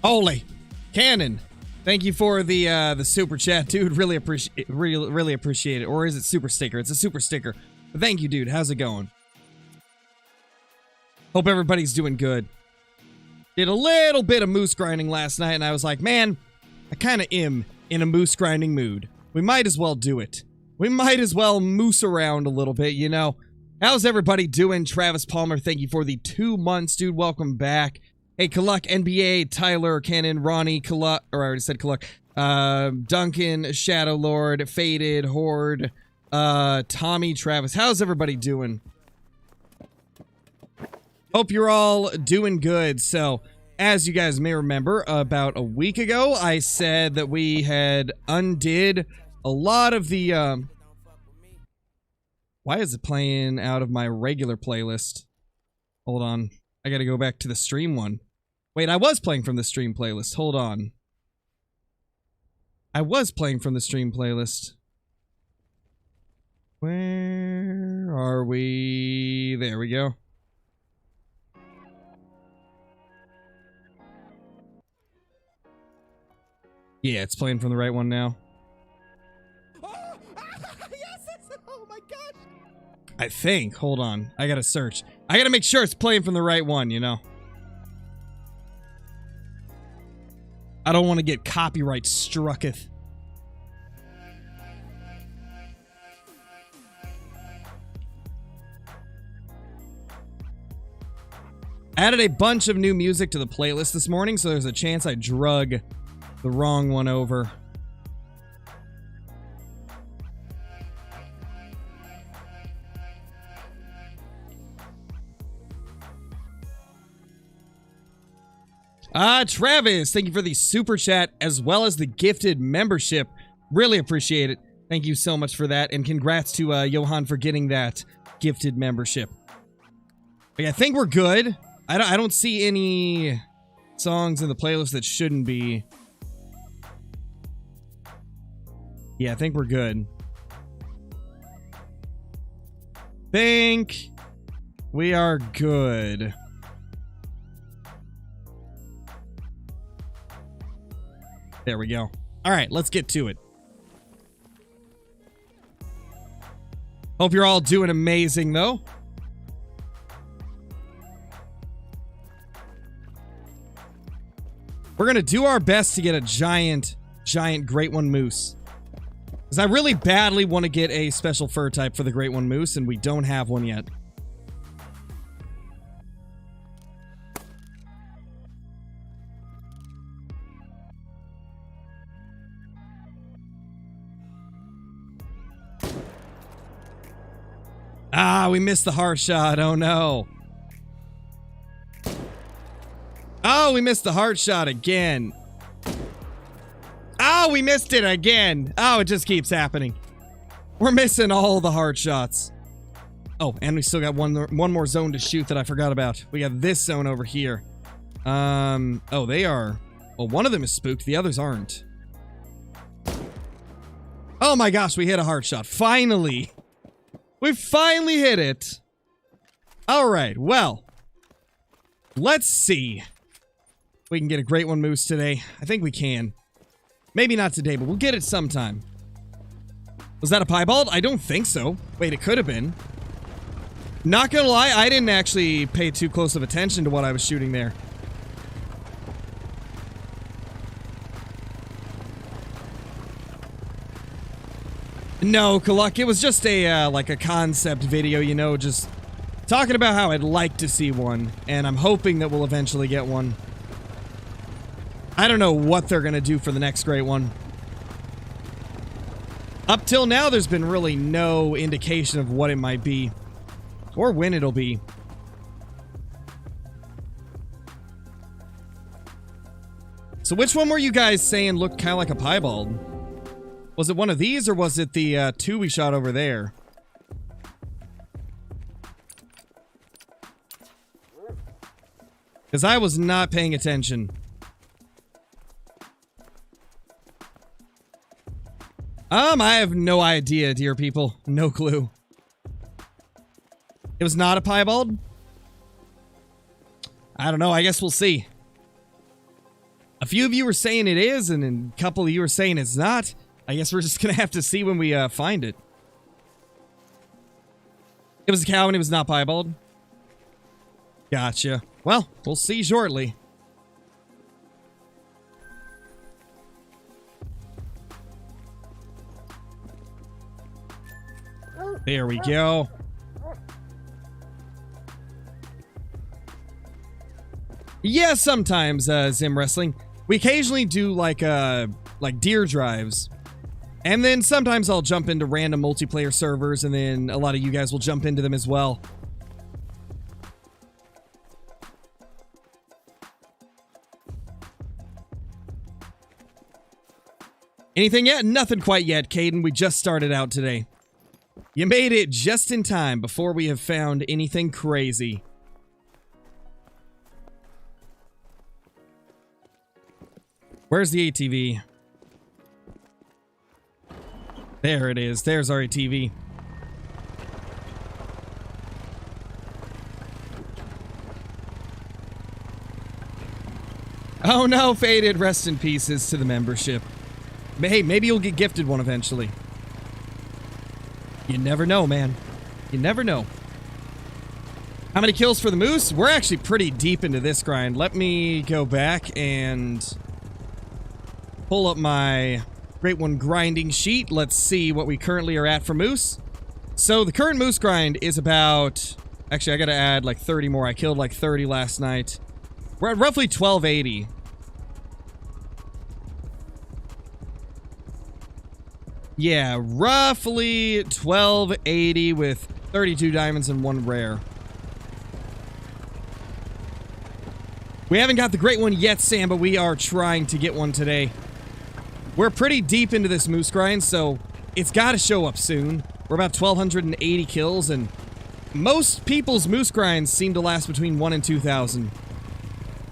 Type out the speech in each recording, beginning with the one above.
Holy Cannon. Thank you for the super chat, dude. Really appreciate it. Or is it super sticker? It's a super sticker. But thank you, dude. How's it going? Hope everybody's doing good. Did a little bit of moose grinding last night, and I was like, man, I kind of am in a moose grinding mood. We might as well do it. We might as well moose around a little bit, you know. How's everybody doing? Travis Palmer, thank you for the 2 months, dude. Welcome back. Hey, Kaluk, NBA, Tyler, Cannon, Ronnie, Kaluk, or I already said Kaluk, Duncan, Shadow Lord, Faded, Horde, Tommy, Travis. How's everybody doing? Hope you're all doing good. So, as you guys may remember, about a week ago, I said that we had undid a lot of the, why is it playing out of my regular playlist? Hold on. I gotta go back to the stream one. Wait, I was playing from the stream playlist. Hold on. I was playing from the stream playlist. Where are we? There we go. Yeah, it's playing from the right one now. Oh, yes, oh my gosh. I think. Hold on. I gotta search. I gotta make sure it's playing from the right one, you know? I don't want to get copyright strucketh. Added a bunch of new music to the playlist this morning, so there's a chance I drug the wrong one over. Travis, thank you for the super chat as well as the gifted membership. Really appreciate it. Thank you so much for that, and congrats to Johan for getting that gifted membership. But yeah, I think we're good. I don't see any songs in the playlist that shouldn't be. Yeah, I think we're good. Think we are good. There we go. All right, let's get to it. Hope you're all doing amazing, though. We're going to do our best to get a giant Great One Moose. Because I really badly want to get a special fur type for the Great One Moose, and we don't have one yet. Ah, we missed the heart shot. Oh, no. Oh, we missed the heart shot again. Oh, we missed it again. Oh, it just keeps happening. We're missing all the heart shots. Oh, and we still got one more zone to shoot that I forgot about. We got this zone over here. Oh, they are. Well, one of them is spooked. The others aren't. Oh my gosh, we hit a heart shot. Finally. We finally hit it. All right, well, let's see if we can get a Great One Moose today. I think we can. Maybe not today, but we'll get it sometime. Was that a piebald? I don't think so. Wait, it could have been. Not gonna lie, I didn't actually pay too close of attention to what I was shooting there. No, Kaluk, it was just a, like a concept video, you know, just talking about how I'd like to see one, and I'm hoping that we'll eventually get one. I don't know what they're gonna do for the next Great One. Up till now, there's been really no indication of what it might be, or when it'll be. So which one were you guys saying looked kind of like a piebald? Was it one of these, or was it the two we shot over there? Because I was not paying attention. I have no idea, dear people. No clue. It was not a piebald? I don't know. I guess we'll see. A few of you were saying it is, and a couple of you were saying it's not. I guess we're just gonna have to see when we find it. It was a cow and it was not piebald. Gotcha. Well, we'll see shortly. There we go. Yeah, sometimes, Zim Wrestling. We occasionally do like deer drives. And then sometimes I'll jump into random multiplayer servers, and then a lot of you guys will jump into them as well. Anything yet? Nothing quite yet, Caden. We just started out today. You made it just in time before we have found anything crazy. Where's the ATV? There it is. There's our ATV. Oh no, Faded. Rest in pieces to the membership. Hey, maybe you'll get gifted one eventually. You never know, man. You never know. How many kills for the moose? We're actually pretty deep into this grind. Let me go back and pull up my Great One grinding sheet. Let's see what we currently are at for moose. So the current moose grind is about... Actually, I gotta add like 30 more. I killed like 30 last night. We're at roughly 1280. Yeah, roughly 1280 with 32 diamonds and 1 rare. We haven't got the Great One yet, Sam, but we are trying to get one today. We're pretty deep into this moose grind, so it's got to show up soon. We're about 1,280 kills, and most people's moose grinds seem to last between 1 and 2,000.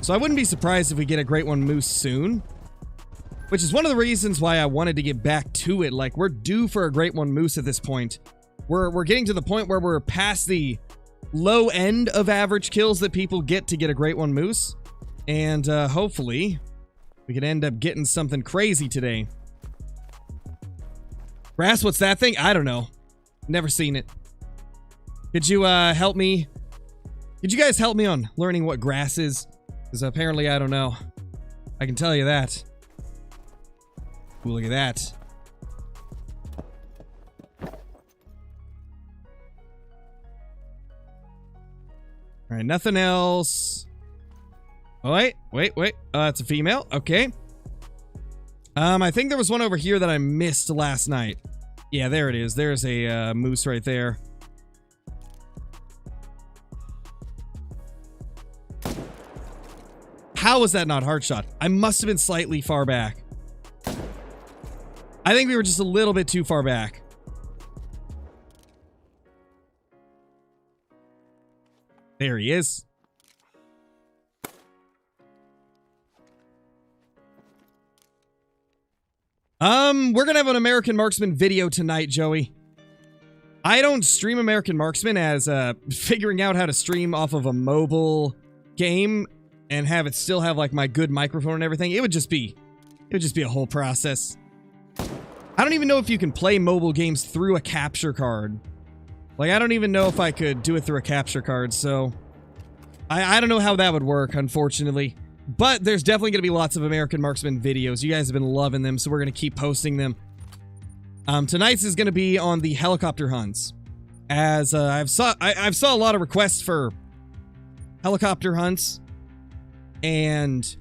So I wouldn't be surprised if we get a Great One moose soon. Which is one of the reasons why I wanted to get back to it. Like, we're due for a Great One moose at this point. We're getting to the point where we're past the low end of average kills that people get to get a Great One moose. And hopefully, we can end up getting something crazy today. Grass, what's that thing? I don't know. Never seen it. Could you help me? Could you guys help me on learning what grass is? Because apparently I don't know. I can tell you that. Ooh, look at that. Alright, nothing else. Oh, wait. It's a female. Okay. I think there was one over here that I missed last night. Yeah, there it is. There's a moose right there. How was that not hard shot? I must have been slightly far back. I think we were just a little bit too far back. There he is. We're gonna have an American Marksman video tonight, Joey. I don't stream American Marksman as figuring out how to stream off of a mobile game and have it still have like my good microphone and everything. It would just be a whole process. I don't even know if you can play mobile games through a capture card. Like, I don't even know if I could do it through a capture card, so... I don't know how that would work, unfortunately. But there's definitely going to be lots of American Marksman videos. You guys have been loving them, so we're going to keep posting them. Tonight's is going to be on the helicopter hunts. As I've saw a lot of requests for helicopter hunts. And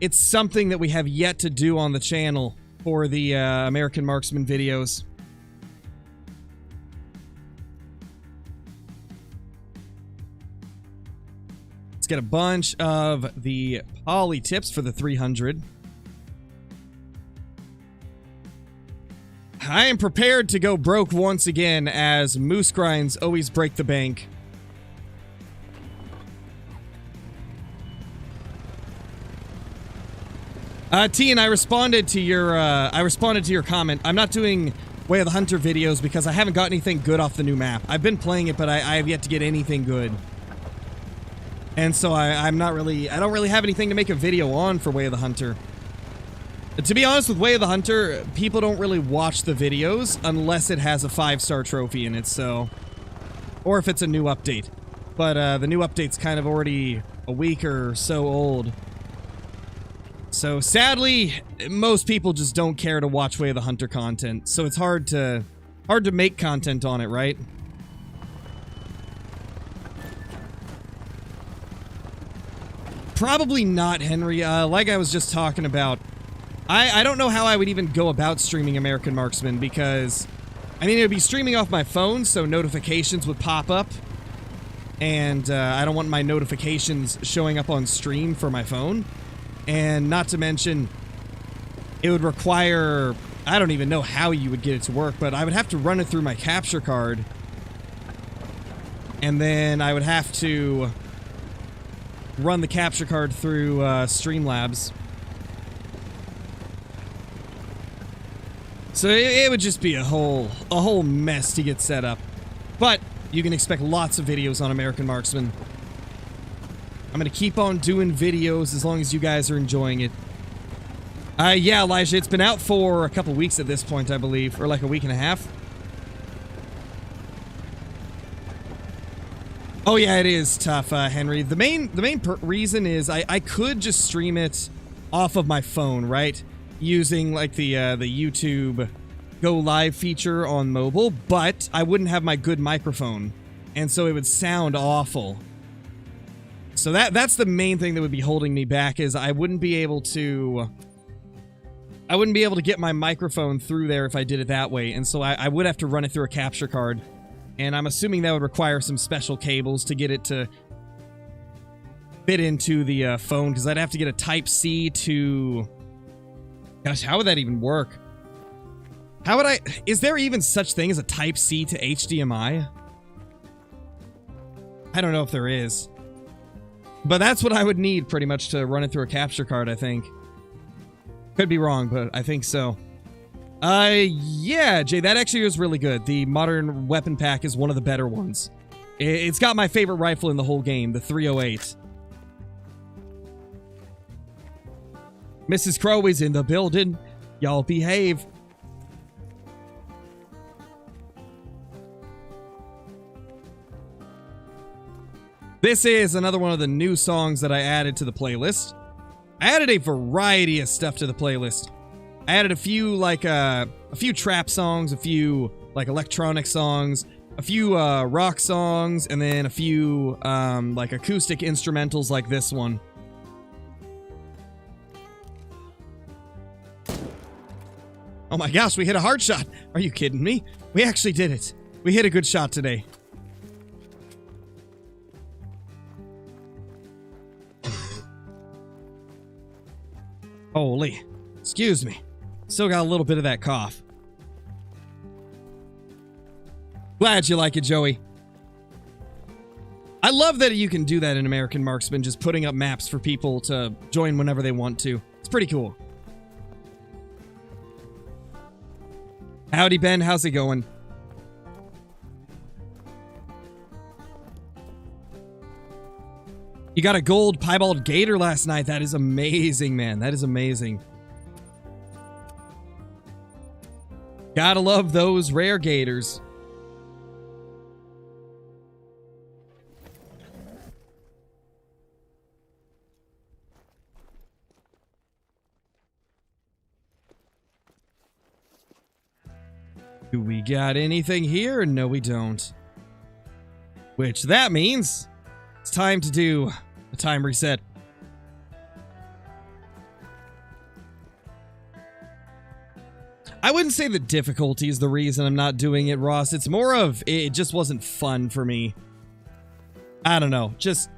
it's something that we have yet to do on the channel for the American Marksman videos. Let's get a bunch of the poly tips for the 300. I am prepared to go broke once again, as moose grinds always break the bank. T, and I responded to your comment. I'm not doing Way of the Hunter videos because I haven't got anything good off the new map. I've been playing it, but I have yet to get anything good. And so I don't really have anything to make a video on for Way of the Hunter. To be honest with Way of the Hunter, people don't really watch the videos unless it has a 5-star trophy in it, so... Or if it's a new update. But the new update's kind of already a week or so old. So sadly, most people just don't care to watch Way of the Hunter content, so it's hard to make content on it, right? Probably not, Henry. Like I was just talking about, I don't know how I would even go about streaming American Marksman, because, I mean, it would be streaming off my phone, so notifications would pop up, and I don't want my notifications showing up on stream for my phone, and not to mention, it would require, I don't even know how you would get it to work, but I would have to run it through my capture card, and then I would have to run the capture card through Streamlabs. So it would just be a whole mess to get set up. But you can expect lots of videos on American Marksman. I'm gonna keep on doing videos as long as you guys are enjoying it. Yeah, Elijah, it's been out for a couple weeks at this point, I believe, or like a week and a half. Oh yeah, it is tough, Henry. The main reason is I could just stream it off of my phone, right? Using like the YouTube Go Live feature on mobile, but I wouldn't have my good microphone, and so it would sound awful. So that's the main thing that would be holding me back, is I wouldn't be able to get my microphone through there if I did it that way, and so I would have to run it through a capture card, and I'm assuming that would require some special cables to get it to fit into the phone, because I'd have to get a Type-C to... Gosh, how would that even work? How would I... Is there even such thing as a Type-C to HDMI? I don't know if there is. But that's what I would need, pretty much, to run it through a capture card, I think. Could be wrong, but I think so. Yeah, Jay, that actually was really good. The modern weapon pack is one of the better ones. It's got my favorite rifle in the whole game, the 308. Mrs. Crow is in the building. Y'all behave. This is another one of the new songs that I added to the playlist. I added a variety of stuff to the playlist. I added a few, like, a few trap songs, a few, like, electronic songs, a few, rock songs, and then a few, like, acoustic instrumentals like this one. Oh my gosh, we hit a hard shot! Are you kidding me? We actually did it. We hit a good shot today. Holy. Excuse me. Still got a little bit of that cough. Glad you like it, Joey. I love that you can do that in American Marksman, just putting up maps for people to join whenever they want to. It's pretty cool. Howdy, Ben. How's it going? You got a gold piebald gator last night. That is amazing, man. That is amazing. Gotta love those rare gators. Do we got anything here? No, we don't. Which that means it's time to do a time reset. I wouldn't say the difficulty is the reason I'm not doing it, Ross. It's more of it just wasn't fun for me. I don't know. Just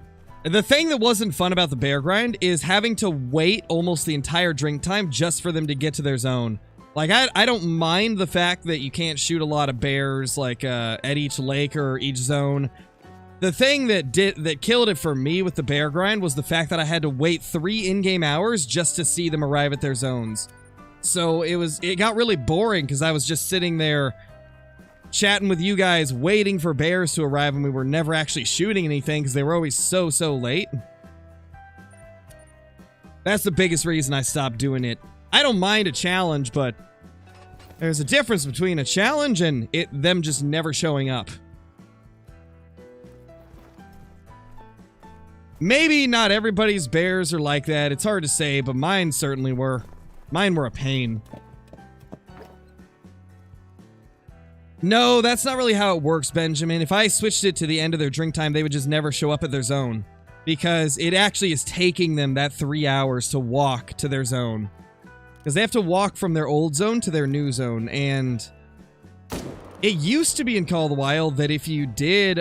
the thing that wasn't fun about the bear grind is having to wait almost the entire drink time just for them to get to their zone. Like, I don't mind the fact that you can't shoot a lot of bears, like, at each lake or each zone. The thing that killed it for me with the bear grind was the fact that I had to wait 3 in-game hours just to see them arrive at their zones. So it got really boring because I was just sitting there chatting with you guys, waiting for bears to arrive, and we were never actually shooting anything because they were always so late. That's the biggest reason I stopped doing it. I don't mind a challenge, but there's a difference between a challenge and them just never showing up. Maybe not everybody's bears are like that. It's hard to say, but mine certainly were. Mine were a pain. No, that's not really how it works, Benjamin. If I switched it to the end of their drink time, they would just never show up at their zone. Because it actually is taking them that 3 hours to walk to their zone. Because they have to walk from their old zone to their new zone. And it used to be in Call of the Wild that if you did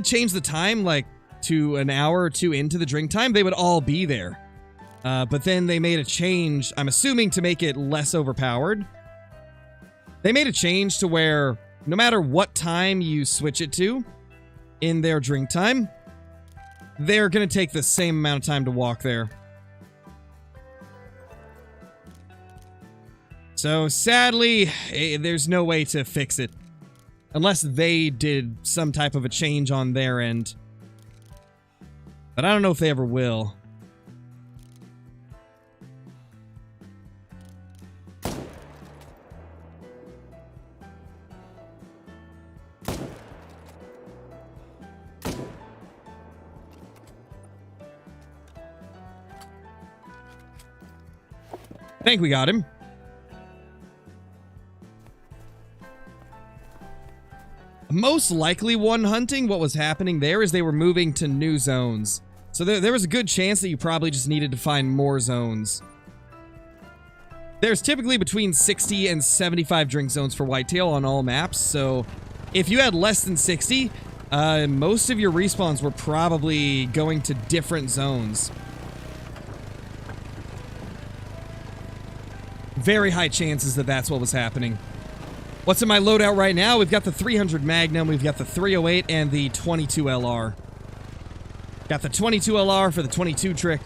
change the time, like, to an hour or two into the drink time, they would all be there. But then they made a change, I'm assuming to make it less overpowered. They made a change to where no matter what time you switch it to in their drink time, they're going to take the same amount of time to walk there. So sadly, there's no way to fix it. Unless they did some type of a change on their end. But I don't know if they ever will. I think we got him. Most likely one hunting, what was happening there is they were moving to new zones. So there was a good chance that you probably just needed to find more zones. There's typically between 60 and 75 drink zones for whitetail on all maps, so if you had less than 60, most of your respawns were probably going to different zones. Very high chances that that's what was happening. What's in my loadout right now? We've got the 300 Magnum, we've got the 308, and the 22 LR. Got the 22 LR for the 22 trick.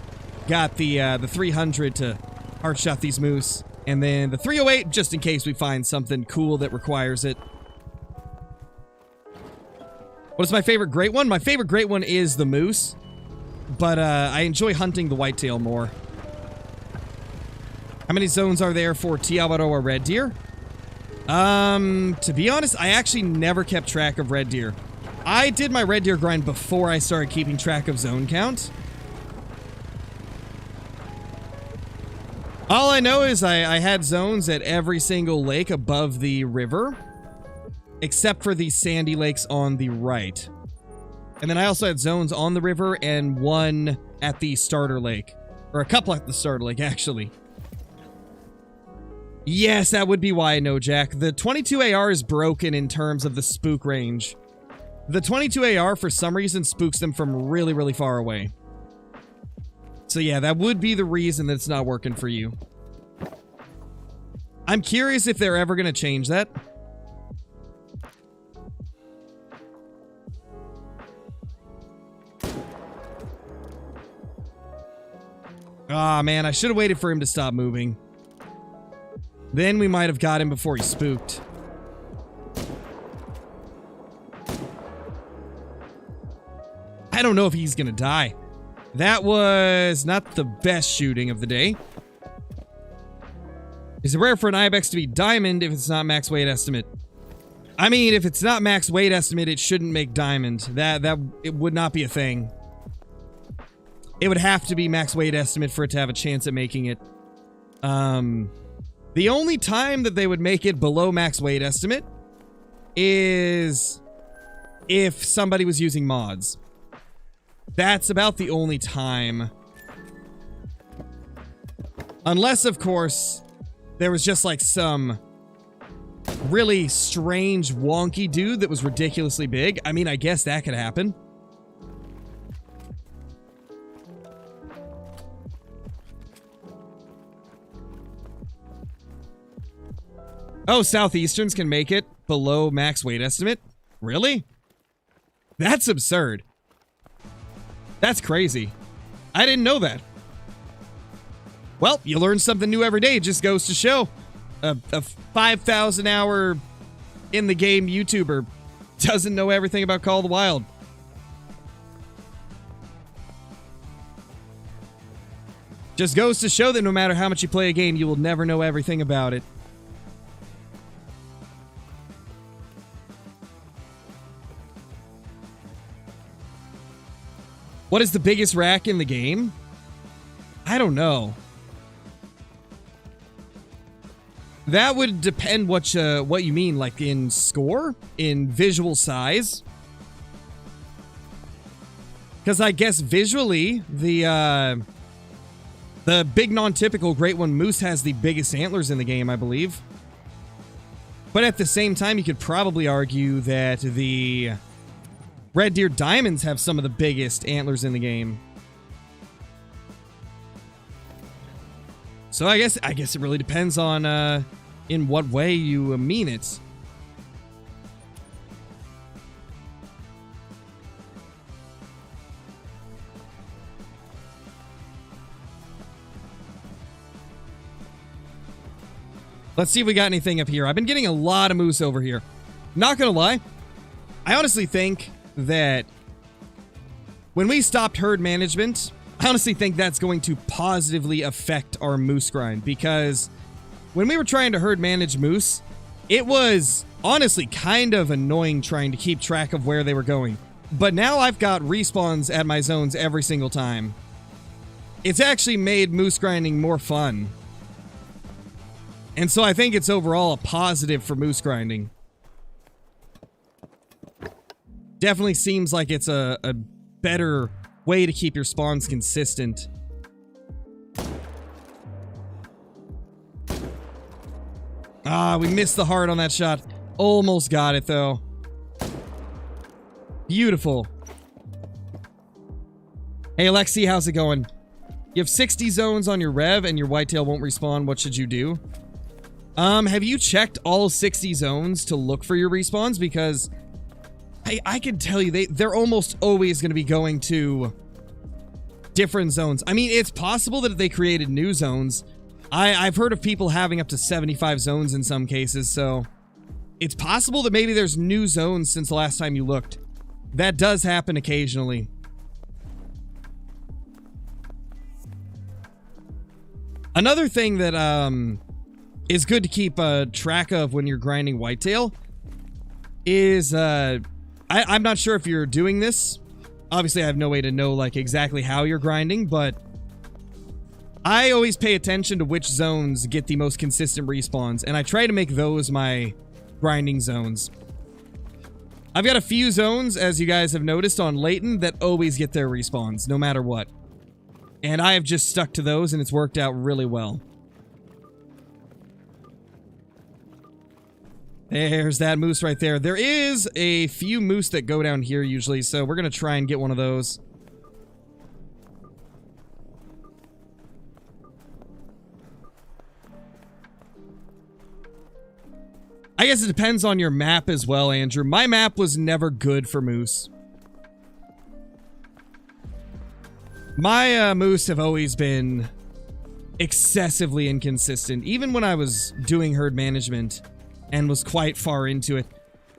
Got the 300 to hard shot these moose. And then the 308, just in case we find something cool that requires it. What is my favorite great one? My favorite great one is the moose. But I enjoy hunting the whitetail more. How many zones are there for Tiabaro or red deer? To be honest, I actually never kept track of red deer. I did my red deer grind before I started keeping track of zone count. All I know is I had zones at every single lake above the river, except for the sandy lakes on the right. And then I also had zones on the river and one at the starter lake. Or a couple at the starter lake, actually. Yes, that would be why I know, Jack. The 22 AR is broken in terms of the spook range. The 22 AR, for some reason, spooks them from really, really far away. So yeah, that would be the reason that it's not working for you. I'm curious if they're ever going to change that. Aw, man, I should have waited for him to stop moving. Then we might have got him before he spooked. I don't know if he's gonna die. That was not the best shooting of the day. Is it rare for an ibex to be diamond if it's not max weight estimate? I mean, if it's not max weight estimate, it shouldn't make diamond. It would not be a thing. It would have to be max weight estimate for it to have a chance at making it. The only time that they would make it below max weight estimate is if somebody was using mods. That's about the only time. Unless, of course, there was just like some really strange, wonky dude that was ridiculously big. I mean, I guess that could happen. Oh, Southeasterns can make it below max weight estimate? Really? That's absurd. That's crazy. I didn't know that. Well, you learn something new every day. It just goes to show. a 5,000 hour in the game YouTuber doesn't know everything about Call of the Wild. Just goes to show that no matter how much you play a game, you will never know everything about it. What is the biggest rack in the game? I don't know. That would depend what you mean, like in score, in visual size. Because I guess visually, the big non-typical Great One Moose has the biggest antlers in the game, I believe. But at the same time, you could probably argue that the Red Deer Diamonds have some of the biggest antlers in the game. So I guess it really depends on in what way you mean it. Let's see if we got anything up here. I've been getting a lot of moose over here. Not gonna lie, I honestly think that when we stopped herd management, I honestly think that's going to positively affect our moose grind, because when we were trying to herd manage moose, it was honestly kind of annoying trying to keep track of where they were going. But now I've got respawns at my zones every single time. It's actually made moose grinding more fun. And so I think it's overall a positive for moose grinding. Definitely seems like it's a better way to keep your spawns consistent. Ah, we missed the heart on that shot. Almost got it, though. Beautiful. Hey, Alexi, how's it going? You have 60 zones on your rev and your whitetail won't respawn. What should you do? Have you checked all 60 zones to look for your respawns? Because I can tell you, they're almost always going to be going to different zones. I mean, it's possible that they created new zones. I've heard of people having up to 75 zones in some cases, so it's possible that maybe there's new zones since the last time you looked. That does happen occasionally. Another thing that is good to keep track of when you're grinding whitetail is I'm not sure if you're doing this. Obviously, I have no way to know like exactly how you're grinding, but I always pay attention to which zones get the most consistent respawns, and I try to make those my grinding zones. I've got a few zones, as you guys have noticed, on Layton that always get their respawns, no matter what. And I have just stuck to those, and it's worked out really well. There's that moose right there. There is a few moose that go down here usually, so we're going to try and get one of those. I guess it depends on your map as well, Andrew. My map was never good for moose. My moose have always been excessively inconsistent. Even when I was doing herd management and was quite far into it,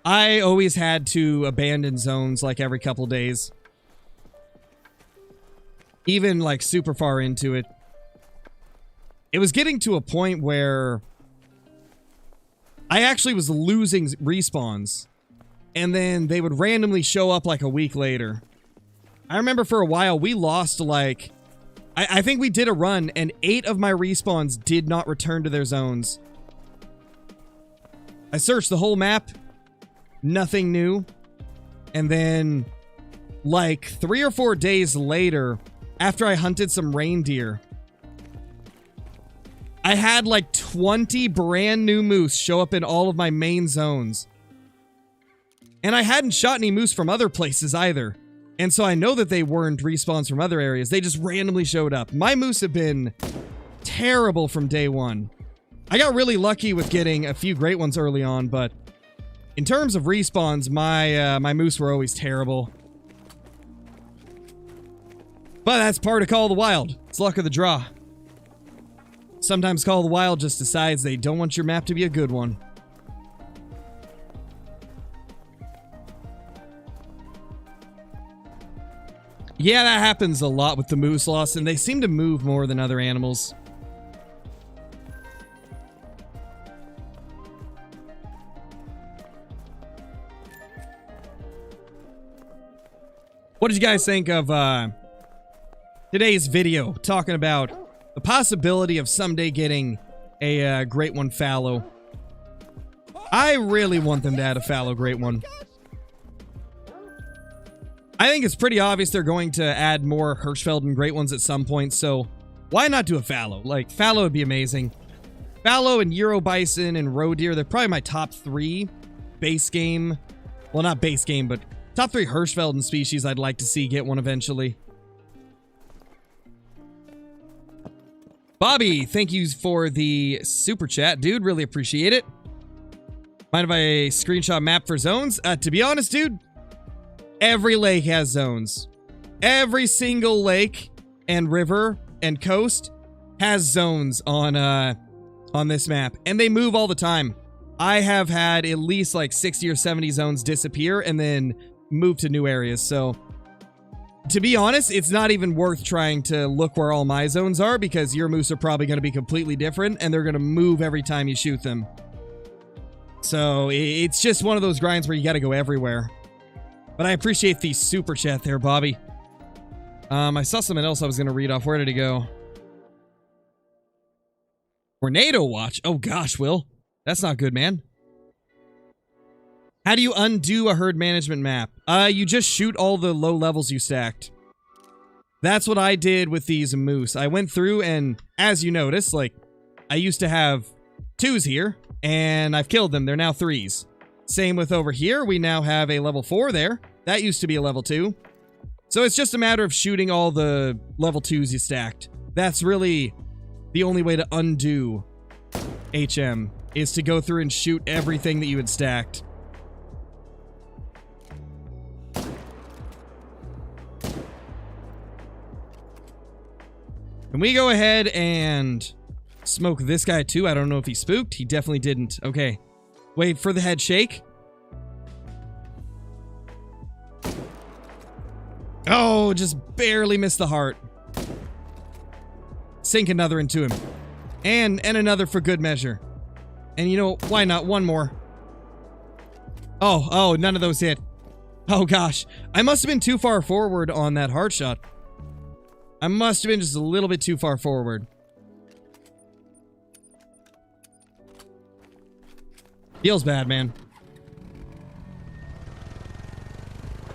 I always had to abandon zones like every couple days. Even like super far into it. It was getting to a point where I actually was losing respawns, and then they would randomly show up like a week later. I remember for a while we lost like, I think we did a run and 8 of my respawns did not return to their zones. I searched the whole map, nothing new, and then like 3 or 4 days later, after I hunted some reindeer, I had like 20 brand new moose show up in all of my main zones. And I hadn't shot any moose from other places either. And so I know that they weren't respawns from other areas. They just randomly showed up. My moose have been terrible from day one. I got really lucky with getting a few great ones early on, but in terms of respawns, my moose were always terrible. But that's part of Call of the Wild. It's luck of the draw. Sometimes Call of the Wild just decides they don't want your map to be a good one. Yeah, that happens a lot with the moose loss, and they seem to move more than other animals. What did you guys think of today's video talking about the possibility of someday getting a Great One fallow? I really want them to add a fallow Great One. I think it's pretty obvious they're going to add more Hirschfeld and Great Ones at some point, so why not do a fallow? Like, fallow would be amazing. Fallow and Euro Bison and Roe Deer, they're probably my top 3 base game. Well, not base game, but top 3 Hirschfelden species I'd like to see get one eventually. Bobby, thank you for the super chat, dude. Really appreciate it. Mind if I screenshot map for zones? To be honest, dude, every lake has zones. Every single lake and river and coast has zones on this map, and they move all the time. I have had at least like 60 or 70 zones disappear and then move to new areas. So to be honest, it's not even worth trying to look where all my zones are, because your moose are probably going to be completely different and they're going to move every time you shoot them. So it's just one of those grinds where you got to go everywhere. But I appreciate the super chat there, Bobby. I saw something else I was going to read off. Where did it go? Tornado watch. Oh gosh, Will. That's not good, man. How do you undo a herd management map? You just shoot all the low levels you stacked. That's what I did with these moose. I went through and, as you notice, like, I used to have 2s here, and I've killed them. They're now 3s. Same with over here. We now have a level 4 there. That used to be a level 2. So it's just a matter of shooting all the level 2s you stacked. That's really the only way to undo HM, is to go through and shoot everything that you had stacked. Can we go ahead and smoke this guy too? I don't know if he spooked. He definitely didn't. Okay. Wait for the head shake. Oh, just barely missed the heart. Sink another into him. And another for good measure. And you know, why not? One more. Oh, none of those hit. Oh gosh. I must have been too far forward on that hard shot. I must have been just a little bit too far forward. Feels bad, man.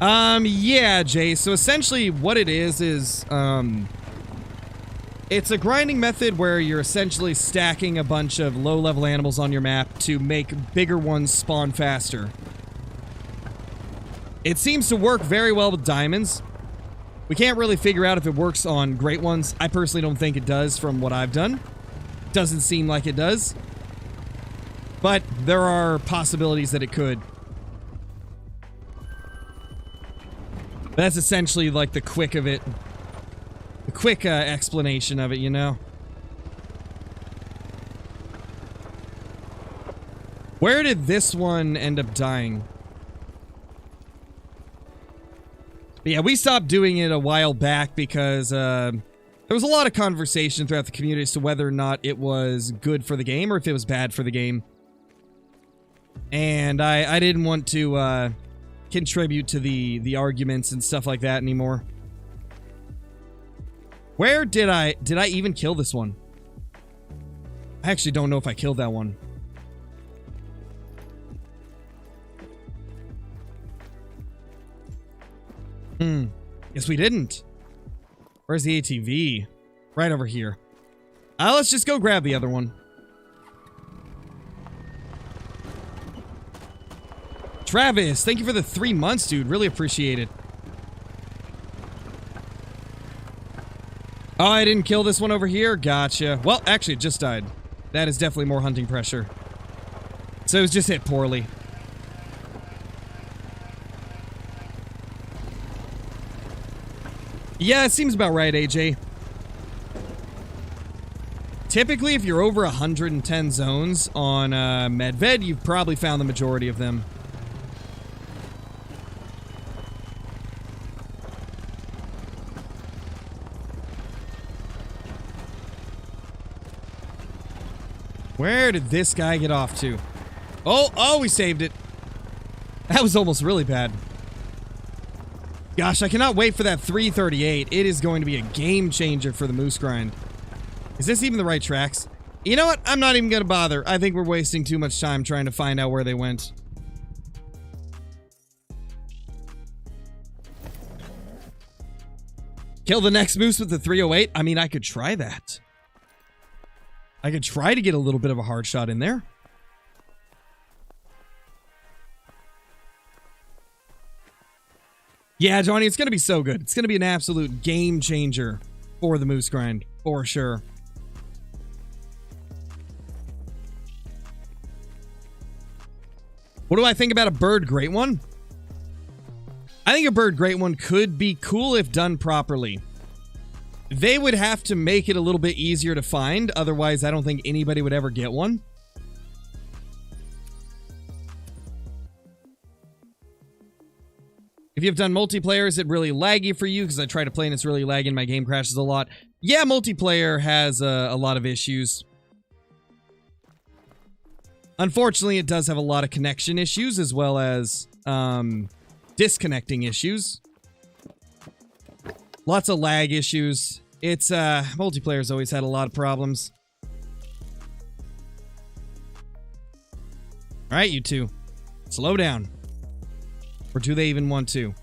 Yeah, Jay. So essentially what it is it's a grinding method where you're essentially stacking a bunch of low-level animals on your map to make bigger ones spawn faster. It seems to work very well with diamonds. We can't really figure out if it works on great ones. I personally don't think it does from what I've done. Doesn't seem like it does. But there are possibilities that it could. That's essentially like the quick of it. The quick explanation of it, you know? Where did this one end up dying? But yeah, we stopped doing it a while back because there was a lot of conversation throughout the community as to whether or not it was good for the game or if it was bad for the game. And I didn't want to contribute to the arguments and stuff like that anymore. Where did I even kill this one? I actually don't know if I killed that one. Yes, we didn't. Where's the ATV? Right over here. Let's just go grab the other one. Travis, thank you for the 3 months, dude. Really appreciate it. Oh, I didn't kill this one over here? Gotcha. Well, actually, it just died. That is definitely more hunting pressure. So it was just hit poorly. Yeah, it seems about right, AJ. Typically, if you're over 110 zones on Medved, you've probably found the majority of them. Where did this guy get off to? Oh, we saved it. That was almost really bad. Gosh, I cannot wait for that 338. It is going to be a game changer for the moose grind. Is this even the right tracks? You know what? I'm not even going to bother. I think we're wasting too much time trying to find out where they went. Kill the next moose with the 308? I mean, I could try that. I could try to get a little bit of a hard shot in there. Yeah, Johnny, it's going to be so good. It's going to be an absolute game changer for the moose grind, for sure. What do I think about a bird great one? I think a bird great one could be cool if done properly. They would have to make it a little bit easier to find. Otherwise, I don't think anybody would ever get one. If you've done multiplayer, is it really laggy for you? Because I try to play and it's really laggy and my game crashes a lot. Yeah, multiplayer has a lot of issues. Unfortunately, it does have a lot of connection issues as well as disconnecting issues. Lots of lag issues. It's, multiplayer's always had a lot of problems. Alright, you two. Slow down. Or do they even want to?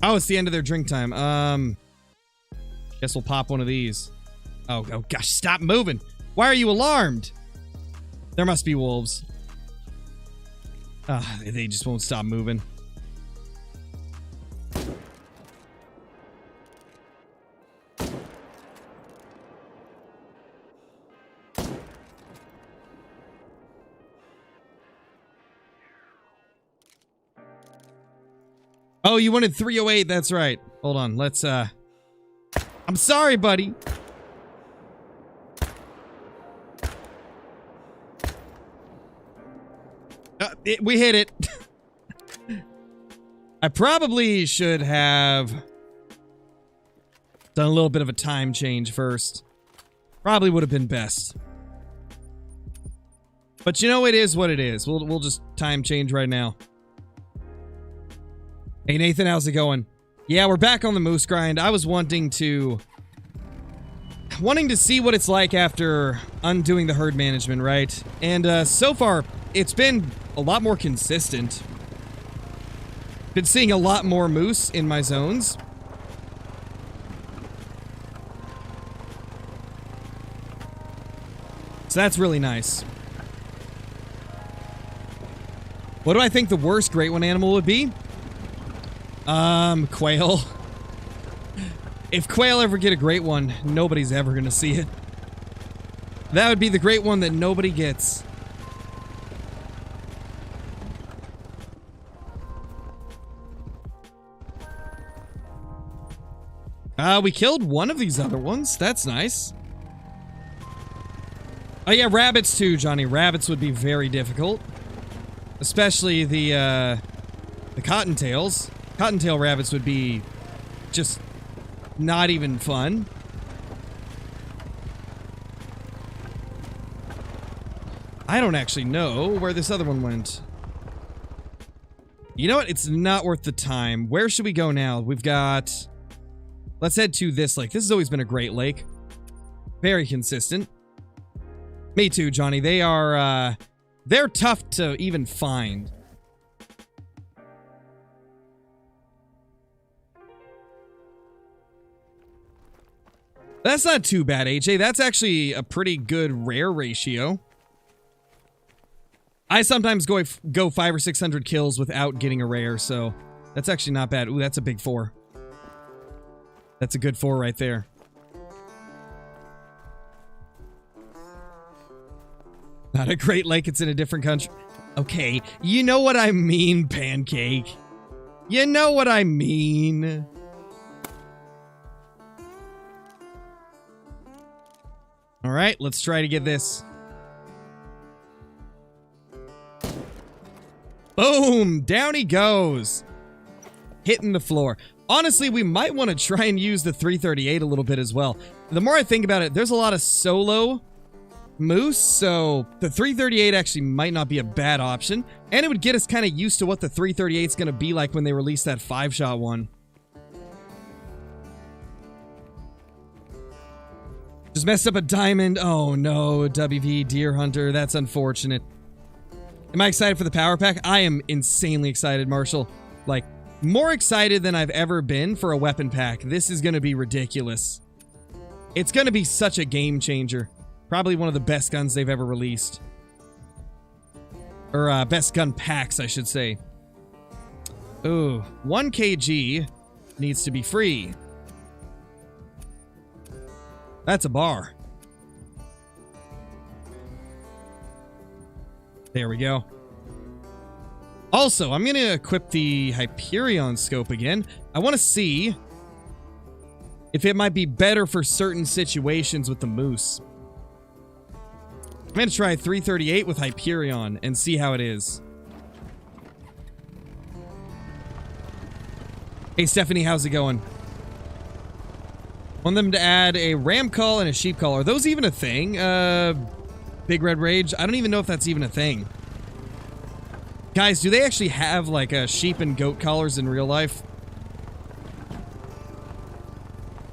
Oh, it's the end of their drink time. Guess we'll pop one of these. Oh gosh, stop moving. Why are you alarmed? There must be wolves. They just won't stop moving. Oh, you wanted 308, that's right. Hold on, let's, I'm sorry, buddy. We hit it. I probably should have done a little bit of a time change first. Probably would have been best. But you know, it is what it is. We'll just time change right now. Hey Nathan, how's it going? Yeah, we're back on the moose grind. I was wanting to see what it's like after undoing the herd management, right? And so far, it's been a lot more consistent. Been seeing a lot more moose in my zones. So that's really nice. What do I think the worst great one animal would be? Quail. If quail ever get a great one, nobody's ever gonna see it. That would be the great one that nobody gets. We killed one of these other ones. That's nice. Oh yeah, rabbits too, Johnny. Rabbits would be very difficult. Especially the cottontails. Cottontail rabbits would be just not even fun. I don't actually know where this other one went. You know what? It's not worth the time. Where should we go now? We've got... Let's head to this lake. This has always been a great lake. Very consistent. Me too, Johnny. They are, they're tough to even find. That's not too bad, AJ. That's actually a pretty good rare ratio. I sometimes go 500 or 600 kills without getting a rare, so that's actually not bad. Ooh, that's a big 4. That's a good 4 right there. Not a Great Lake, it's in a different country. Okay, you know what I mean, Pancake. You know what I mean. All right, let's try to get this. Boom! Down he goes. Hitting the floor. Honestly, we might want to try and use the 338 a little bit as well. The more I think about it, there's a lot of solo moose, so the 338 actually might not be a bad option. And it would get us kind of used to what the 338 is going to be like when they release that 5-shot one. Just messed up a diamond. Oh no, WV Deer Hunter. That's unfortunate. Am I excited for the power pack? I am insanely excited, Marshall. Like, more excited than I've ever been for a weapon pack. This is going to be ridiculous. It's going to be such a game changer. Probably one of the best guns they've ever released. Or, best gun packs, I should say. Ooh, 1 kg needs to be free. That's a bar. There we go. Also, I'm going to equip the Hyperion scope again. I want to see if it might be better for certain situations with the moose. I'm going to try 338 with Hyperion and see how it is. Hey, Stephanie, how's it going? Want them to add a ram call and a sheep call. Are those even a thing? Big Red Rage? I don't even know if that's even a thing. Guys, do they actually have, like, sheep and goat collars in real life?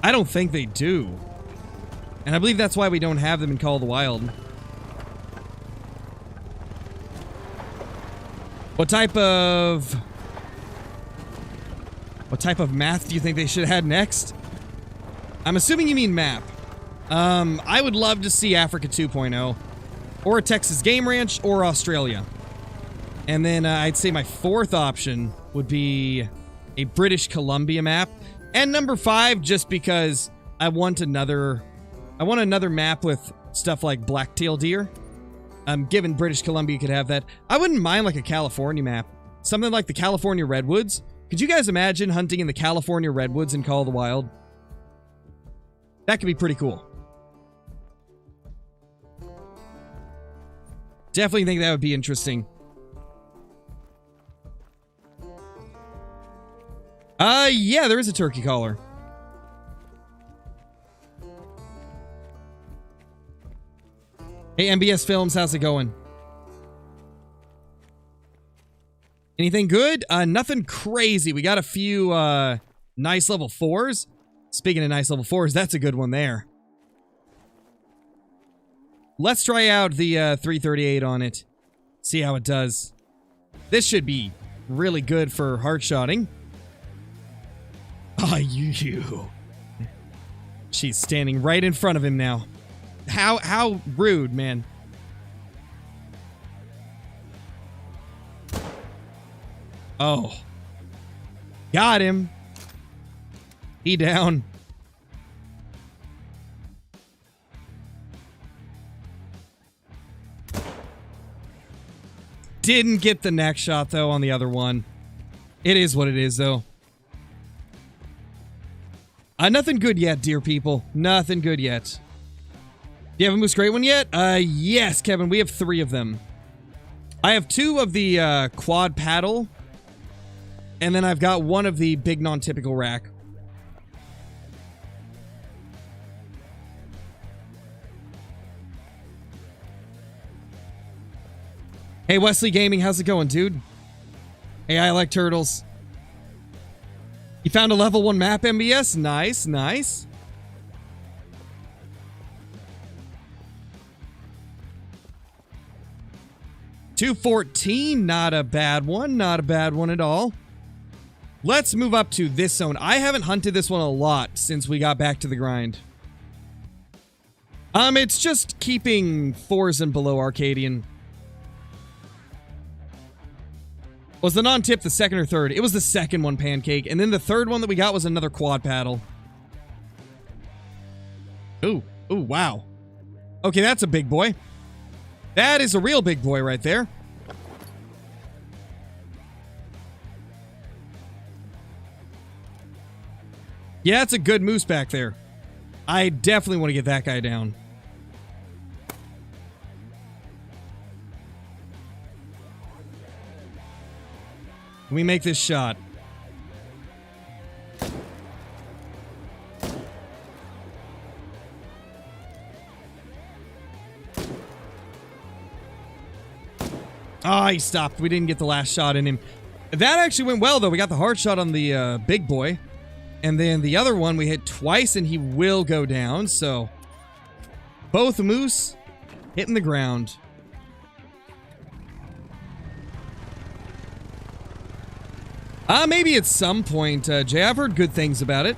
I don't think they do. And I believe that's why we don't have them in Call of the Wild. What type of math do you think they should add next? I'm assuming you mean map. I would love to see Africa 2.0. Or a Texas Game Ranch, or Australia. And then I'd say my fourth option would be a British Columbia map. And number 5, just because I want another map with stuff like black-tailed deer. Given British Columbia could have that. I wouldn't mind like a California map. Something like the California Redwoods. Could you guys imagine hunting in the California Redwoods in Call of the Wild? That could be pretty cool. Definitely think that would be interesting. Yeah, there is a turkey collar. Hey, MBS Films, how's it going? Anything good? Nothing crazy. We got a few, nice level 4s. Speaking of nice level 4s, that's a good one there. Let's try out the 338 on it. See how it does. This should be really good for heart-shotting. Ah, you. She's standing right in front of him now. How rude, man. Oh. Got him. He down. Didn't get the neck shot, though, on the other one. It is what it is, though. Nothing good yet, dear people. Nothing good yet. Do you have a Moose Great one yet? Yes, Kevin. We have 3 of them. I have 2 of the quad paddle. And then I've got 1 of the big non-typical rack. Hey, Wesley Gaming, how's it going, dude? Hey, I like turtles. You found a level 1 map, MBS? Nice, nice. $214, not a bad one. Not a bad one at all. Let's move up to this zone. I haven't hunted this one a lot since we got back to the grind. It's just keeping 4s and below Arcadian. Was the non-tip the second or third? It was the second one, Pancake. And then the third one that we got was another quad paddle. Ooh. Ooh, wow. Okay, that's a big boy. That is a real big boy right there. Yeah, that's a good moose back there. I definitely want to get that guy down. Can we make this shot? Oh, he stopped. We didn't get the last shot in him. That actually went well, though. We got the hard shot on the big boy. And then the other one we hit twice, and he will go down. So, both moose hitting the ground. Maybe at some point, Jay. I've heard good things about it.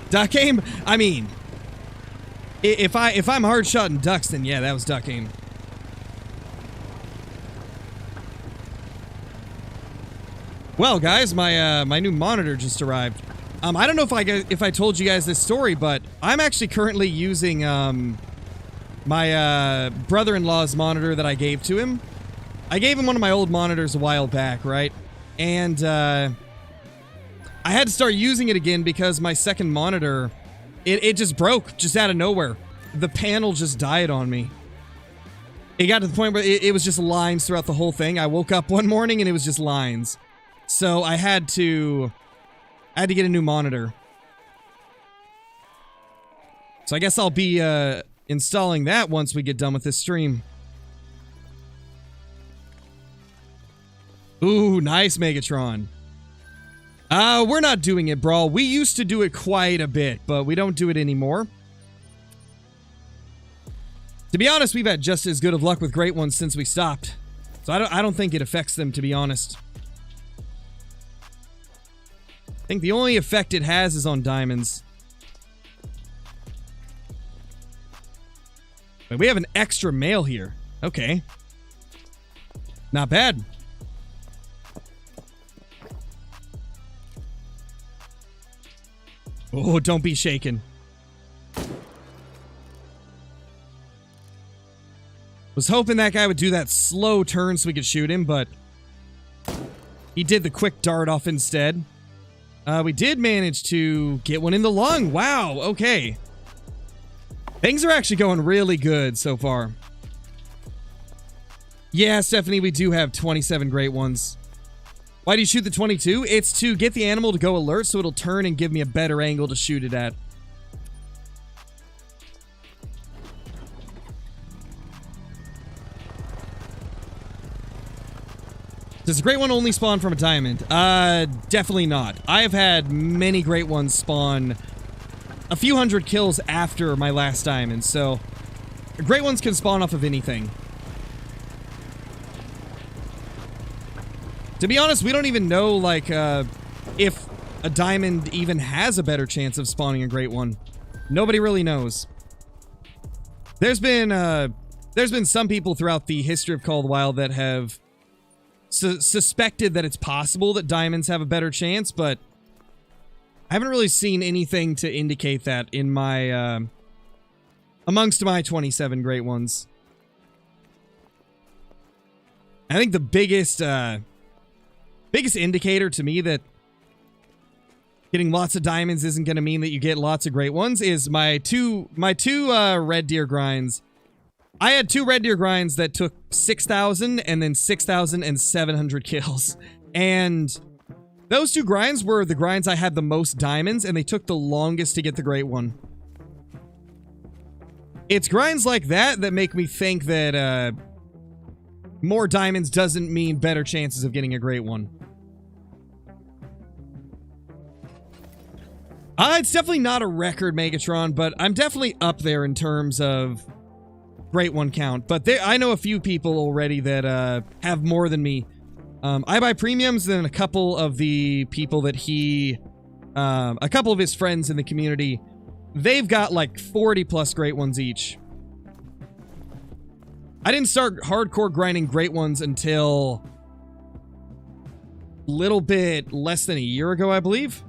Duck aim? I mean, if I'm hard shotting ducks, then yeah, that was duck aim. Well, guys, my new monitor just arrived. I don't know if I told you guys this story, but I'm actually currently using my brother-in-law's monitor that I gave to him. I gave him one of my old monitors a while back, right? And I had to start using it again because my second monitor, it just broke just out of nowhere. The panel just died on me. It got to the point where it was just lines throughout the whole thing. I woke up one morning and it was just lines. So I had to get a new monitor. So I guess I'll be installing that once we get done with this stream. Ooh, nice Megatron. We're not doing it, Brawl. We used to do it quite a bit, but we don't do it anymore. To be honest, we've had just as good of luck with great ones since we stopped. So I don't think it affects them, to be honest. I think the only effect it has is on diamonds. But we have an extra male here. Okay. Not bad. Oh, don't be shaken. Was hoping that guy would do that slow turn so we could shoot him, but he did the quick dart off instead. We did manage to get one in the lung. Wow, okay. Things are actually going really good so far. Yeah, Stephanie, we do have 27 great ones. Why do you shoot the 22? It's to get the animal to go alert so it'll turn and give me a better angle to shoot it at. Does a great one only spawn from a diamond? Definitely not. I have had many great ones spawn a few hundred kills after my last diamond, so great ones can spawn off of anything. To be honest, we don't even know, like, if a diamond even has a better chance of spawning a great one. Nobody really knows. There's been some people throughout the history of Call of the Wild that have suspected that it's possible that diamonds have a better chance, but I haven't really seen anything to indicate that in my, amongst my 27 great ones. I think the biggest indicator to me that getting lots of diamonds isn't going to mean that you get lots of great ones is my two red deer grinds. I had 2 red deer grinds that took 6,000 and then 6,700 kills. And those 2 grinds were the grinds I had the most diamonds, and they took the longest to get the great one. It's grinds like that that make me think that more diamonds doesn't mean better chances of getting a great one. It's definitely not a record, Megatron, but I'm definitely up there in terms of great one count. But I know a few people already that have more than me. I buy premiums, and a couple of the people that a couple of his friends in the community, they've got like 40 plus great ones each. I didn't start hardcore grinding great ones until a little bit less than a year ago, I believe.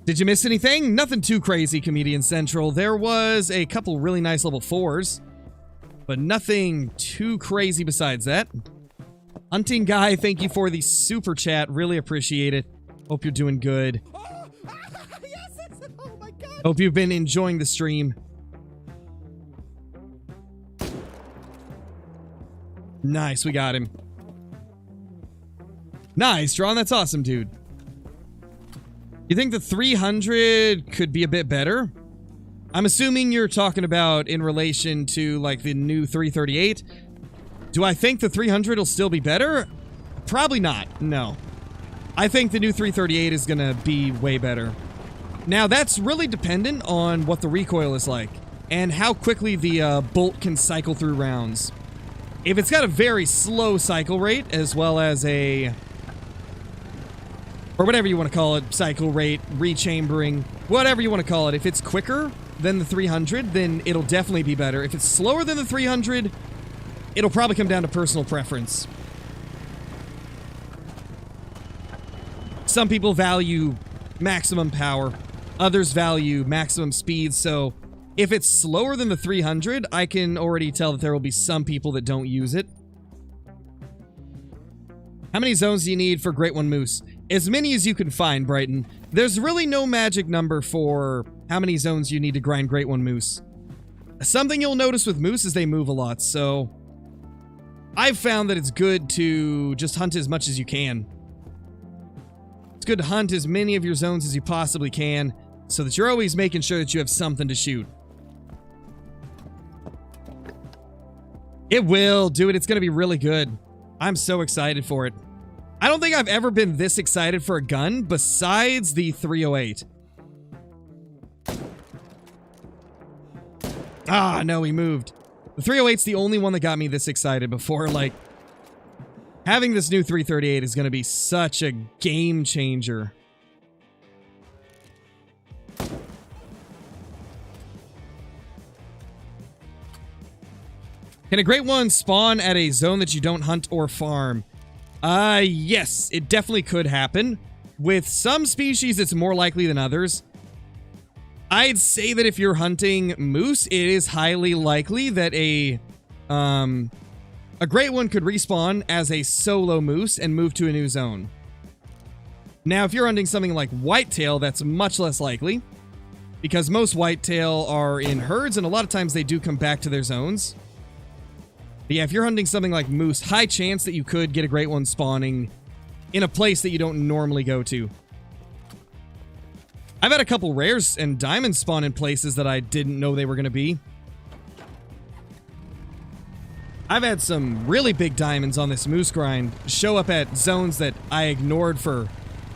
Did you miss anything? Nothing too crazy, Comedian Central. There was a couple really nice level 4s, but nothing too crazy besides that. Hunting Guy, thank you for the super chat. Really appreciate it. Hope you're doing good. Oh, yes, Oh my god. Hope you've been enjoying the stream. Nice, we got him. Nice, Drawn. That's awesome, dude. You think the 300 could be a bit better? I'm assuming you're talking about in relation to, like, the new 338. Do I think the 300 will still be better? Probably not, no. I think the new 338 is gonna be way better. Now, that's really dependent on what the recoil is like, and how quickly the bolt can cycle through rounds. If it's got a very slow cycle rate, as well as a... or whatever you want to call it, cycle rate, rechambering, whatever you want to call it. If it's quicker than the 300, then it'll definitely be better. If it's slower than the 300, it'll probably come down to personal preference. Some people value maximum power, others value maximum speed, so if it's slower than the 300, I can already tell that there will be some people that don't use it. How many zones do you need for Great One Moose? As many as you can find, Brighton. There's really no magic number for how many zones you need to grind Great One Moose. Something you'll notice with moose is they move a lot, so I've found that it's good to just hunt as much as you can. It's good to hunt as many of your zones as you possibly can, so that you're always making sure that you have something to shoot. It will, dude. It's going to be really good. I'm so excited for it. I don't think I've ever been this excited for a gun besides the 308. Ah, no, he moved. The 308's the only one that got me this excited before. Like, having this new 338 is going to be such a game changer. Can a Great One spawn at a zone that you don't hunt or farm? Yes, it definitely could happen. With some species, it's more likely than others. I'd say that if you're hunting moose, it is highly likely that a Great One could respawn as a solo moose and move to a new zone. Now, if you're hunting something like whitetail, that's much less likely, because most whitetail are in herds, and a lot of times they do come back to their zones. But yeah, if you're hunting something like moose, high chance that you could get a Great One spawning in a place that you don't normally go to. I've had a couple rares and diamonds spawn in places that I didn't know they were going to be. I've had some really big diamonds on this moose grind show up at zones that I ignored for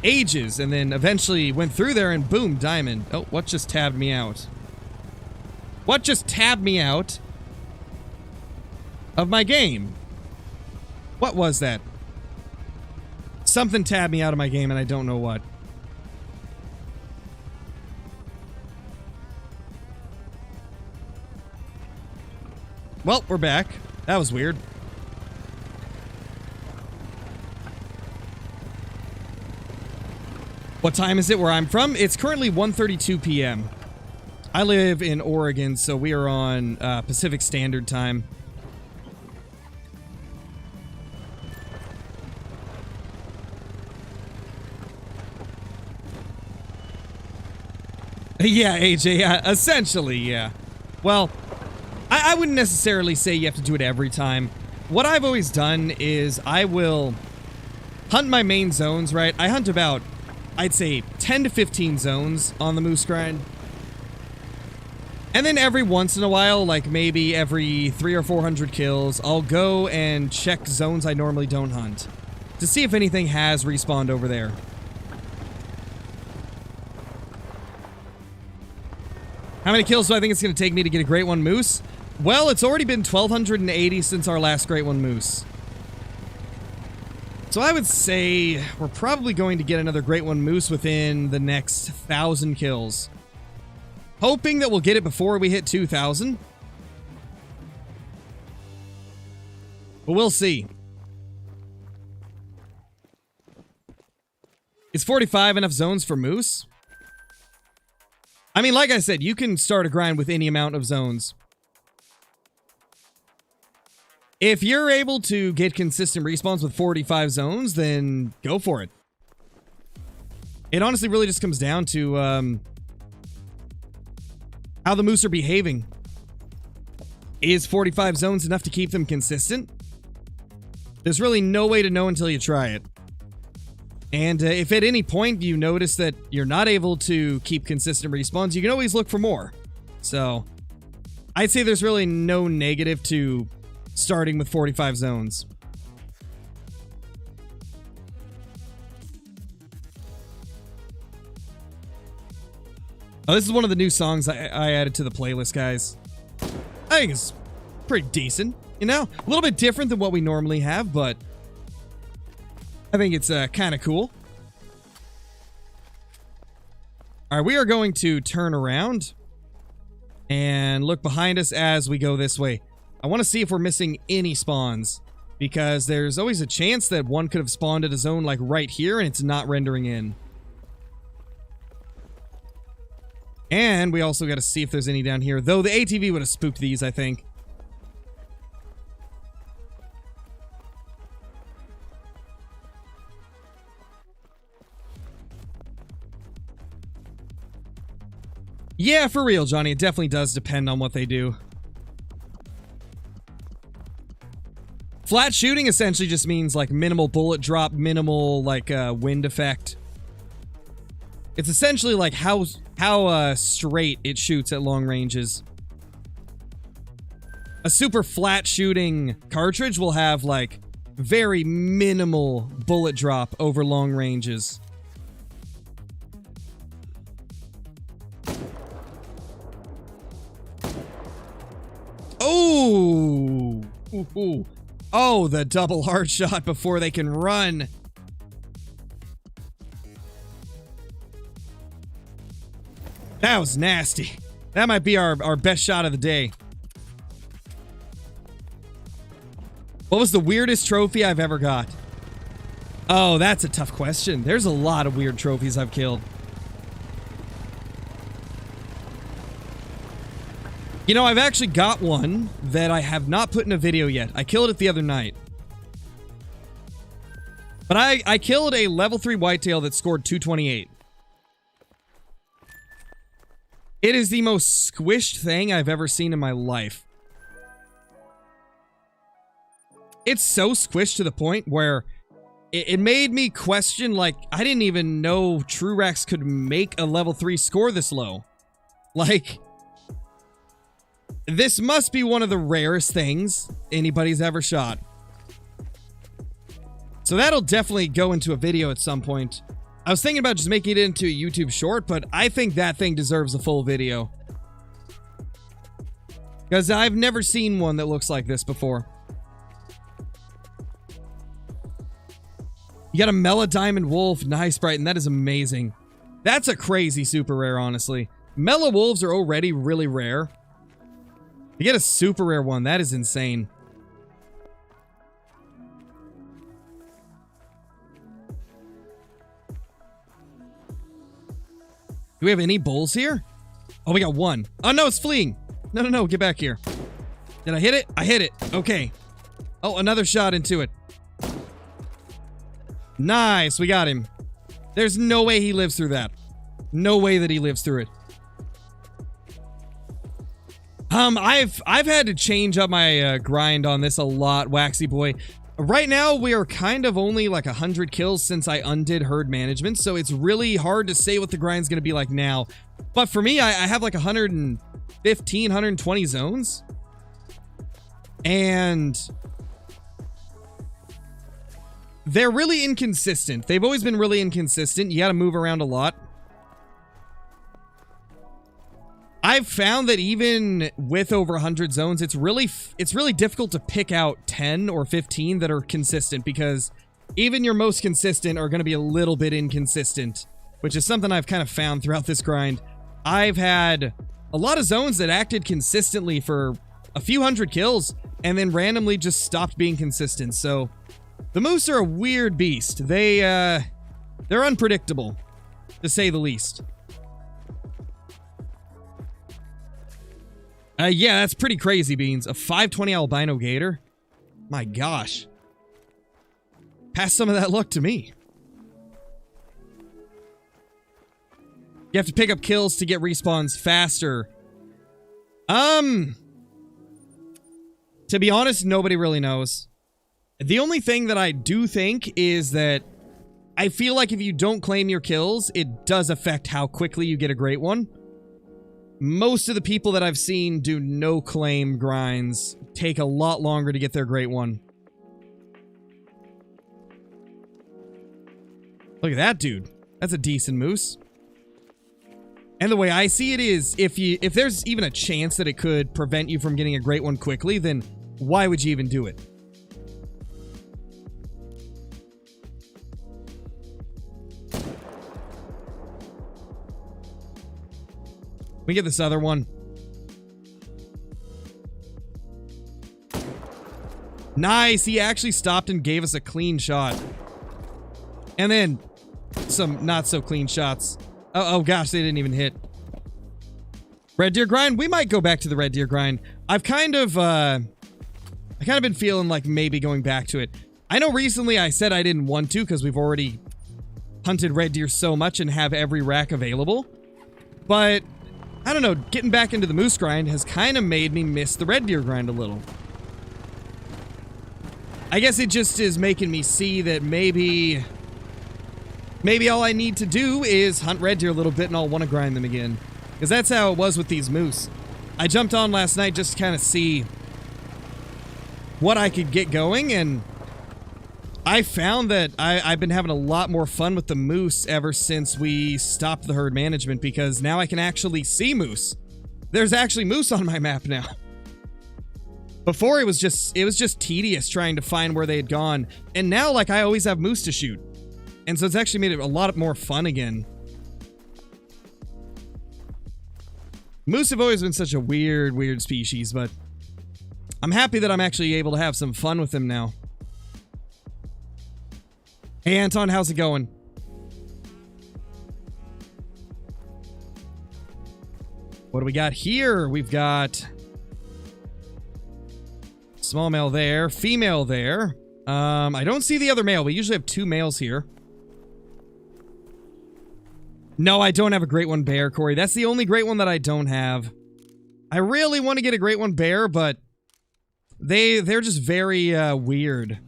ages, and then eventually went through there and boom, diamond. Oh, what just tabbed me out? What just tabbed me out of my game? What was that? Something tabbed me out of my game and I don't know what. Well, we're back. That was weird. What time is it where I'm from? It's currently 1:32 p.m. I live in Oregon, so we are on Pacific Standard Time. Yeah, AJ, essentially, yeah. Well, I wouldn't necessarily say you have to do it every time. What I've always done is I will hunt my main zones, right? I hunt about, I'd say, 10 to 15 zones on the moose grind. And then every once in a while, like maybe every 300 or 400 kills, I'll go and check zones I normally don't hunt to see if anything has respawned over there. How many kills do I think it's going to take me to get a Great One Moose? Well, it's already been 1,280 since our last Great One Moose. So I would say we're probably going to get another Great One Moose within the next 1,000 kills. Hoping that we'll get it before we hit 2,000. But we'll see. Is 45 enough zones for moose? I mean, like I said, you can start a grind with any amount of zones. If you're able to get consistent respawns with 45 zones, then go for it. It honestly really just comes down to how the moose are behaving. Is 45 zones enough to keep them consistent? There's really no way to know until you try it. And if at any point you notice that you're not able to keep consistent respawns, you can always look for more. So, I'd say there's really no negative to starting with 45 zones. Oh, this is one of the new songs I added to the playlist, guys. I think it's pretty decent, you know? A little bit different than what we normally have, but I think it's kind of cool. All right, we are going to turn around and look behind us as we go this way. I want to see if we're missing any spawns, because there's always a chance that one could have spawned at a zone like right here and it's not rendering in. And we also got to see if there's any down here, though the ATV would have spooked these, I think. Yeah, for real, Johnny. It definitely does depend on what they do. Flat shooting essentially just means like minimal bullet drop, minimal like wind effect. It's essentially like how straight it shoots at long ranges. A super flat shooting cartridge will have like very minimal bullet drop over long ranges. Oh! Ooh. Oh, the double hard shot before they can run. That was nasty. That might be our best shot of the day. What was the weirdest trophy I've ever got? Oh, that's a tough question. There's a lot of weird trophies I've killed. You know, I've actually got one that I have not put in a video yet. I killed it the other night. But I killed a level 3 whitetail that scored 228. It is the most squished thing I've ever seen in my life. It's so squished to the point where it made me question, like, I didn't even know TrueRax could make a level 3 score this low. Like, this must be one of the rarest things anybody's ever shot. So that'll definitely go into a video at some point. I was thinking about just making it into a YouTube short, but I think that thing deserves a full video. Because I've never seen one that looks like this before. You got a Mela Diamond Wolf. Nice, Brighton. That is amazing. That's a crazy super rare, honestly. Mela Wolves are already really rare. You get a super rare one. That is insane. Do we have any bulls here? Oh, we got one. Oh, no, it's fleeing. No, get back here. Did I hit it? I hit it. Okay. Oh, another shot into it. Nice, we got him. There's no way he lives through that. No way that he lives through it. I've had to change up my grind on this a lot, Waxy Boy. Right now, we are kind of only like 100 kills since I undid herd management, so it's really hard to say what the grind's going to be like now. But for me, I have like 115, 120 zones. And they're really inconsistent. They've always been really inconsistent. You got to move around a lot. I've found that even with over 100 zones, it's really difficult to pick out 10 or 15 that are consistent, because even your most consistent are going to be a little bit inconsistent, which is something I've kind of found throughout this grind. I've had a lot of zones that acted consistently for a few hundred kills and then randomly just stopped being consistent. So the moose are a weird beast. They're unpredictable, to say the least. Yeah, that's pretty crazy, Beans. A 520 albino gator? My gosh. Pass some of that luck to me. You have to pick up kills to get respawns faster To be honest, nobody really knows. The only thing that I do think is that I feel like if you don't claim your kills, it does affect how quickly you get a great one. Most of the people that I've seen do no claim grinds take a lot longer to get their great one. Look at that dude. That's a decent moose. And the way I see it is, if there's even a chance that it could prevent you from getting a great one quickly, then why would you even do it? We get this other one. Nice, he actually stopped and gave us a clean shot. And then some not so clean shots. Oh gosh, they didn't even hit. Red Deer grind? We might go back to the Red Deer grind. I've kind of been feeling like maybe going back to it. I know recently I said I didn't want to because we've already hunted red deer so much and have every rack available. But I don't know, getting back into the moose grind has kind of made me miss the red deer grind a little. I guess it just is making me see that maybe all I need to do is hunt red deer a little bit and I'll want to grind them again. Because that's how it was with these moose. I jumped on last night just to kind of see what I could get going, and I found that I've been having a lot more fun with the moose ever since we stopped the herd management, because now I can actually see moose. There's actually moose on my map now. Before it was just tedious trying to find where they had gone, and now like I always have moose to shoot. And so it's actually made it a lot more fun again. Moose have always been such a weird species, but I'm happy that I'm actually able to have some fun with them now. Hey Anton, how's it going? What do we got here? We've got small male there, female there. I don't see the other male. We usually have 2 males here. No, I don't have a great one bear, Corey. That's the only great one that I don't have. I really want to get a great one bear, but they're just very weird.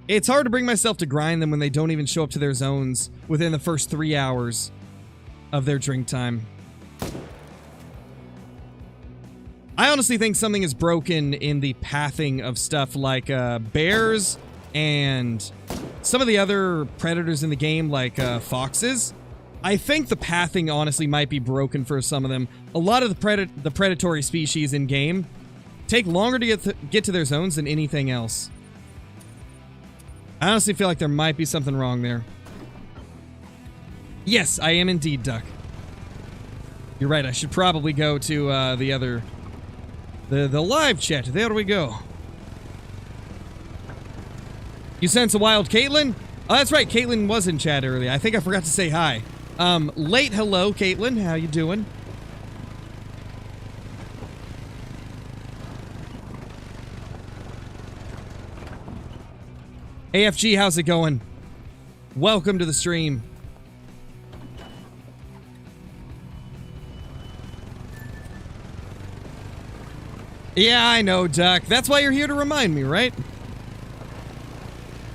It's hard to bring myself to grind them when they don't even show up to their zones within the first 3 hours of their drink time. I honestly think something is broken in the pathing of stuff like bears and some of the other predators in the game, like foxes. I think the pathing honestly might be broken for some of them. A lot of the predatory species in game take longer to get to their zones than anything else. I honestly feel like there might be something wrong there. Yes, I am indeed, Duck. You're right, I should probably go to the live chat. There we go. You sense a wild Caitlin? Oh, that's right, Caitlin was in chat earlier. I think I forgot to say hi. Late hello, Caitlin. How you doing? AFG, how's it going? Welcome to the stream. Yeah, I know, Duck. That's why you're here to remind me, right?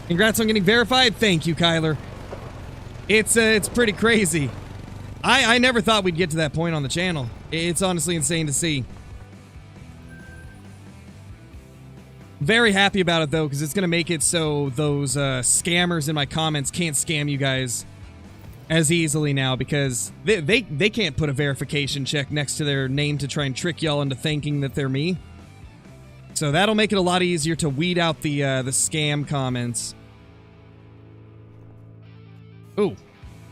Congrats on getting verified. Thank you, Kyler. It's pretty crazy. I never thought we'd get to that point on the channel. It's honestly insane to see. Very happy about it, though, because it's going to make it so those scammers in my comments can't scam you guys as easily now, because they can't put a verification check next to their name to try and trick y'all into thinking that they're me. So that'll make it a lot easier to weed out the scam comments. Ooh,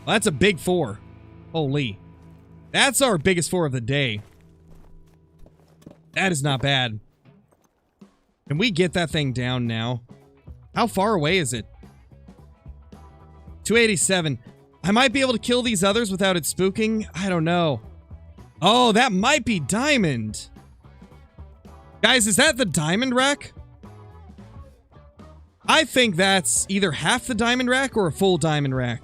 well, that's a big 4. Holy. That's our biggest 4 of the day. That is not bad. Can we get that thing down now? How far away is it? 287. I might be able to kill these others without it spooking. I don't know. Oh, that might be diamond. Guys, is that the diamond rack? I think that's either half the diamond rack or a full diamond rack.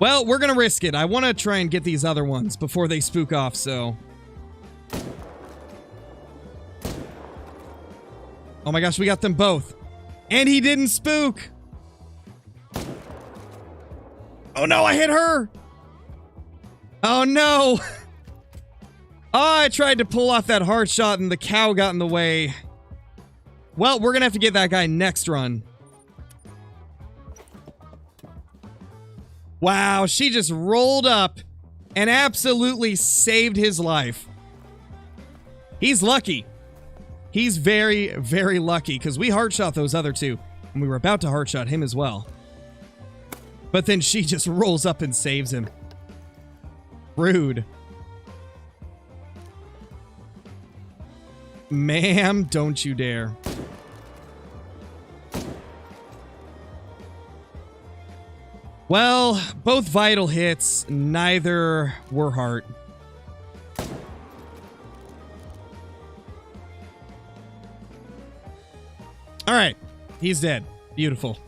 Well, we're gonna risk it. I want to try and get these other ones before they spook off, so... Oh my gosh, we got them both. And he didn't spook! Oh no, I hit her! Oh no! Oh, I tried to pull off that hard shot and the cow got in the way. Well, we're gonna have to get that guy next run. Wow, she just rolled up and absolutely saved his life. He's lucky. He's very, very lucky because we hard shot those other two and we were about to hard shot him as well. But then she just rolls up and saves him. Rude. Ma'am, don't you dare. Well, both vital hits, neither were heart. Alright, he's dead. Beautiful.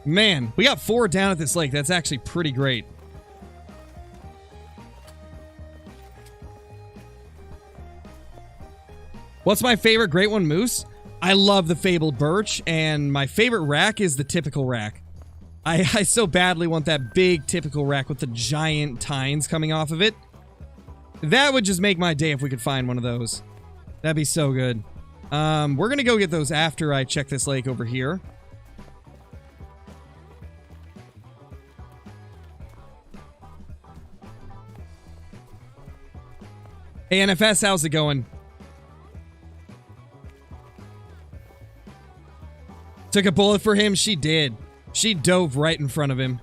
Man, we got 4 down at this lake. That's actually pretty great. What's my favorite Great One Moose? I love the Fabled Birch, and my favorite rack is the typical rack. I so badly want that big typical rack with the giant tines coming off of it. That would just make my day if we could find one of those. That'd be so good. We're gonna go get those after I check this lake over here. Hey, NFS, how's it going? Took a bullet for him? She did. She dove right in front of him.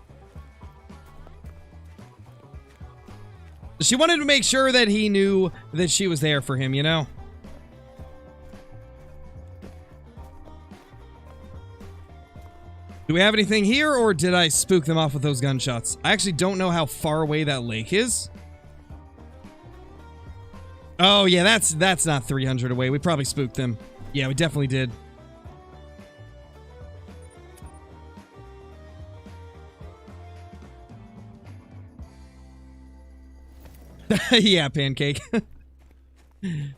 She wanted to make sure that he knew that she was there for him, you know? Do we have anything here, or did I spook them off with those gunshots? I actually don't know how far away that lake is. Oh, yeah, that's not 300 away. We probably spooked them. Yeah, we definitely did. Yeah, Pancake.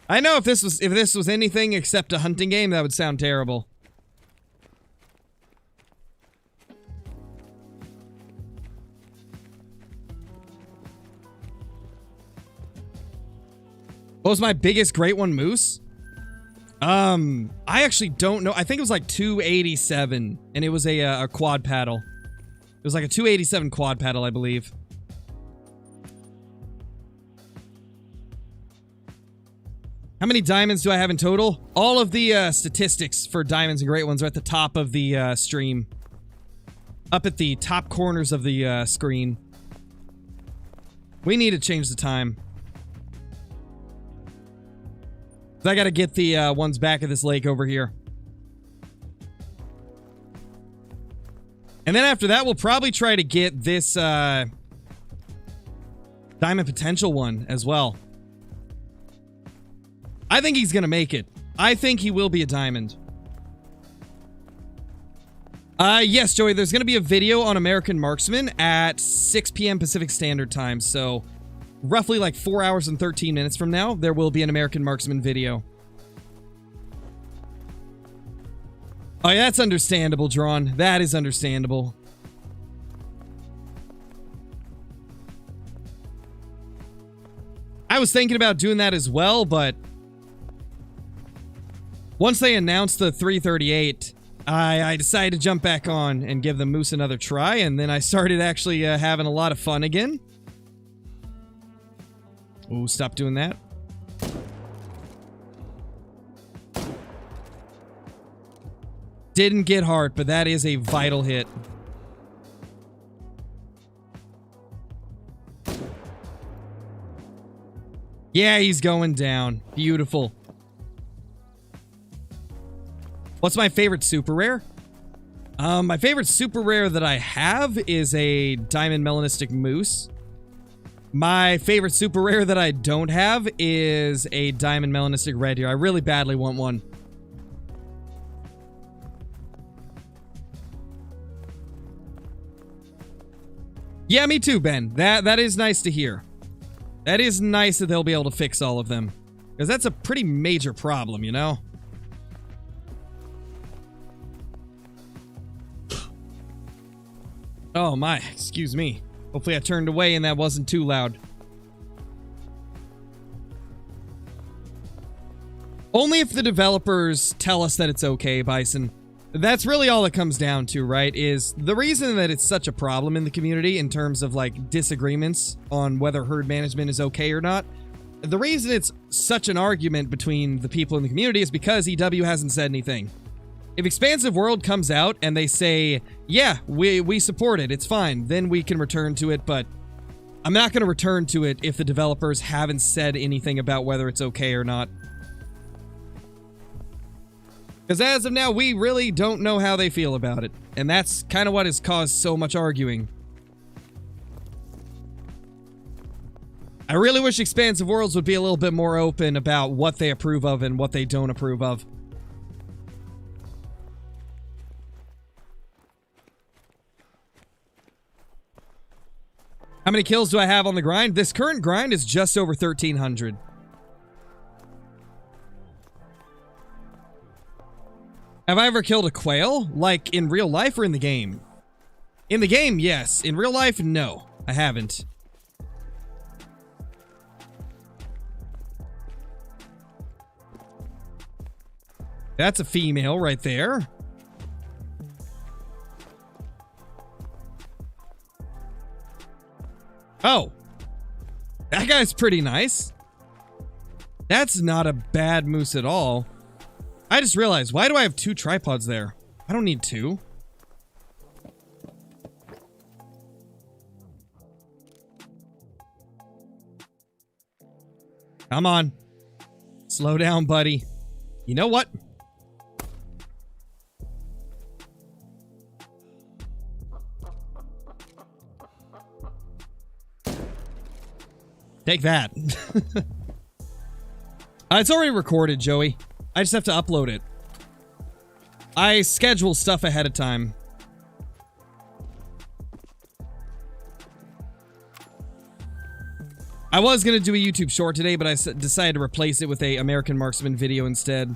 I know if this was anything except a hunting game, that would sound terrible. What was my biggest Great One Moose? I actually don't know. I think it was like 287, and it was a quad paddle. It was like a 287 quad paddle, I believe. How many diamonds do I have in total? All of the statistics for diamonds and Great Ones are at the top of the stream. Up at the top corners of the screen. We need to change the time. I gotta get the ones back at this lake over here. And then after that, we'll probably try to get this Diamond Potential one as well. I think he's gonna make it. I think he will be a diamond. Yes, Joey, there's gonna be a video on American Marksman at 6 p.m. Pacific Standard Time, so roughly like 4 hours and 13 minutes from now, there will be an American Marksman video. Oh, yeah, that's understandable, Drawn. That is understandable. I was thinking about doing that as well, but once they announced the 338, I decided to jump back on and give the Moose another try, and then I started actually having a lot of fun again. Oh, stop doing that. Didn't get heart, but that is a vital hit. Yeah, he's going down. Beautiful. What's my favorite super rare? My favorite super rare that I have is a Diamond Melanistic Moose. My favorite super rare that I don't have is a Diamond Melanistic Red Deer. I really badly want one. Yeah, me too, Ben. That is nice to hear. That is nice that they'll be able to fix all of them. Because that's a pretty major problem, you know? Oh my, excuse me. Hopefully I turned away and that wasn't too loud. Only if the developers tell us that it's okay, Bison. That's really all it comes down to, right? Is the reason that it's such a problem in the community in terms of like disagreements on whether herd management is okay or not. The reason it's such an argument between the people in the community is because EW hasn't said anything. If Expansive World comes out and they say, yeah, we support it, it's fine, then we can return to it, but I'm not going to return to it if the developers haven't said anything about whether it's okay or not. Because as of now, we really don't know how they feel about it. And that's kind of what has caused so much arguing. I really wish Expansive Worlds would be a little bit more open about what they approve of and what they don't approve of. How many kills do I have on the grind? This current grind is just over 1,300. Have I ever killed a quail? Like, in real life or in the game? In the game, yes. In real life, no. I haven't. That's a female right there. Oh. That guy's pretty nice. That's not a bad moose at all. I just realized, why do I have 2 tripods there? I don't need 2. Come on. Slow down, buddy. You know what? Take that. It's already recorded, Joey. I just have to upload it. I schedule stuff ahead of time. I was going to do a YouTube short today, but I decided to replace it with a American Marksman video instead.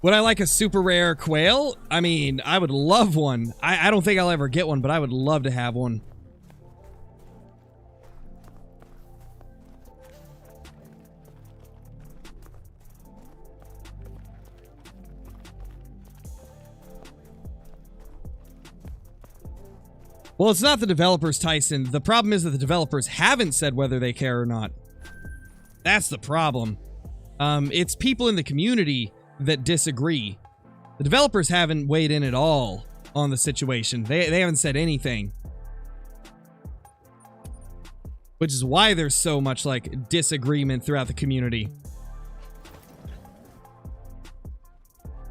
Would I like a super rare quail? I mean, I would love one. I don't think I'll ever get one, but I would love to have one. Well, it's not the developers, Tyson. The problem is that the developers haven't said whether they care or not. That's the problem. It's people in the community that disagree. The developers haven't weighed in at all on the situation. They haven't said anything. Which is why there's so much, like, disagreement throughout the community.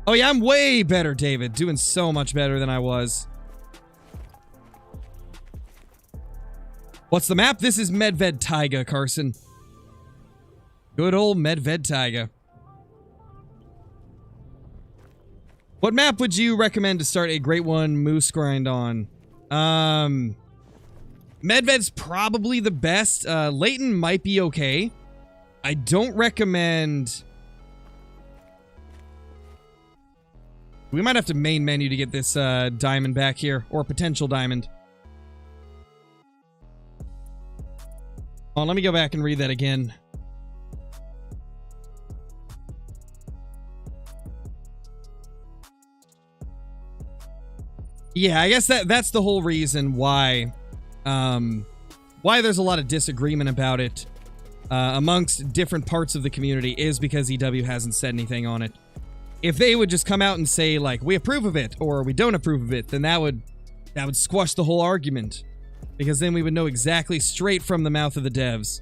Oh yeah, I'm way better, David. Doing so much better than I was. What's the map? This is Medved Taiga, Carson. Good old Medved Taiga. What map would you recommend to start a Great One Moose grind on? Medved's probably the best. Layton might be okay. I don't recommend... We might have to main menu to get this diamond back here, or potential diamond. Oh, let me go back and read that again. Yeah, I guess that's the whole reason why there's a lot of disagreement about it amongst different parts of the community is because EW hasn't said anything on it. If they would just come out and say, like, we approve of it or we don't approve of it, then that would squash the whole argument. Because then we would know exactly straight from the mouth of the devs.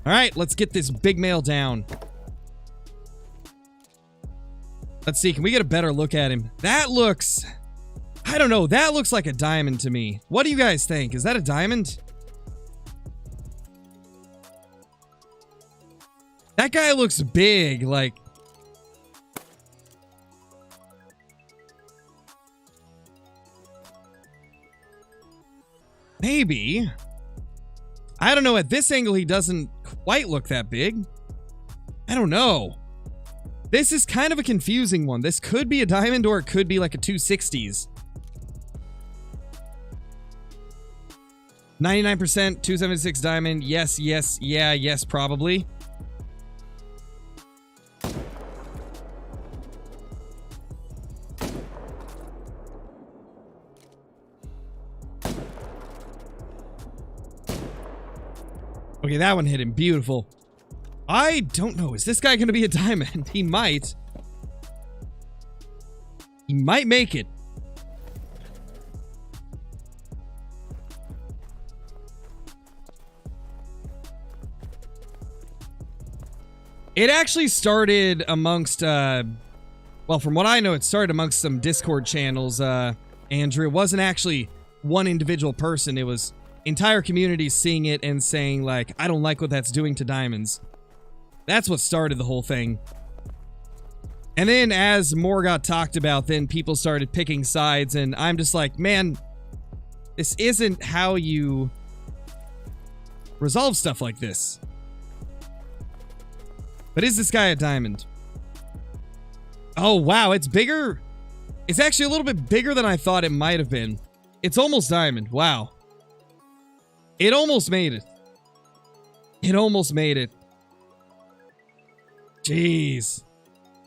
Alright, let's get this big male down. Let's see, can we get a better look at him? That looks... I don't know, that looks like a diamond to me. What do you guys think? Is that a diamond? That guy looks big, like... Maybe. I don't know. At this angle, he doesn't quite look that big. I don't know. This is kind of a confusing one. This could be a diamond or it could be like a 260s. 99%, 276 diamond. Yes, yes, yeah, yes, probably. Okay, that one hit him. Beautiful. I don't know. Is this guy going to be a diamond? He might. He might make it. It actually started amongst, well, from what I know, it started amongst some Discord channels, Andrew. It wasn't actually one individual person. It was entire communities seeing it and saying, like, I don't like what that's doing to diamonds. That's what started the whole thing. And then as more got talked about, then people started picking sides, and I'm just like, man, this isn't how you resolve stuff like this. But is this guy a diamond? Oh, wow, it's bigger. It's actually a little bit bigger than I thought it might have been. It's almost diamond. Wow. It almost made it. It almost made it. Jeez.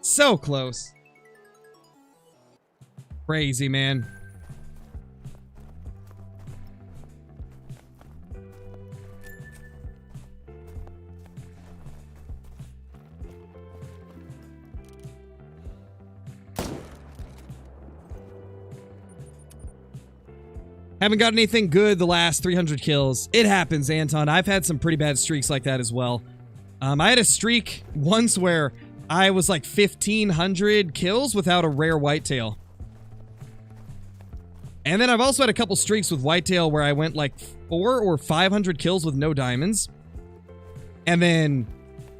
So close. Crazy, man. Haven't got anything good the last 300 kills. It happens, Anton. I've had some pretty bad streaks like that as well. I had a streak once where I was like 1,500 kills without a rare whitetail. And then I've also had a couple streaks with whitetail where I went like 400 or 500 kills with no diamonds. And then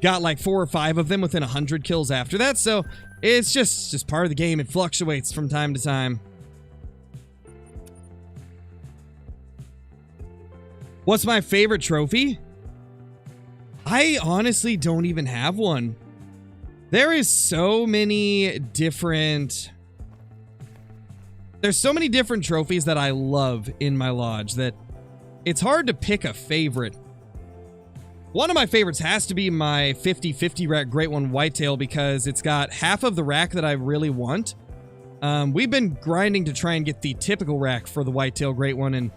got like 4 or 5 of them within 100 kills after that. So it's just part of the game. It fluctuates from time to time. What's my favorite trophy? I honestly don't even have one. There is so many different... There's so many different trophies that I love in my lodge that it's hard to pick a favorite. One of my favorites has to be my 50/50 rack Great One Whitetail because it's got half of the rack that I really want. We've been grinding to try and get the typical rack for the Whitetail Great One, and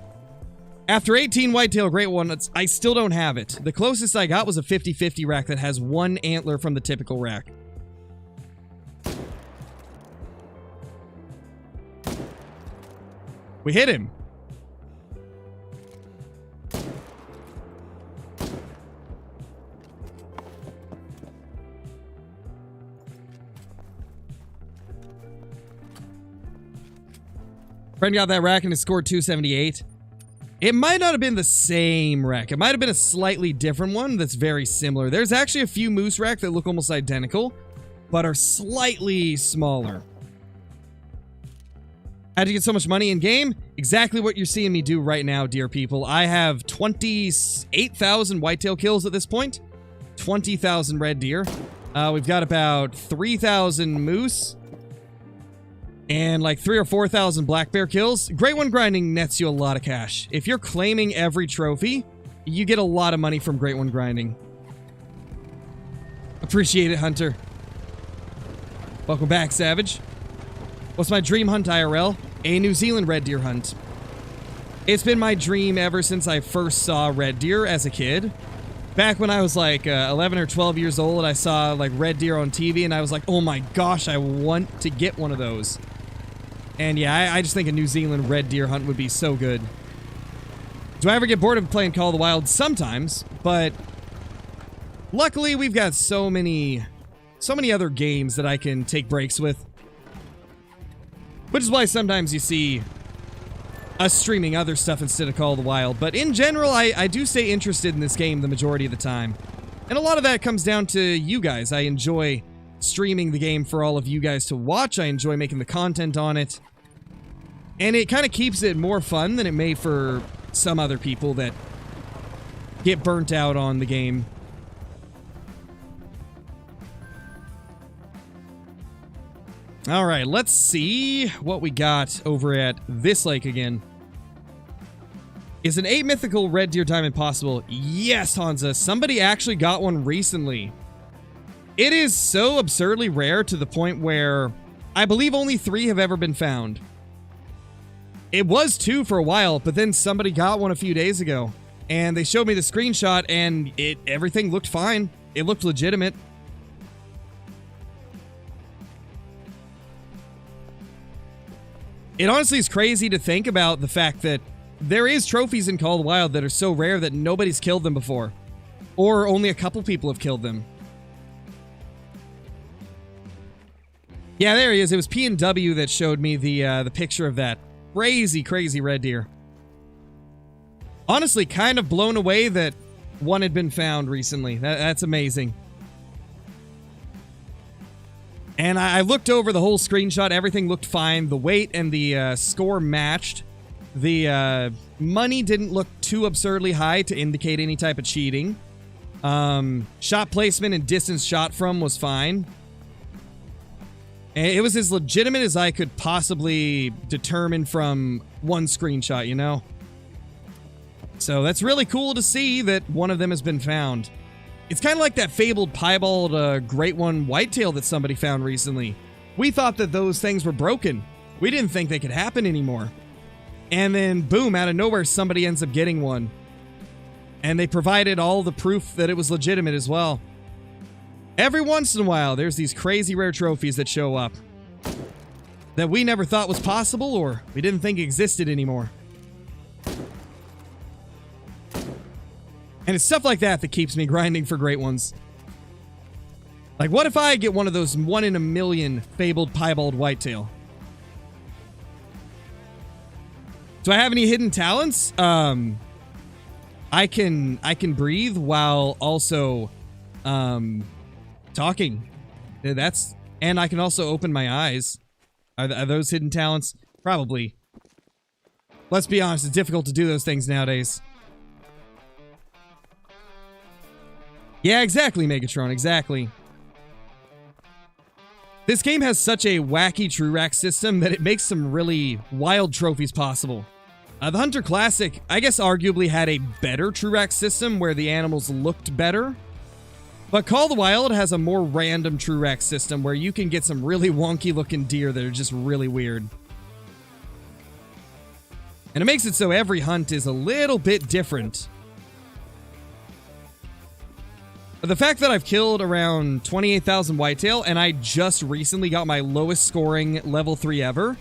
after 18 Whitetail Great Ones, I still don't have it. The closest I got was a 50/50 rack that has 1 antler from the typical rack. We hit him. Friend got that rack and it scored 278. It might not have been the same rack. It might have been a slightly different one that's very similar. There's actually a few moose rack that look almost identical, but are slightly smaller. How'd you get so much money in game? Exactly what you're seeing me do right now, dear people. I have 28,000 whitetail kills at this point. 20,000 red deer. We've got about 3,000 moose. And like 3,000 or 4,000 black bear kills. Great One grinding nets you a lot of cash. If you're claiming every trophy, you get a lot of money from Great One grinding. Appreciate it, Hunter. Welcome back, Savage. What's my dream hunt IRL? A New Zealand red deer hunt. It's been my dream ever since I first saw red deer as a kid. Back when I was like 11 or 12 years old, I saw like red deer on TV and I was like, oh my gosh, I want to get one of those. And yeah, I just think a New Zealand red deer hunt would be so good. Do I ever get bored of playing Call of the Wild? Sometimes, but luckily we've got so many other games that I can take breaks with. Which is why sometimes you see us streaming other stuff instead of Call of the Wild. But in general, I do stay interested in this game the majority of the time. And a lot of that comes down to you guys. I enjoy streaming the game for all of you guys to watch. I enjoy making the content on it. And it kind of keeps it more fun than it may for some other people that get burnt out on the game. All right, let's see what we got over at this lake again. Is an 8 mythical red deer diamond possible? Yes, Hansa. Somebody actually got one recently. It is so absurdly rare to the point where I believe only 3 have ever been found. It was 2 for a while, but then somebody got one a few days ago. And they showed me the screenshot and everything looked fine. It looked legitimate. It honestly is crazy to think about the fact that there is trophies in Call of the Wild that are so rare that nobody's killed them before. Or only a couple people have killed them. Yeah, there he is. It was P&W that showed me the picture of that. Crazy, crazy red deer. Honestly, kind of blown away that one had been found recently. That's amazing. And I looked over the whole screenshot. Everything looked fine. The weight and the score matched. The money didn't look too absurdly high to indicate any type of cheating. Shot placement and distance shot from was fine. It was as legitimate as I could possibly determine from one screenshot, you know? So that's really cool to see that one of them has been found. It's kind of like that fabled piebald great one whitetail that somebody found recently. We thought that those things were broken. We didn't think they could happen anymore. And then, boom, out of nowhere, somebody ends up getting one. And they provided all the proof that it was legitimate as well. Every once in a while, there's these crazy rare trophies that show up that we never thought was possible or we didn't think existed anymore. And it's stuff like that that keeps me grinding for great ones. Like, what if I get one of those 1 in a million fabled piebald whitetail? Do I have any hidden talents? I can breathe while also talking. And I can also open my eyes. Are those hidden talents? Probably. Let's be honest, it's difficult to do those things nowadays. Yeah, exactly, Megatron, exactly. This game has such a wacky true rack system that it makes some really wild trophies possible. The Hunter Classic, I guess, arguably had a better true rack system where the animals looked better. But Call of the Wild has a more random true rack system where you can get some really wonky looking deer that are just really weird. And it makes it so every hunt is a little bit different. The fact that I've killed around 28,000 whitetail and I just recently got my lowest scoring level 3 ever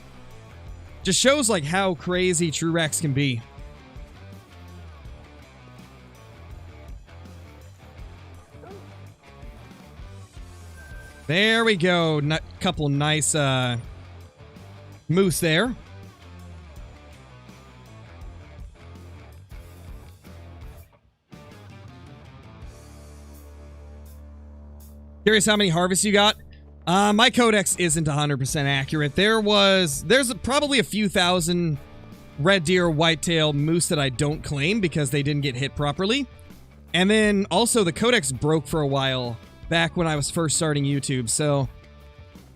just shows like how crazy true racks can be. There we go. Couple nice moose there. Curious how many harvests you got? My codex isn't 100% accurate. There's probably a few thousand red deer, whitetail, moose that I don't claim because they didn't get hit properly. And then also the codex broke for a while back when I was first starting YouTube. So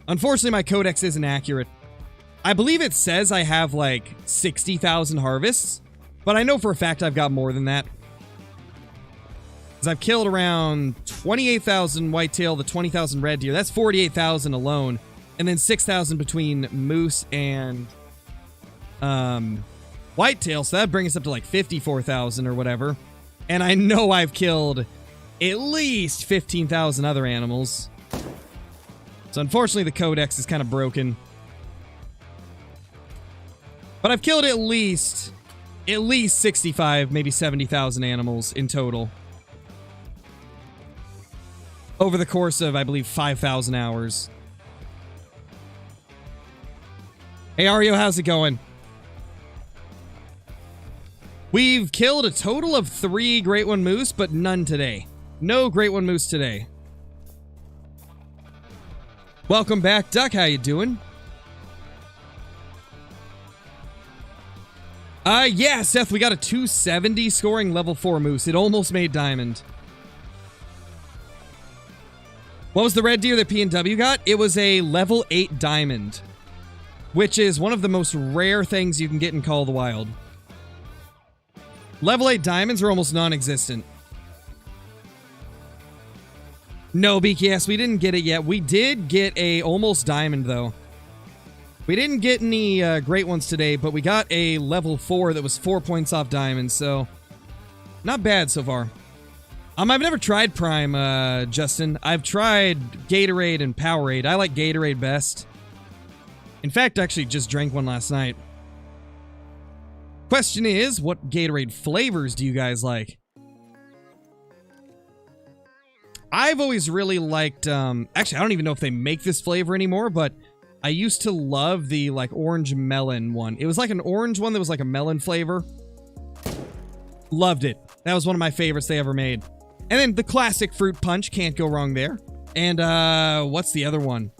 unfortunately my codex isn't accurate. I believe it says I have like 60,000 harvests, but I know for a fact I've got more than that. I've killed around 28,000 whitetail to 20,000 red deer. That's 48,000 alone. And then 6,000 between moose and whitetail. So that brings us up to like 54,000 or whatever. And I know I've killed at least 15,000 other animals. So unfortunately the codex is kind of broken. But I've killed at least 65, maybe 70,000 animals in total. Over the course of, I believe, 5,000 hours. Hey, Ario, how's it going? We've killed a total of 3 Great One Moose, but none today. No Great One Moose today. Welcome back, Duck. How you doing? Yeah, Seth, we got a 270 scoring level 4 moose. It almost made diamond. What was the red deer that P&W got? It was a level 8 diamond, which is one of the most rare things you can get in Call of the Wild. Level 8 diamonds are almost non-existent. No, BKS, we didn't get it yet. We did get a almost diamond, though. We didn't get any great ones today, but we got a level 4 that was 4 points off diamonds, so not bad so far. I've never tried Prime, Justin. I've tried Gatorade and Powerade. I like Gatorade best. In fact, I actually just drank one last night. Question is, what Gatorade flavors do you guys like? I've always really liked, actually, I don't even know if they make this flavor anymore, but I used to love the, like, orange melon one. It was like an orange one that was like a melon flavor. Loved it. That was one of my favorites they ever made. And then the classic fruit punch, can't go wrong there. And, what's the other one?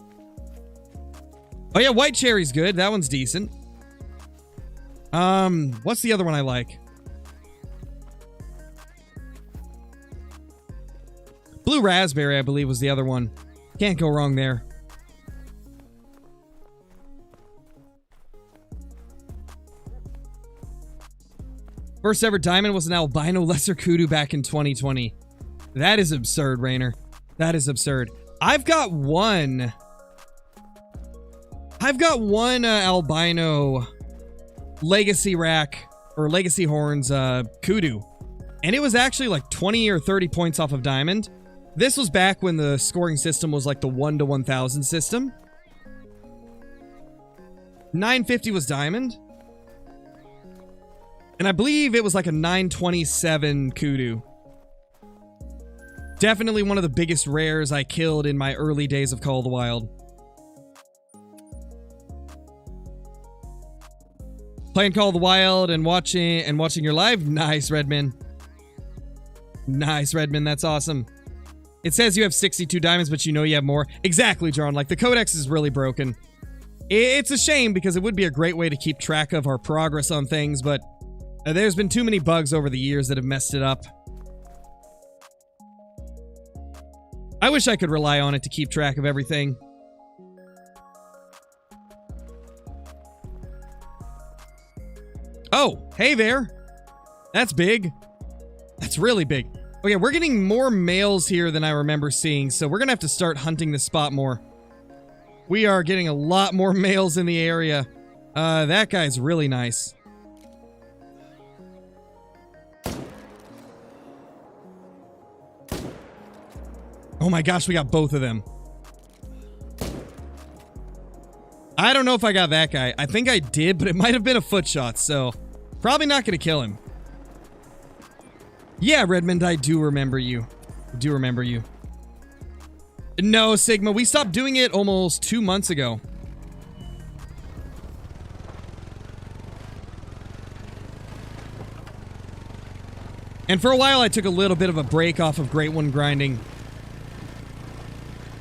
Oh yeah, white cherry's good. That one's decent. What's the other one I like? Blue raspberry, I believe, was the other one. Can't go wrong there. First ever diamond was an albino lesser kudu back in 2020. That is absurd, Rainer. That is absurd. I've got one albino legacy rack or legacy horns kudu. And it was actually like 20 or 30 points off of diamond. This was back when the scoring system was like the 1 to 1000 system. 950 was diamond. And I believe it was like a 927 kudu. Definitely one of the biggest rares I killed in my early days of Call of the Wild. Playing Call of the Wild and watching your live? Nice, Redman. Nice, Redman. That's awesome. It says you have 62 diamonds, but you know you have more. Exactly, John. Like, the codex is really broken. It's a shame because it would be a great way to keep track of our progress on things, but there's been too many bugs over the years that have messed it up. I wish I could rely on it to keep track of everything. Oh, hey there. That's big. That's really big. Okay, we're getting more males here than I remember seeing, so we're gonna have to start hunting this spot more. We are getting a lot more males in the area. That guy's really nice. Oh my gosh, we got both of them. I don't know if I got that guy. I think I did, but it might have been a foot shot, so probably not gonna kill him. Yeah, Redmond, I do remember you. I do remember you. No, Sigma, we stopped doing it almost 2 months ago. And for a while, I took a little bit of a break off of Great One grinding.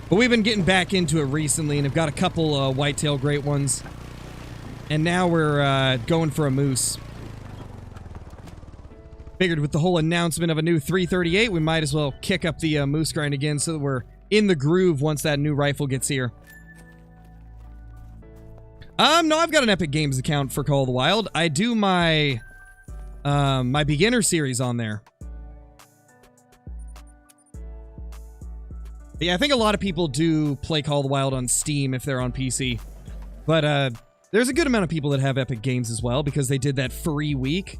But we've been getting back into it recently and have got a couple whitetail Great Ones. And now we're going for a moose. Figured with the whole announcement of a new 338, we might as well kick up the moose grind again so that we're in the groove once that new rifle gets here. No, I've got an Epic Games account for Call of the Wild. I do my my beginner series on there. Yeah, I think a lot of people do play Call of the Wild on Steam if they're on PC. But there's a good amount of people that have Epic Games as well because they did that free week,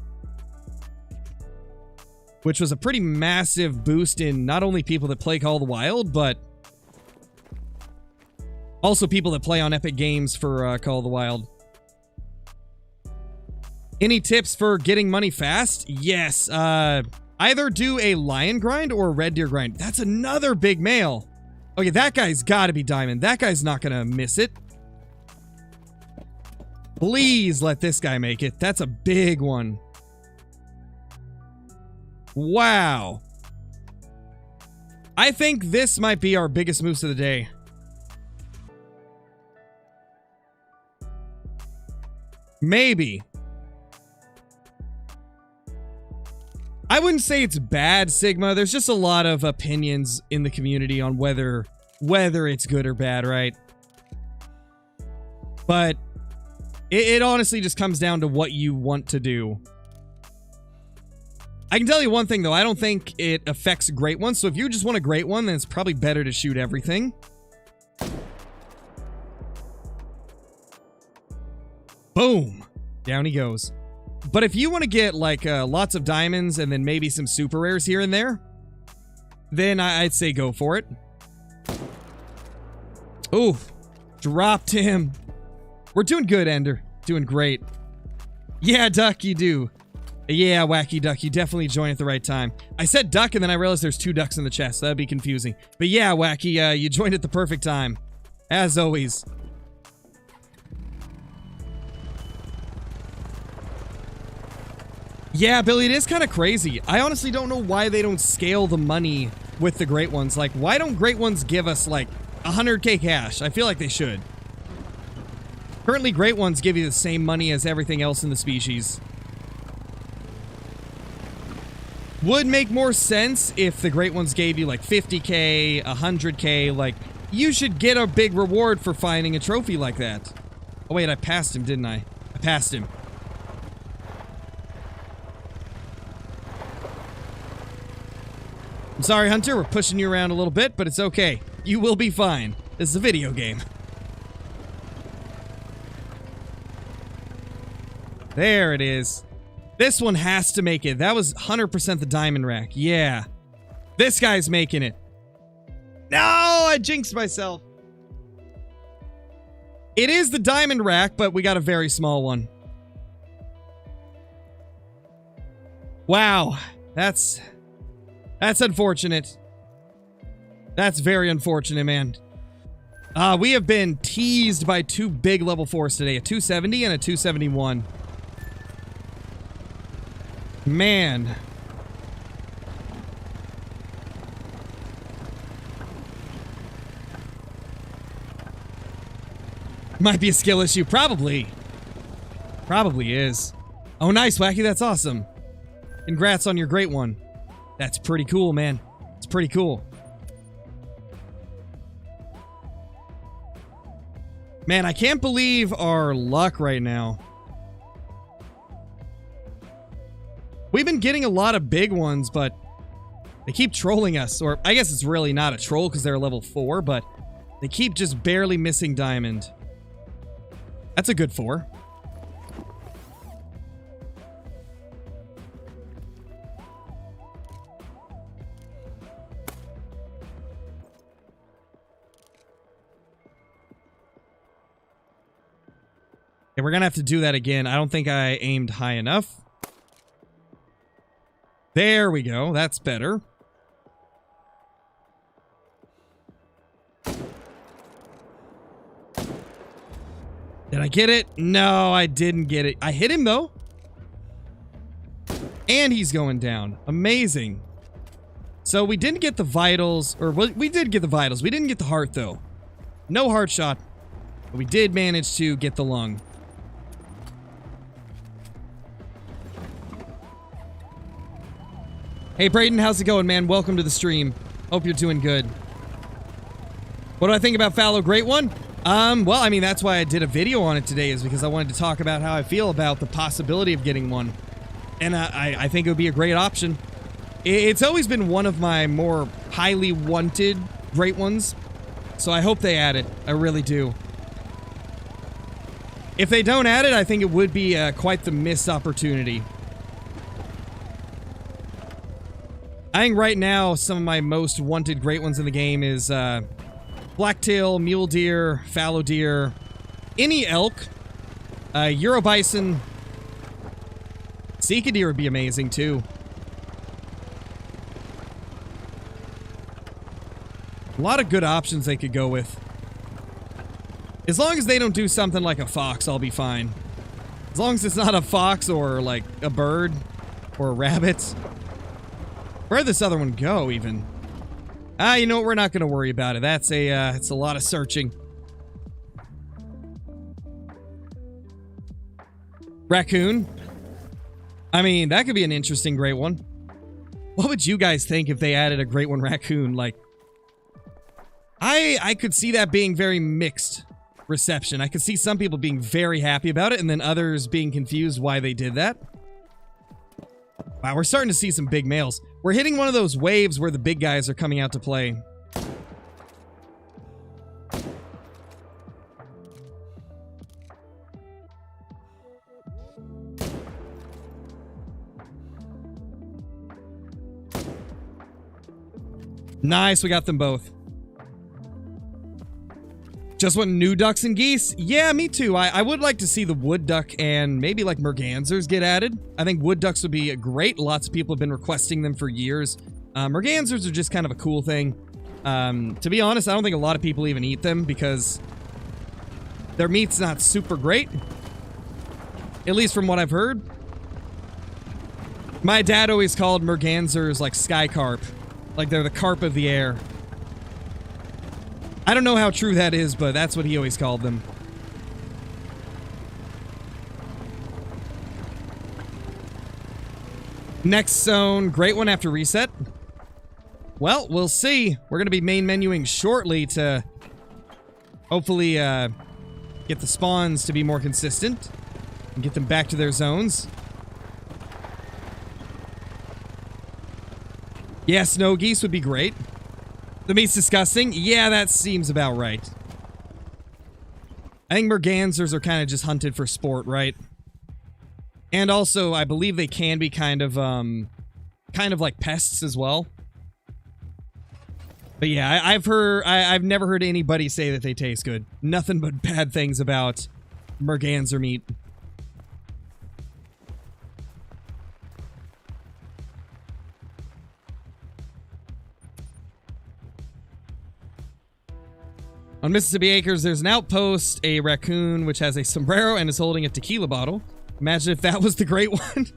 which was a pretty massive boost in not only people that play Call of the Wild, but also people that play on Epic Games for Call of the Wild. Any tips for getting money fast? Yes. Either do a lion grind or a red deer grind. That's another big male. Okay, that guy's got to be diamond. That guy's not going to miss it. Please let this guy make it. That's a big one. Wow. I think this might be our biggest moose of the day. Maybe. wouldn't say it's bad, Sigma. There's just a lot of opinions in the community on whether it's good or bad, right? But it honestly just comes down to what you want to do. I can tell you one thing, though. I don't think it affects great ones. So if you just want a great one, then it's probably better to shoot everything. Boom. Down he goes. But if you want to get, like, lots of diamonds and then maybe some super rares here and there, then I'd say go for it. Ooh. Dropped him. We're doing good, Ender. Doing great. Yeah, Duck, you do. Yeah, Wacky Duck, you definitely joined at the right time. I said duck, and then I realized there's 2 ducks in the chest. That'd be confusing. But yeah, Wacky, you joined at the perfect time. As always. Yeah, Billy, it is kind of crazy. I honestly don't know why they don't scale the money with the great ones. Like, why don't great ones give us, like, 100k cash? I feel like they should. Currently, great ones give you the same money as everything else in the species. Would make more sense if the great ones gave you, like, 50k, 100k. Like, you should get a big reward for finding a trophy like that. Oh, wait, I passed him, didn't I? I passed him. I'm sorry, Hunter, we're pushing you around a little bit, but it's okay. You will be fine. This is a video game. There it is. This one has to make it. That was 100% the diamond rack. Yeah. This guy's making it. No, I jinxed myself. It is the diamond rack, but we got a very small one. Wow. That's unfortunate. That's very unfortunate, man. We have been teased by 2 big level 4s today. A 270 and a 271. Man. Might be a skill issue. Probably. Probably is. Oh, nice, Wacky. That's awesome. Congrats on your great one. That's pretty cool, man. It's pretty cool. Man, I can't believe our luck right now. We've been getting a lot of big ones, but they keep trolling us. Or I guess it's really not a troll because they're level 4, but they keep just barely missing diamond. That's a good 4. Okay, we're gonna have to do that again. I don't think I aimed high enough. There we go. That's better. Did I get it? No, I didn't get it. I hit him, though. And he's going down. Amazing. So we didn't get the vitals. Or we did get the vitals. We didn't get the heart, though. No heart shot. But we did manage to get the lung. Hey, Brayden, how's it going, man? Welcome to the stream. Hope you're doing good. What do I think about Fallow Great One? Well, I mean, that's why I did a video on it today, is because I wanted to talk about how I feel about the possibility of getting one. And I think it would be a great option. It's always been one of my more highly wanted great ones. So I hope they add it. I really do. If they don't add it, I think it would be quite the missed opportunity. I think right now, some of my most wanted great ones in the game is blacktail, mule deer, fallow deer, any elk, Euro bison, Sika deer would be amazing too. A lot of good options they could go with. As long as they don't do something like a fox, I'll be fine. As long as it's not a fox or like a bird or a rabbit. Where'd this other one go, even? You know what? We're not going to worry about it. That's it's a lot of searching. Raccoon. I mean, that could be an interesting great one. What would you guys think if they added a great one raccoon? Like, I could see that being very mixed reception. I could see some people being very happy about it, and then others being confused why they did that. Wow, we're starting to see some big males. We're hitting one of those waves where the big guys are coming out to play. Nice, we got them both. Just want new ducks and geese? Yeah, me too. I would like to see the wood duck and maybe like mergansers get added. I think wood ducks would be great. Lots of people have been requesting them for years. Mergansers are just kind of a cool thing. To be honest, I don't think a lot of people even eat them because their meat's not super great. At least from what I've heard. My dad always called mergansers like sky carp. Like they're the carp of the air. I don't know how true that is, but that's what he always called them. Next zone, great one after reset. Well, we'll see. We're going to be main menuing shortly to hopefully get the spawns to be more consistent and get them back to their zones. Yeah, snow geese would be great. The meat's disgusting? Yeah, that seems about right. I think mergansers are kind of just hunted for sport, right? And also, I believe they can be kind of like pests as well. But yeah, I've never heard anybody say that they taste good. Nothing but bad things about merganser meat. On Mississippi Acres, there's an outpost, a raccoon, which has a sombrero and is holding a tequila bottle. Imagine if that was the great one.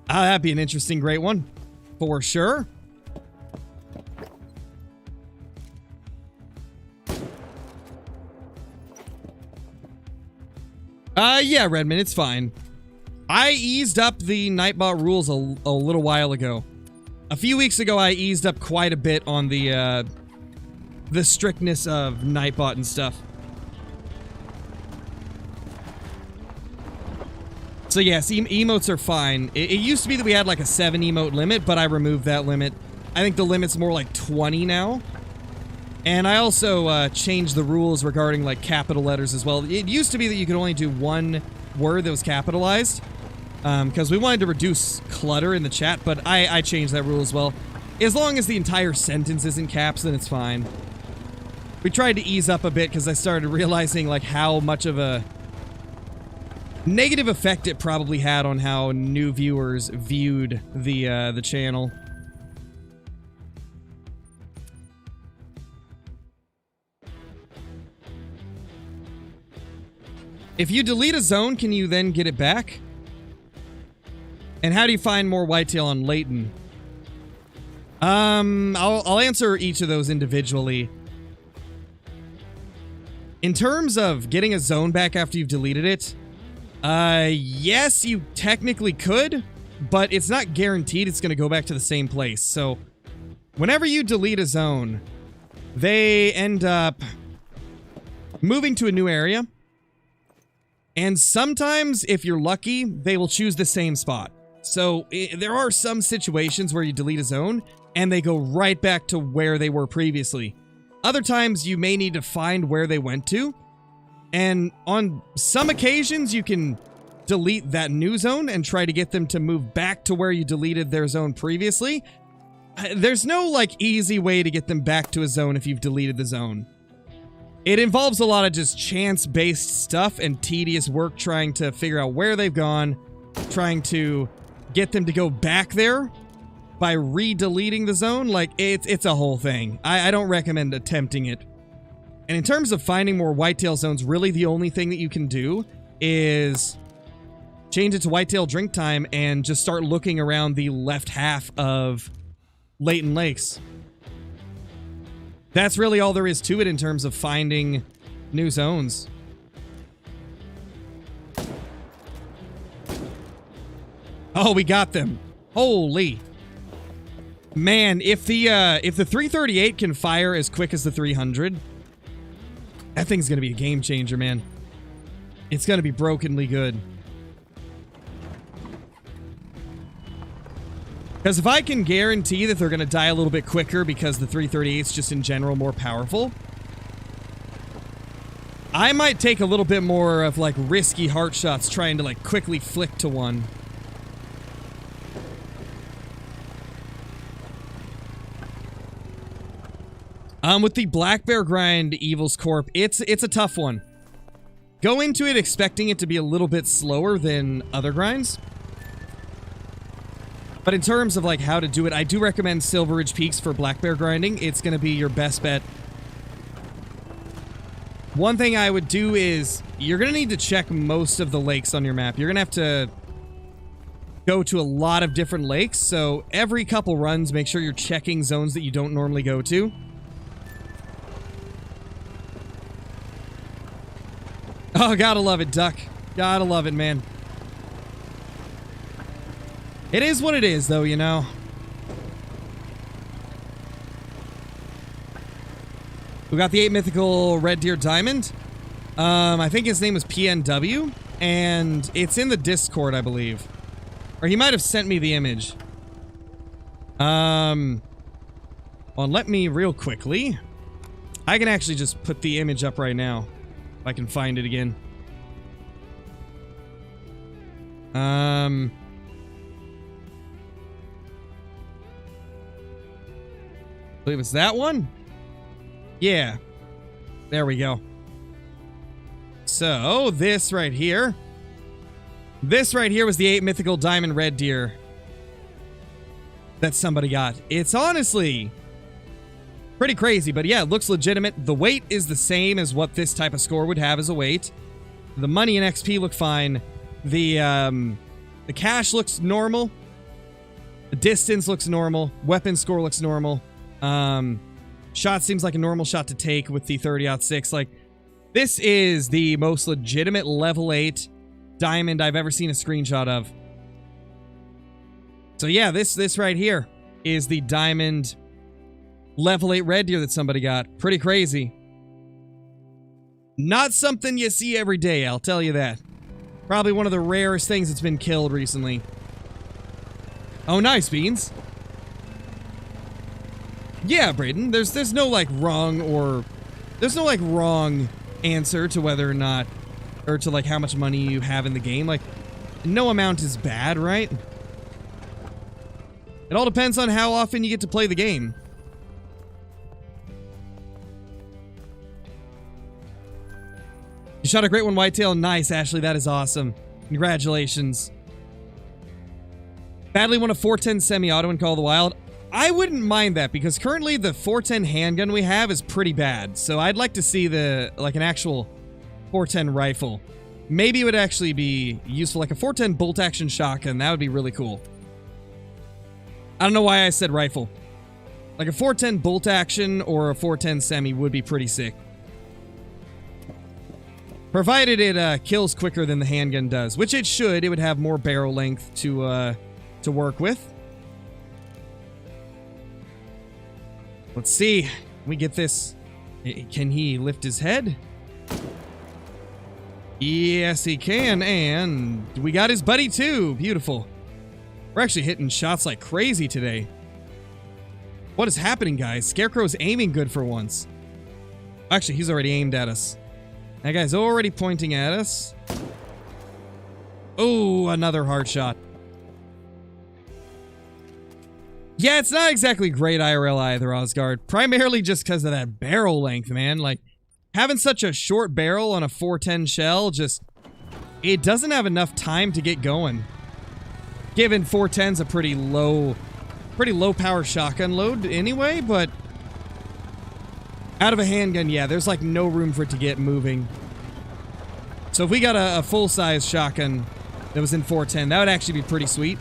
That'd be an interesting great one. For sure. Yeah, Redmond, it's fine. I eased up the Nightbot rules a little while ago. A few weeks ago, I eased up quite a bit on the strictness of Nightbot and stuff. So yes, emotes are fine. It used to be that we had like a 7 emote limit, but I removed that limit. I think the limit's more like 20 now. And I also changed the rules regarding like capital letters as well. It used to be that you could only do one word that was capitalized, because we wanted to reduce clutter in the chat, but I changed that rule as well. As long as the entire sentence is in caps, then it's fine. We tried to ease up a bit because I started realizing like how much of a negative effect it probably had on how new viewers viewed the channel. If you delete a zone, can you then get it back? And how do you find more whitetail on Layton? I'll answer each of those individually. In terms of getting a zone back after you've deleted it, yes, you technically could, but it's not guaranteed it's going to go back to the same place. So, whenever you delete a zone, they end up moving to a new area. And sometimes, if you're lucky, they will choose the same spot. So, there are some situations where you delete a zone, and they go right back to where they were previously. Other times, you may need to find where they went to. And on some occasions, you can delete that new zone and try to get them to move back to where you deleted their zone previously. There's no, like, easy way to get them back to a zone if you've deleted the zone. It involves a lot of just chance-based stuff and tedious work trying to figure out where they've gone, trying to get them to go back there by re-deleting the zone. Like, it's a whole thing. I don't recommend attempting it. And in terms of finding more whitetail zones, really the only thing that you can do is change it to whitetail drink time and just start looking around the left half of Layton Lakes. That's really all there is to it in terms of finding new zones. Oh, we got them. Holy. Man, if the 338 can fire as quick as the 300, that thing's gonna be a game changer, man. It's gonna be brokenly good. Because if I can guarantee that they're gonna die a little bit quicker because the 338's just in general more powerful, I might take a little bit more of like risky heart shots trying to like quickly flick to one. With the Black Bear grind Evil's Corp, it's a tough one. Go into it expecting it to be a little bit slower than other grinds. But in terms of like how to do it, I do recommend Silver Ridge Peaks for Black Bear grinding. It's going to be your best bet. One thing I would do is you're going to need to check most of the lakes on your map. You're going to have to go to a lot of different lakes. So every couple runs, make sure you're checking zones that you don't normally go to. Oh, gotta love it, Duck. Gotta love it, man. It is what it is, though, you know. We got the 8 mythical Red Deer Diamond. I think his name was PNW, and it's in the Discord, I believe. Or he might have sent me the image. Well, let me real quickly. I can actually just put the image up right now. If I can find it again. I believe it's that one? Yeah. There we go. So, this right here. This right here was the 8 mythical diamond red deer that somebody got. It's honestly pretty crazy, but yeah, it looks legitimate. The weight is the same as what this type of score would have as a weight. The money and XP look fine. The cash looks normal. The distance looks normal. Weapon score looks normal. Shot seems like a normal shot to take with the 30-06. Like, this is the most legitimate level 8 diamond I've ever seen a screenshot of. So yeah, this right here is the diamond level 8 red deer that somebody got. Pretty crazy. Not something you see every day, I'll tell you that. Probably one of the rarest things that's been killed recently. Oh, nice, Beans. Yeah, Brayden, there's no like wrong or there's no like wrong answer to whether or not or to like how much money you have in the game. Like, no amount is bad, right? It all depends on how often you get to play the game. You shot a great one, Whitetail. Nice, Ashley. That is awesome. Congratulations. Badly won a 410 semi-auto in Call of the Wild. I wouldn't mind that because currently the 410 handgun we have is pretty bad. So I'd like to see like an actual 410 rifle. Maybe it would actually be useful, like a 410 bolt action shotgun. That would be really cool. I don't know why I said rifle. Like a 410 bolt action or a 410 semi would be pretty sick. Provided it kills quicker than the handgun does, which it should. It would have more barrel length to work with. Let's see. Can we get this? Can he lift his head? Yes, he can. And we got his buddy too. Beautiful. We're actually hitting shots like crazy today. What is happening, guys? Scarecrow's aiming good for once. Actually, he's already aimed at us. That guy's already pointing at us. Oh, another hard shot. Yeah, it's not exactly great IRL either, Osgard. Primarily just because of that barrel length, man. Like, having such a short barrel on a 410 shell, just... it doesn't have enough time to get going. Given 410's a pretty low power shotgun load anyway, but... out of a handgun, yeah, there's like no room for it to get moving. So if we got a full-size shotgun that was in 410, that would actually be pretty sweet.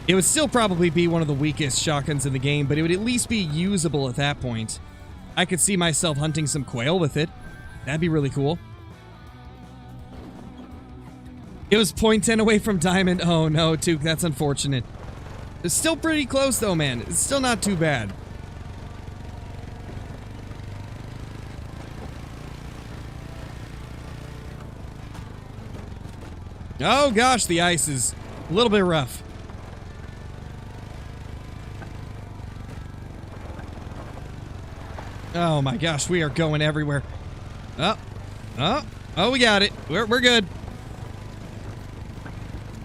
It would still probably be one of the weakest shotguns in the game, but it would at least be usable at that point. I could see myself hunting some quail with it. That'd be really cool. It was .10 away from diamond. Oh no, Took, that's unfortunate. It's still pretty close though, man. It's still not too bad. Oh gosh, the ice is a little bit rough. Oh my gosh, we are going everywhere. Oh, we got it. We're good.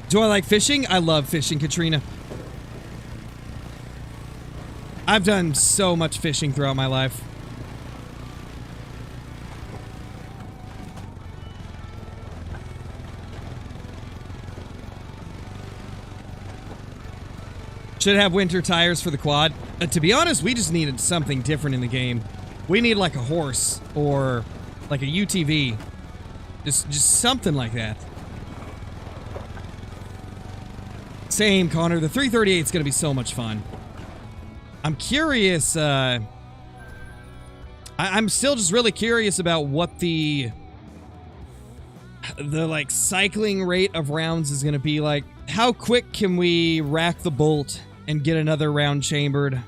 Do I like fishing? I love fishing, Katrina. I've done so much fishing throughout my life. Should have winter tires for the quad. To be honest, we just needed something different in the game. We need like a horse or like a UTV. Just something like that. Same, Connor. The 338 is going to be so much fun. I'm curious, I'm still just really curious about what the like cycling rate of rounds is going to be like. How quick can we rack the bolt and get another round chambered?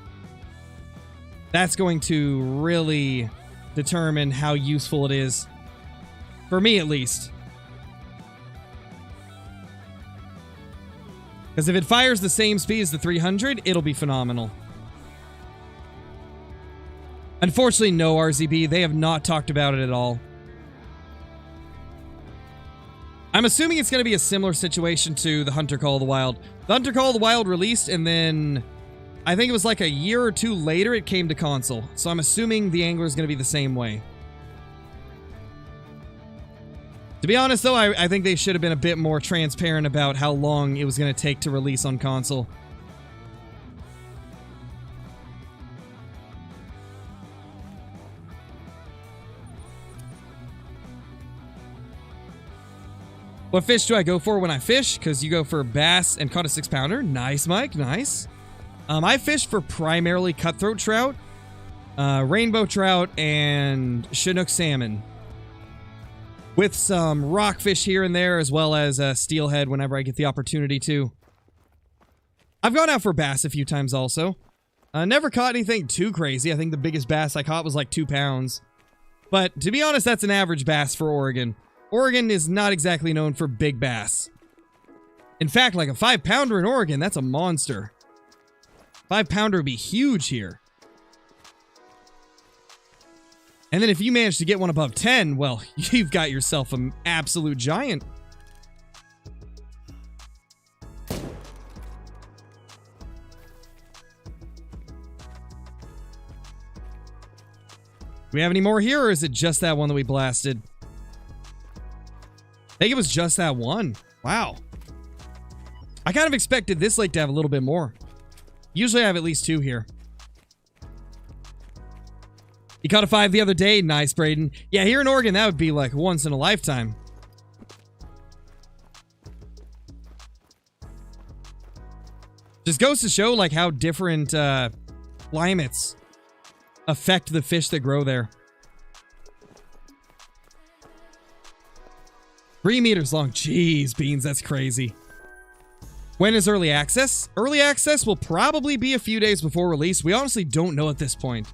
That's going to really determine how useful it is. For me, at least. Because if it fires the same speed as the 300, it'll be phenomenal. Unfortunately, no RZB. They have not talked about it at all. I'm assuming it's going to be a similar situation to the Hunter Call of the Wild. The Hunter Call of the Wild released, and then I think it was like a year or two later it came to console. So I'm assuming the angler is going to be the same way. To be honest, though, I think they should have been a bit more transparent about how long it was going to take to release on console. What fish do I go for when I fish? Because you go for bass and caught a 6-pounder. Nice, Mike. Nice. I fish for primarily cutthroat trout, rainbow trout, and Chinook salmon. With some rockfish here and there, as well as steelhead whenever I get the opportunity to. I've gone out for bass a few times also. Never caught anything too crazy. I think the biggest bass I caught was like 2 pounds. But to be honest, that's an average bass for Oregon. Oregon is not exactly known for big bass. In fact, like a 5-pounder in Oregon, that's a monster. 5-pounder would be huge here. And then if you manage to get one above 10, well, you've got yourself an absolute giant. Do we have any more here, or is it just that one that we blasted? I think it was just that one. Wow. I kind of expected this lake to have a little bit more. Usually I have at least 2 here. You caught a 5 the other day. Nice, Braden. Yeah, here in Oregon, that would be like once in a lifetime. Just goes to show like how different climates affect the fish that grow there. 3 meters long. Jeez, Beans, that's crazy. When is early access? Early access will probably be a few days before release. We honestly don't know at this point.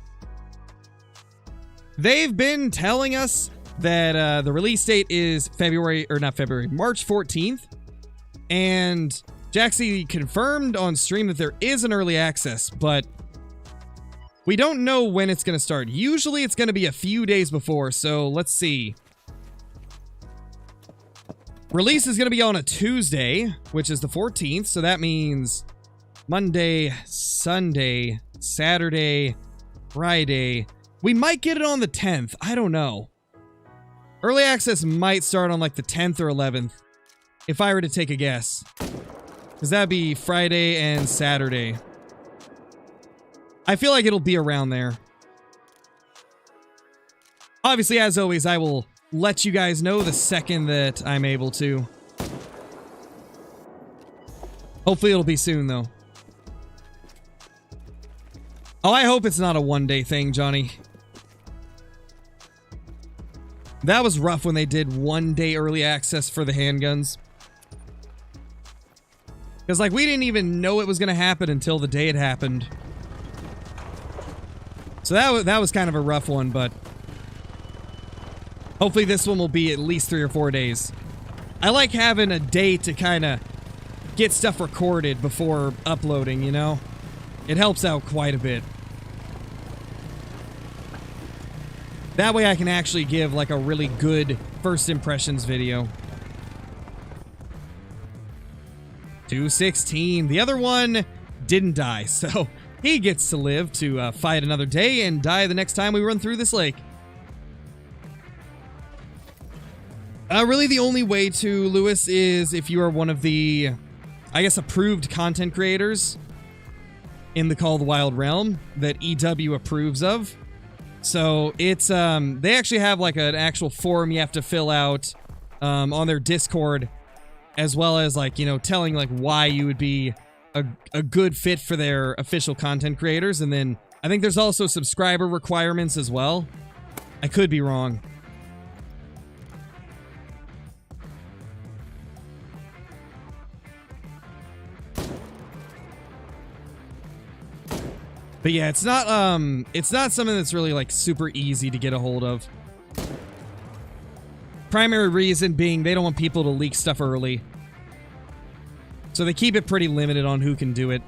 They've been telling us that the release date is March 14th. And Jaxie confirmed on stream that there is an early access, but we don't know when it's going to start. Usually it's going to be a few days before, so let's see. Release is going to be on a Tuesday, which is the 14th, so that means Monday, Sunday, Saturday, Friday. We might get it on the 10th. I don't know. Early access might start on like the 10th or 11th, if I were to take a guess. Because that'd be Friday and Saturday. I feel like it'll be around there. Obviously, as always, I will let you guys know the second that I'm able to. Hopefully it'll be soon, though. Oh, I hope it's not a one-day thing, Johnny. That was rough when they did one-day early access for the handguns. Because, like, we didn't even know it was going to happen until the day it happened. So that was kind of a rough one, but hopefully this one will be at least 3 or 4 days. I like having a day to kind of get stuff recorded before uploading, you know? It helps out quite a bit. That way I can actually give, like, a really good first impressions video. 216. The other one didn't die, so he gets to live to fight another day and die the next time we run through this lake. Really the only way to, Lewis, is if you are one of the, I guess, approved content creators in the Call of the Wild realm that EW approves of. So it's, they actually have like an actual form you have to fill out on their Discord, as well as, like, you know, telling like why you would be a good fit for their official content creators. And then I think there's also subscriber requirements as well. I could be wrong. But yeah, it's not something that's really like super easy to get a hold of. Primary reason being they don't want people to leak stuff early. So they keep it pretty limited on who can do it.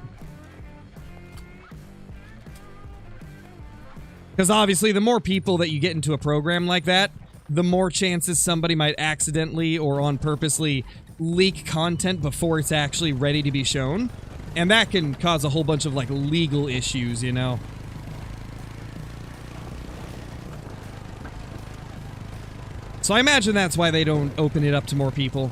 Because obviously the more people that you get into a program like that, the more chances somebody might accidentally or on purposely leak content before it's actually ready to be shown. And that can cause a whole bunch of, like, legal issues, you know? So I imagine that's why they don't open it up to more people.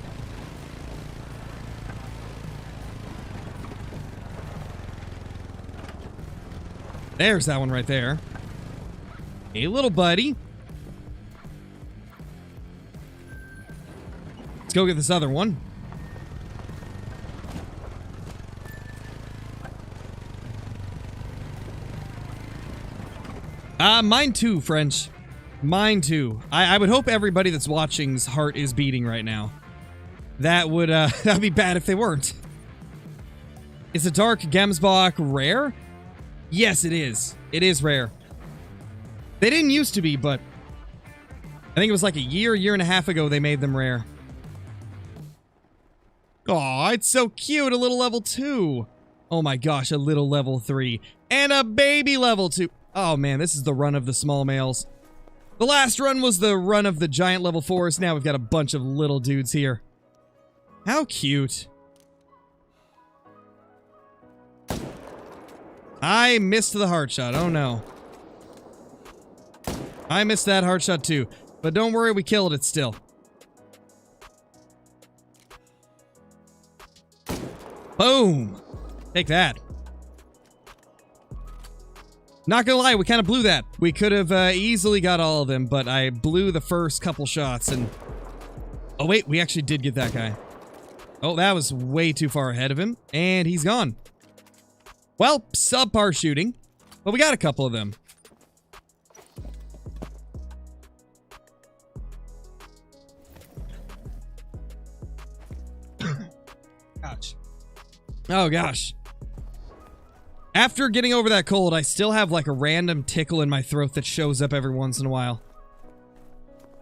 There's that one right there. Hey, little buddy. Let's go get this other one. Mine too, French. Mine too. I would hope everybody that's watching's heart is beating right now. That would, that'd be bad if they weren't. Is a dark Gemsbach rare? Yes, it is. It is rare. They didn't used to be, but I think it was like a year and a half ago they made them rare. Aw, it's so cute. A little level 2. Oh my gosh, a little level 3. And a baby level 2. Oh man, this is the run of the small males. The last run was the run of the giant level 4s. Now we've got a bunch of little dudes here. How cute. I missed the heart shot. Oh no. I missed that heart shot too. But don't worry, we killed it still. Boom. Take that. Not gonna lie, we kind of blew that. We could have easily got all of them, but I blew the first couple shots and... Oh wait, we actually did get that guy. Oh, that was way too far ahead of him, and he's gone. Well, subpar shooting, but we got a couple of them. Gosh. Oh gosh. After getting over that cold, I still have like a random tickle in my throat that shows up every once in a while.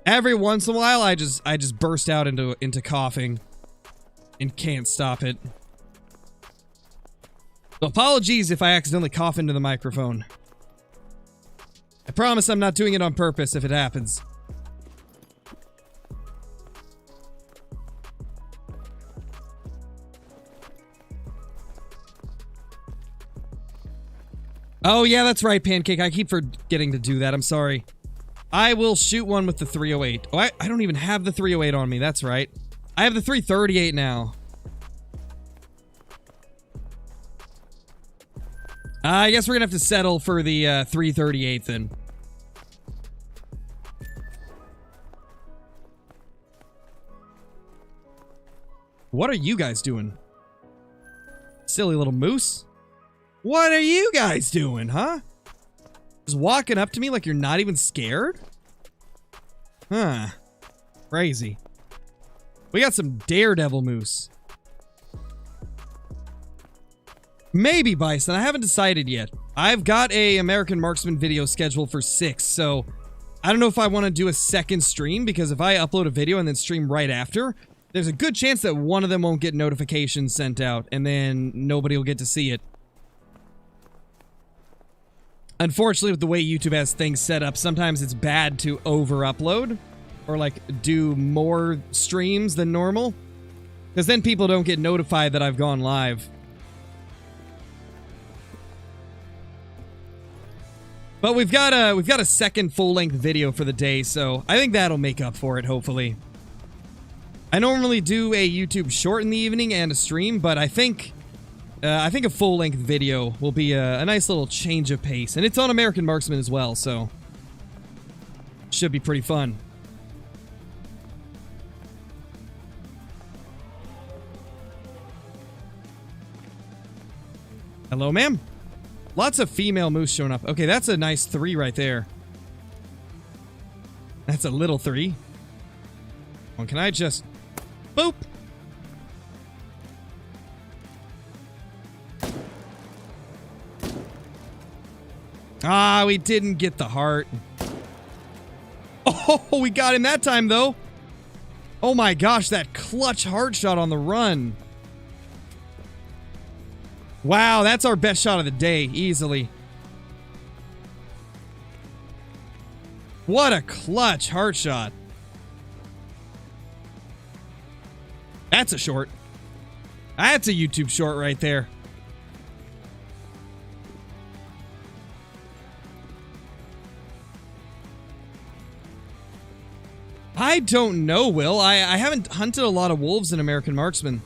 Every once in a while, I just burst out into coughing and can't stop it. So apologies if I accidentally cough into the microphone. I promise I'm not doing it on purpose if it happens. Oh, yeah, that's right, Pancake. I keep forgetting to do that. I'm sorry. I will shoot one with the 308. Oh, I don't even have the 308 on me. That's right. I have the 338 now. I guess we're gonna have to settle for the 338 then. What are you guys doing? Silly little moose. What are you guys doing, huh? Just walking up to me like you're not even scared? Huh. Crazy. We got some daredevil moose. Maybe Bison. I haven't decided yet. I've got a American Marksman video scheduled for 6, so I don't know if I want to do a second stream, because if I upload a video and then stream right after, there's a good chance that one of them won't get notifications sent out, and then nobody will get to see it. Unfortunately, with the way YouTube has things set up, sometimes it's bad to over-upload, or like do more streams than normal, because then people don't get notified that I've gone live. But we've got a second full-length video for the day, so I think that'll make up for it, hopefully. I normally do a YouTube short in the evening and a stream, but I think a full-length video will be a nice little change of pace. And it's on American Marksman as well, so should be pretty fun. Hello, ma'am. Lots of female moose showing up. Okay, that's a nice 3 right there. That's a little 3. Well, can I just... Boop! Ah, we didn't get the heart. Oh, we got him that time, though. Oh my gosh, that clutch heart shot on the run. Wow, that's our best shot of the day, easily. What a clutch heart shot. That's a short. That's a YouTube short right there. I don't know, Will. I haven't hunted a lot of wolves in American Marksman.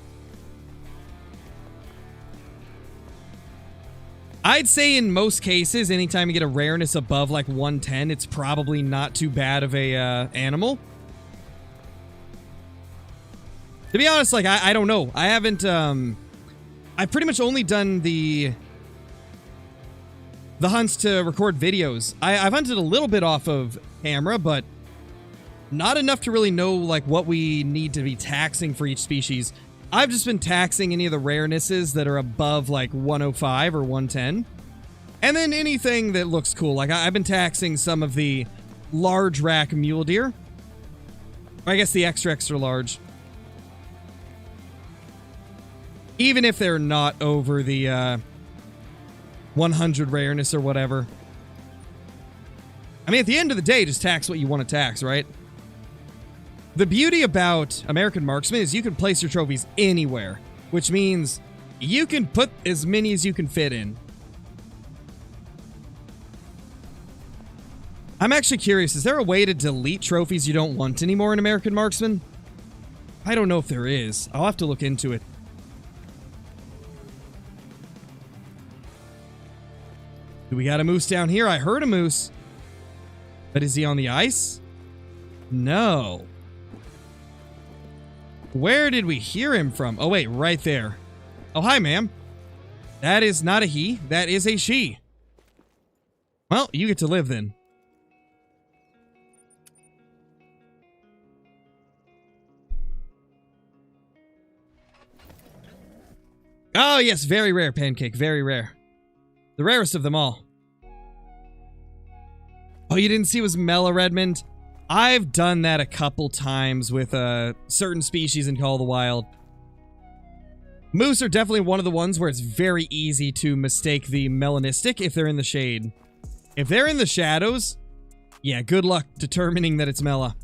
I'd say in most cases, anytime you get a rareness above like 110, it's probably not too bad of a animal. To be honest, like, I don't know. I haven't, I've pretty much only done the hunts to record videos. I've hunted a little bit off of camera, but not enough to really know, like, what we need to be taxing for each species. I've just been taxing any of the rarenesses that are above, like, 105 or 110. And then anything that looks cool. Like, I've been taxing some of the large rack mule deer. I guess the extra large. Even if they're not over the 100 rareness or whatever. I mean, at the end of the day, just tax what you want to tax, right? The beauty about American Marksman is you can place your trophies anywhere, which means you can put as many as you can fit in. I'm actually curious, is there a way to delete trophies you don't want anymore in American Marksman? I don't know if there is. I'll have to look into it. Do we got a moose down here? I heard a moose. But is he on the ice? No. Where did we hear him from? Oh, wait, right there. Oh, hi, ma'am. That is not a he. That is a she. Well, you get to live then. Oh, yes, very rare, Pancake. Very rare. The rarest of them all. Oh, you didn't see it was Mela Redmond? I've done that a couple times with certain species in Call of the Wild. Moose are definitely one of the ones where it's very easy to mistake the melanistic if they're in the shade. If they're in the shadows, yeah, good luck determining that it's Mela.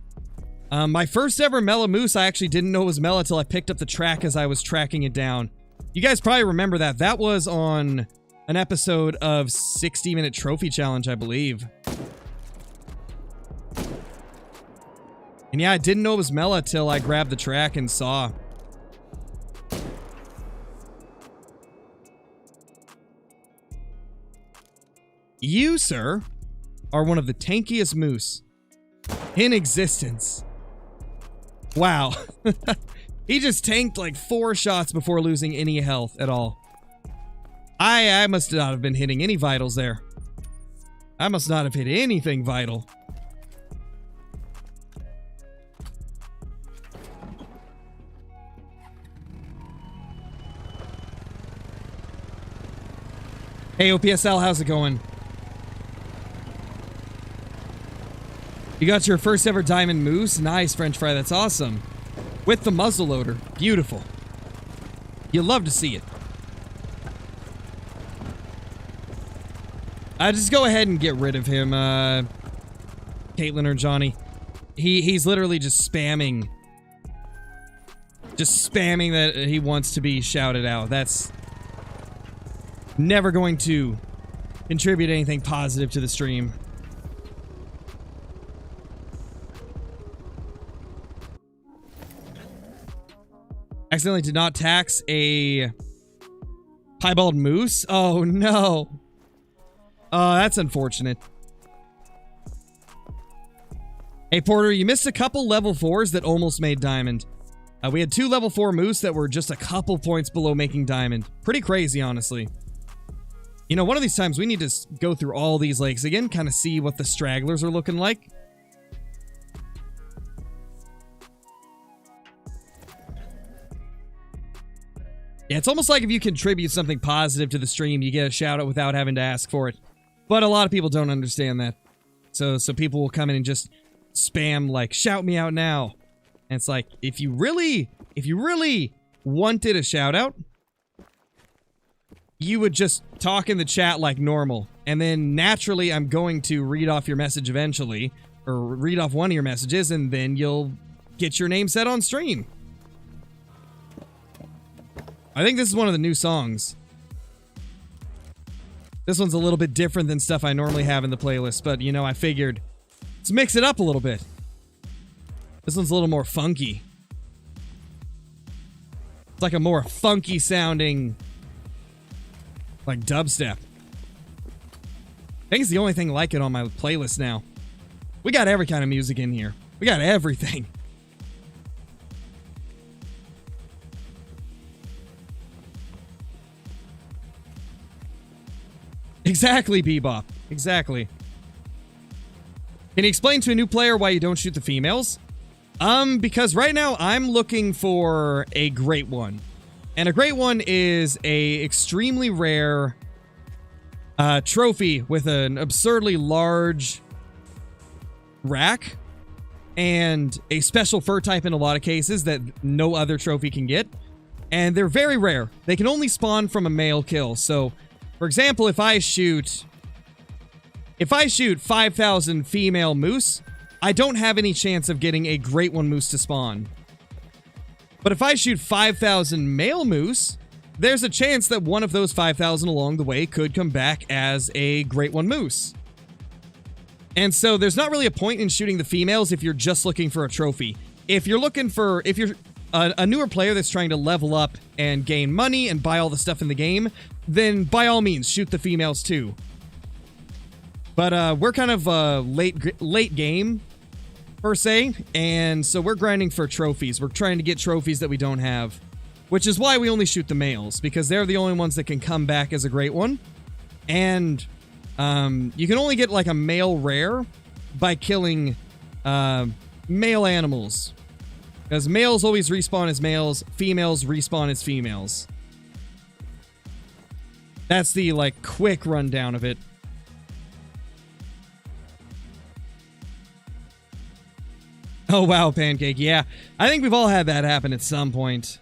My first ever Mela moose, I actually didn't know it was Mela until I picked up the track as I was tracking it down. You guys probably remember that. That was on an episode of 60-Minute Trophy Challenge, I believe. And yeah, I didn't know it was Mela till I grabbed the track and saw. You, sir, are one of the tankiest moose in existence. Wow. He just tanked like 4 shots before losing any health at all. I must not have been hitting any vitals there. I must not have hit anything vital. Hey, OPSL, how's it going? You got your first ever diamond moose? Nice, French fry. That's awesome. With the muzzle loader. Beautiful. You'll love to see it. Just go ahead and get rid of him, Caitlin or Johnny. He's literally just spamming. Just spamming that he wants to be shouted out. That's never going to contribute anything positive to the stream. Accidentally did not tax a piebald moose? Oh no. Oh, that's unfortunate. Hey Porter, you missed a couple level 4s that almost made diamond. We had 2 level 4 moose that were just a couple points below making diamond. Pretty crazy, honestly. You know, one of these times we need to go through all these lakes again, kind of see what the stragglers are looking like. Yeah, it's almost like if you contribute something positive to the stream, you get a shout out without having to ask for it. But a lot of people don't understand that. So people will come in and just spam like, shout me out now. And it's like, if you really wanted a shout out, you would just talk in the chat like normal. And then naturally, I'm going to read off your message eventually, or read off one of your messages, and then you'll get your name said on stream. I think this is one of the new songs. This one's a little bit different than stuff I normally have in the playlist, but, you know, I figured, let's mix it up a little bit. This one's a little more funky. It's like a more funky sounding, like dubstep. I think it's the only thing like it on my playlist now. We got every kind of music in here. We got everything. Exactly, Bebop. Exactly. Can you explain to a new player why you don't shoot the females? Because right now I'm looking for a great one. And a great one is a extremely rare trophy with an absurdly large rack and a special fur type in a lot of cases that no other trophy can get. And they're very rare. They can only spawn from a male kill. So, for example, if I shoot 5,000 female moose, I don't have any chance of getting a great one moose to spawn. But if I shoot 5,000 male moose, there's a chance that one of those 5,000 along the way could come back as a great one moose. And so there's not really a point in shooting the females if you're just looking for a trophy. If you're a newer player that's trying to level up and gain money and buy all the stuff in the game, then by all means, shoot the females too. But we're kind of late game, per se, and so we're grinding for trophies. We're trying to get trophies that we don't have, which is why we only shoot the males, because they're the only ones that can come back as a great one. And you can only get like a male rare by killing male animals. Because males always respawn as males, females respawn as females. That's the, like, quick rundown of it. Oh, wow, Pancake. Yeah, I think we've all had that happen at some point.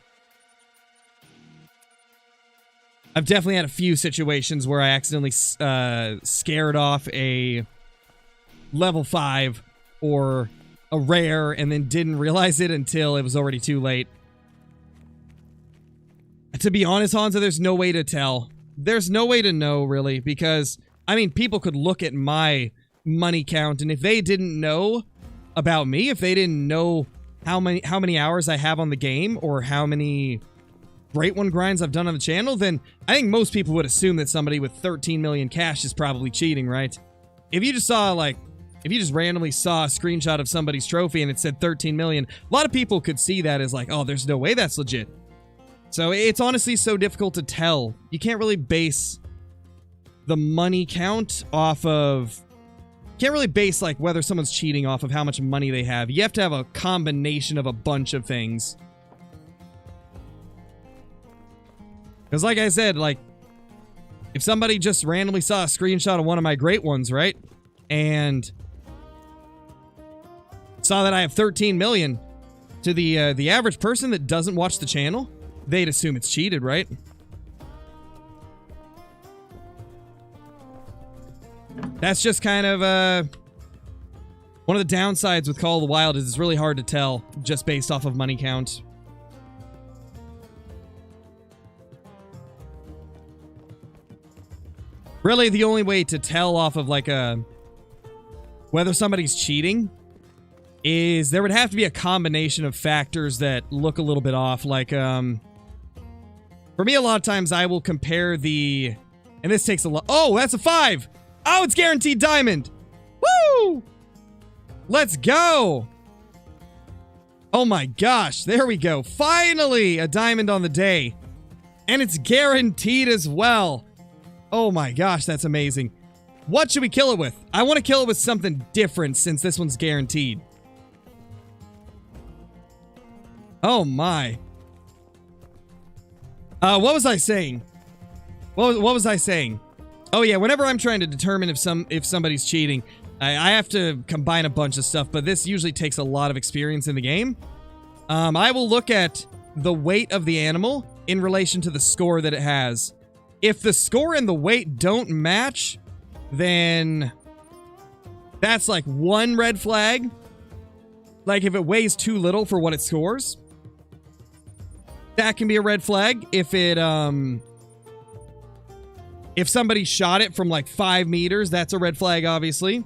I've definitely had a few situations where I accidentally scared off a level 5 or a rare and then didn't realize it until it was already too late. To be honest, Hansa, there's no way to tell. There's no way to know, really, because, I mean, people could look at my money count, and if they didn't know about me, if they didn't know how many hours I have on the game, or how many great one grinds I've done on the channel, then I think most people would assume that somebody with 13 million cash is probably cheating, right? If you just saw, like, if you just randomly saw a screenshot of somebody's trophy and it said 13 million, a lot of people could see that as like, oh, there's no way that's legit. So it's honestly so difficult to tell. You can't really base the money count off of... Can't really base, like, whether someone's cheating off of how much money they have. You have to have a combination of a bunch of things. Because like I said, like, If somebody just randomly saw a screenshot of one of my great ones, right? And saw that I have 13 million, to the average person that doesn't watch the channel, they'd assume it's cheated, right? That's just kind of one of the downsides with Call of the Wild is it's really hard to tell just based off of money count. Really, the only way to tell off of like whether somebody's cheating is there would have to be a combination of factors that look a little bit off. Like, for me, a lot of times I will compare the, and this takes a lot. Oh, that's a 5. Oh, it's guaranteed diamond. Woo! Let's go. Oh my gosh, there we go. Finally, a diamond on the day. And it's guaranteed as well. Oh my gosh, that's amazing. What should we kill it with? I want to kill it with something different since this one's guaranteed. Oh my. What was I saying? What was I saying? Oh yeah, whenever I'm trying to determine if somebody's cheating, I have to combine a bunch of stuff, but this usually takes a lot of experience in the game. I will look at the weight of the animal in relation to the score that it has. If the score and the weight don't match, then that's like one red flag. Like if it weighs too little for what it scores, that can be a red flag. If it, if somebody shot it from like 5 meters, that's a red flag, obviously.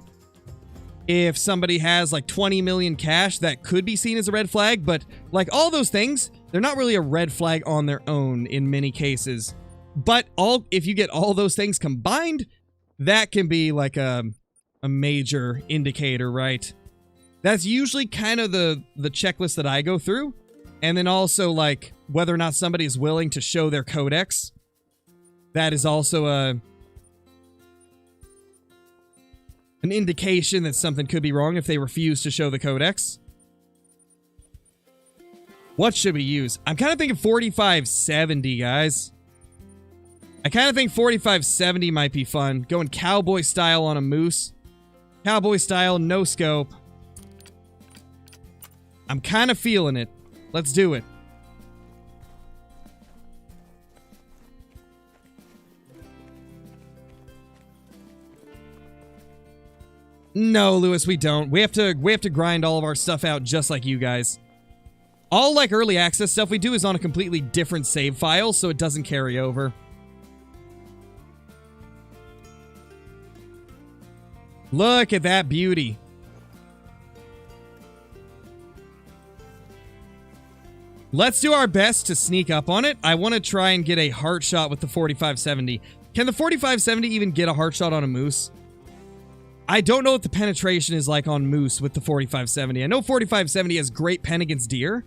If somebody has like 20 million cash, that could be seen as a red flag. But like all those things, they're not really a red flag on their own in many cases. But if you get all those things combined, that can be like a major indicator, right? That's usually kind of the checklist that I go through. And then also like whether or not somebody is willing to show their codex. That is also an indication that something could be wrong if they refuse to show the codex. What should we use? I'm kind of thinking 4570, guys. I kind of think 4570 might be fun. Going cowboy style on a moose. Cowboy style, no scope. I'm kind of feeling it. Let's do it. No, Lewis, we don't. We have to grind all of our stuff out just like you guys. All like early access stuff we do is on a completely different save file, so it doesn't carry over. Look at that beauty. Let's do our best to sneak up on it. I want to try and get a heart shot with the 4570. Can the 4570 even get a heart shot on a moose? I don't know what the penetration is like on moose with the 4570. I know 4570 has great pen against deer,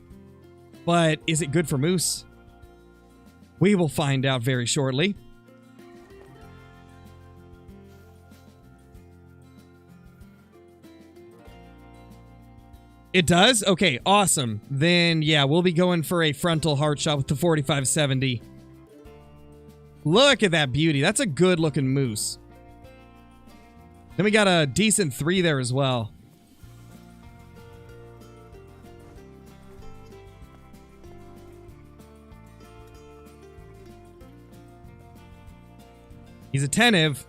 but is it good for moose? We will find out very shortly. It does? Okay, awesome. Then, yeah, we'll be going for a frontal heart shot with the 4570. Look at that beauty. That's a good-looking moose. Then we got a decent 3 there as well. He's attentive.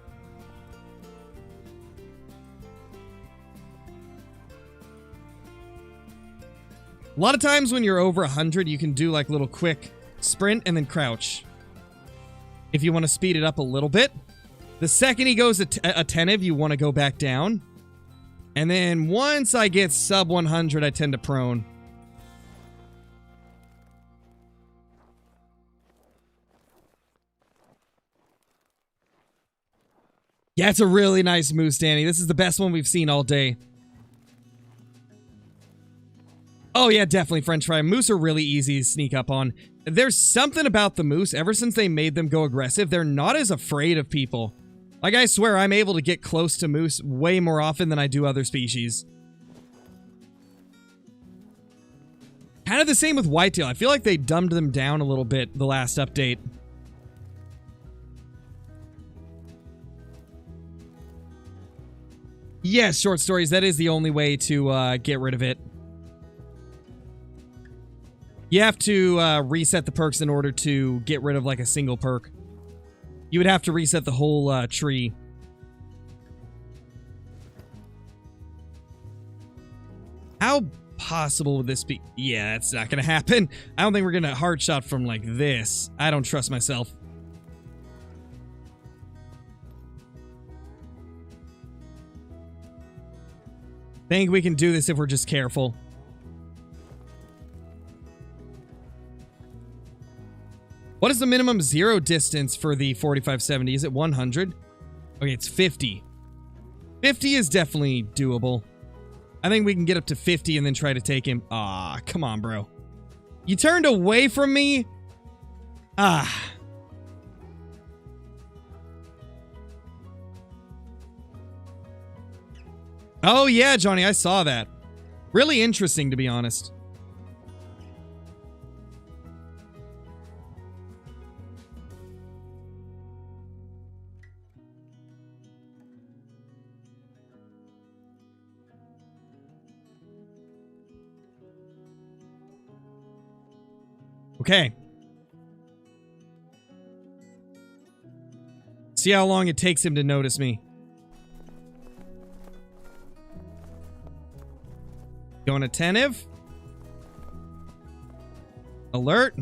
A lot of times when you're over 100, you can do like little quick sprint and then crouch. If you want to speed it up a little bit. The second he goes attentive, you want to go back down. And then once I get sub 100, I tend to prone. Yeah, it's a really nice moose, Danny. This is the best one we've seen all day. Oh yeah, definitely French fry. Moose are really easy to sneak up on. There's something about the moose, ever since they made them go aggressive, they're not as afraid of people. Like, I swear, I'm able to get close to moose way more often than I do other species. Kind of the same with whitetail. I feel like they dumbed them down a little bit the last update. Yes, short stories. That is the only way to get rid of it. You have to reset the perks in order to get rid of like a single perk. You would have to reset the whole tree. How possible would this be? Yeah, that's not gonna happen. I don't think we're gonna hard shot from like this. I don't trust myself. Think we can do this if we're just careful. What is the minimum zero distance for the 4570? Is it 100? Okay, it's 50. 50 is definitely doable. I think we can get up to 50 and then try to take him. Ah, come on, bro. You turned away from me? Ah. Oh, yeah, Johnny, I saw that. Really interesting, to be honest. Okay. See how long it takes him to notice me. Going attentive. Alert.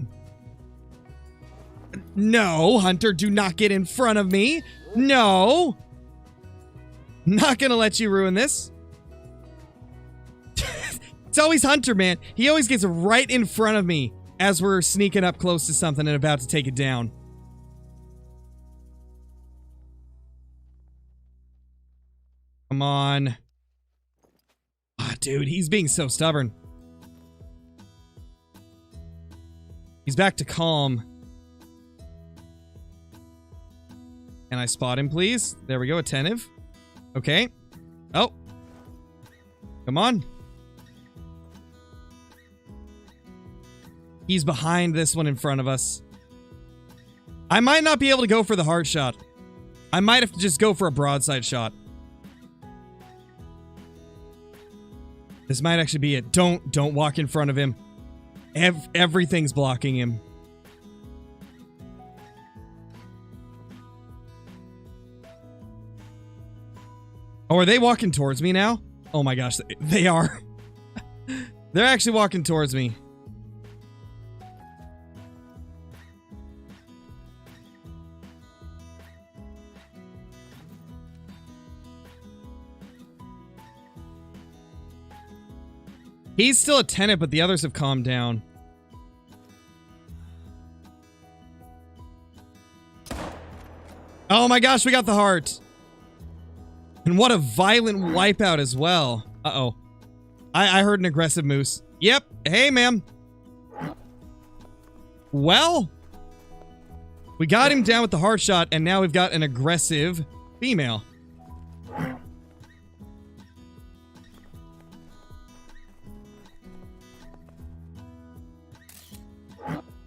No, Hunter, do not get in front of me. No. Not gonna let you ruin this. It's always Hunter, man. He always gets right in front of me as we're sneaking up close to something and about to take it down. Come on. Ah, dude, he's being so stubborn. He's back to calm. Can I spot him, please? There we go, attentive. Okay. Oh. Come on. He's behind this one in front of us. I might not be able to go for the hard shot. I might have to just go for a broadside shot. This might actually be it. Don't walk in front of him. Everything's blocking him. Oh, are they walking towards me now? Oh my gosh, they are. They're actually walking towards me. He's still attentive, but the others have calmed down. Oh my gosh, we got the heart. And what a violent wipeout as well. Uh-oh. I heard an aggressive moose. Yep. Hey, ma'am. Well, we got him down with the heart shot, and now we've got an aggressive female.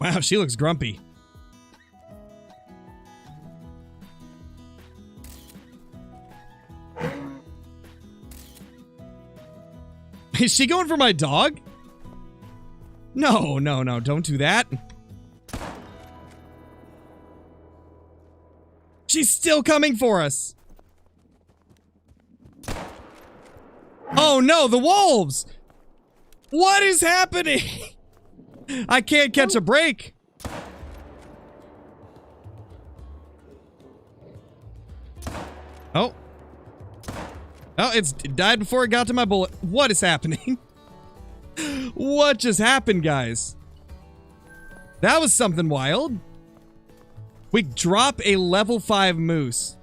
Wow, she looks grumpy. Is she going for my dog? No, no, no, don't do that. She's still coming for us. Oh no, the wolves! What is happening? I can't catch a break. Oh. Oh, it died before it got to my bullet. What is happening? What just happened, guys? That was something wild. We drop a level 5 moose.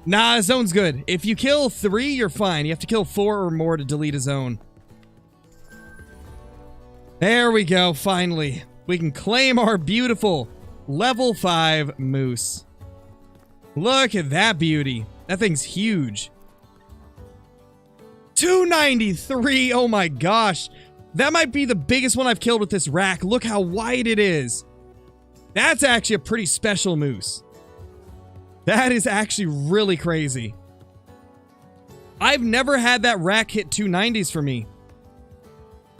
Nah, zone's good. If you kill 3, you're fine. You have to kill 4 or more to delete a zone. There we go, finally. We can claim our beautiful level 5 moose. Look at that beauty. That thing's huge. 293, oh my gosh. That might be the biggest one I've killed with this rack. Look how wide it is. That's actually a pretty special moose. That is actually really crazy. I've never had that rack hit 290s for me.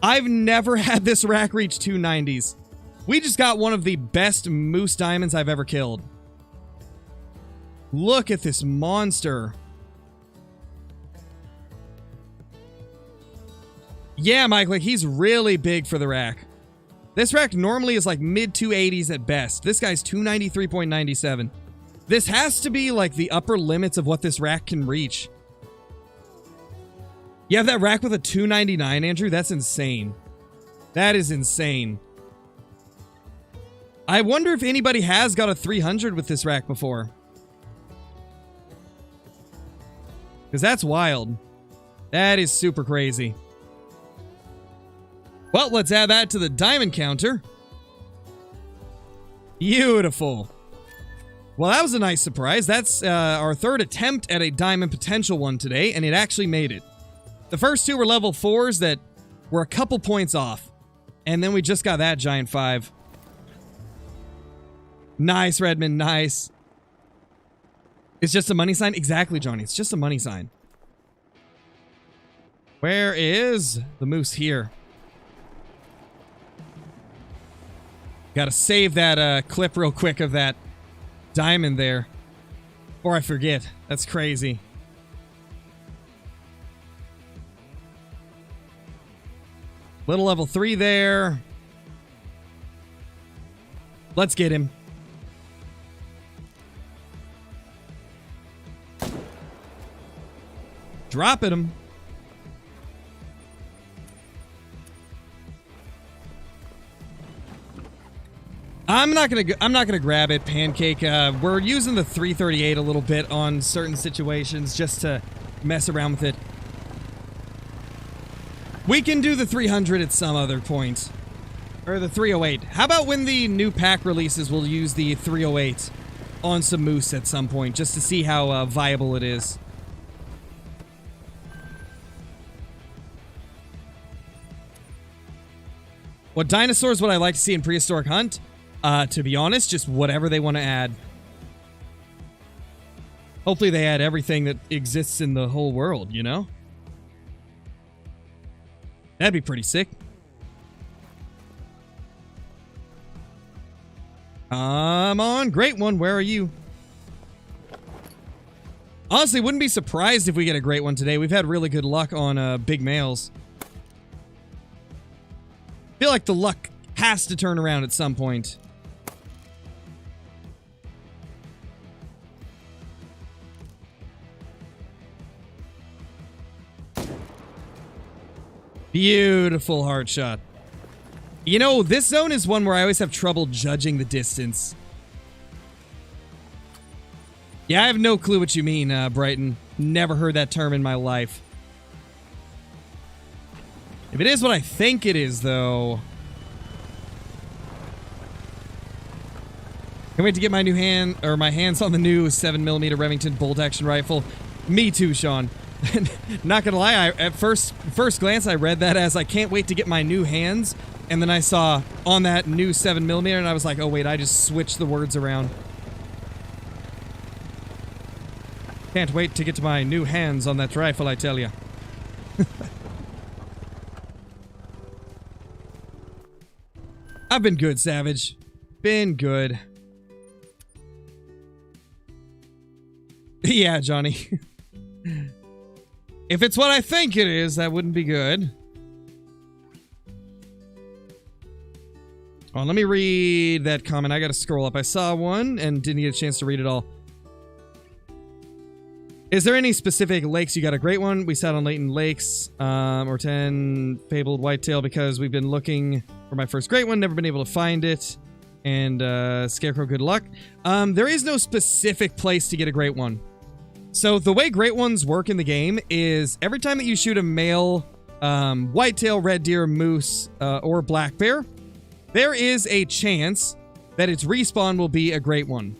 I've never had this rack reach 290s. We just got one of the best moose diamonds I've ever killed. Look at this monster. Yeah, Mike, like he's really big for the rack. This rack normally is like mid 280s at best. This guy's 293.97. This has to be like the upper limits of what this rack can reach. You have that rack with a 299, Andrew? That's insane. That is insane. I wonder if anybody has got a 300 with this rack before. Because that's wild. That is super crazy. Well, let's add that to the diamond counter. Beautiful. Well, that was a nice surprise. That's our third attempt at a diamond potential one today, and it actually made it. The first two were level 4s that were a couple points off. And then we just got that giant 5. Nice, Redmond, nice. It's just a money sign? Exactly, Johnny. It's just a money sign. Where is the moose? Here? Gotta save that clip real quick of that diamond there. Or I forget. That's crazy. Little level 3 there. Let's get him. Dropping him. I'm not gonna grab it, Pancake. We're using the 338 a little bit on certain situations just to mess around with it. We can do the 300 at some other point. Or the 308. How about when the new pack releases, we'll use the 308 on some moose at some point, just to see how viable it is. What dinosaurs would I like to see in Prehistoric Hunt? To be honest, just whatever they want to add. Hopefully they add everything that exists in the whole world, you know? That'd be pretty sick. Come on, great one. Where are you? Honestly, wouldn't be surprised if we get a great one today. We've had really good luck on big males. Feel like the luck has to turn around at some point. Beautiful hard shot. You know, this zone is one where I always have trouble judging the distance. Yeah, I have no clue what you mean, Brighton. Never heard that term in my life. If it is what I think it is, though... Can't wait to get my new my hands on the new 7mm Remington bolt-action rifle. Me too, Sean. Not gonna lie, at first glance I read that as I can't wait to get my new hands, and then I saw on that new 7mm and I was like, oh wait, I just switched the words around. Can't wait to get to my new hands on that rifle, I tell ya. I've been good, Savage. Been good. Yeah, Johnny. If it's what I think it is, that wouldn't be good. Oh, let me read that comment. I gotta scroll up. I saw one and didn't get a chance to read it all. Is there any specific lakes you got a great one? We sat on Layton Lakes, or 10 Fabled Whitetail because we've been looking for my first great one, never been able to find it. And Scarecrow, good luck. There is no specific place to get a great one. So the way great ones work in the game is every time that you shoot a male whitetail, red deer, moose, or black bear, there is a chance that its respawn will be a great one.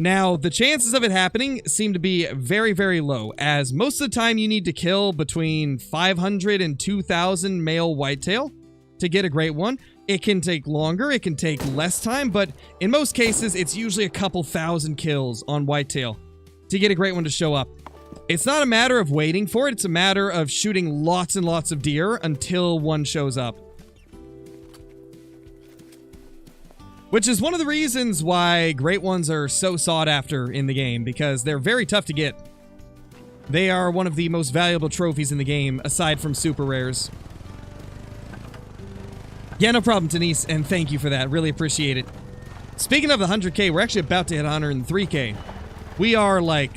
Now, the chances of it happening seem to be very, very low, as most of the time you need to kill between 500 and 2,000 male whitetail to get a great one. It can take longer, it can take less time, but in most cases, it's usually a couple thousand kills on whitetail to get a great one to show up. It's not a matter of waiting for it, it's a matter of shooting lots and lots of deer until one shows up. Which is one of the reasons why great ones are so sought after in the game, because they're very tough to get. They are one of the most valuable trophies in the game, aside from super rares. Yeah, no problem, Denise, and thank you for that. Really appreciate it. Speaking of the 100k, we're actually about to hit 103k. We are, like,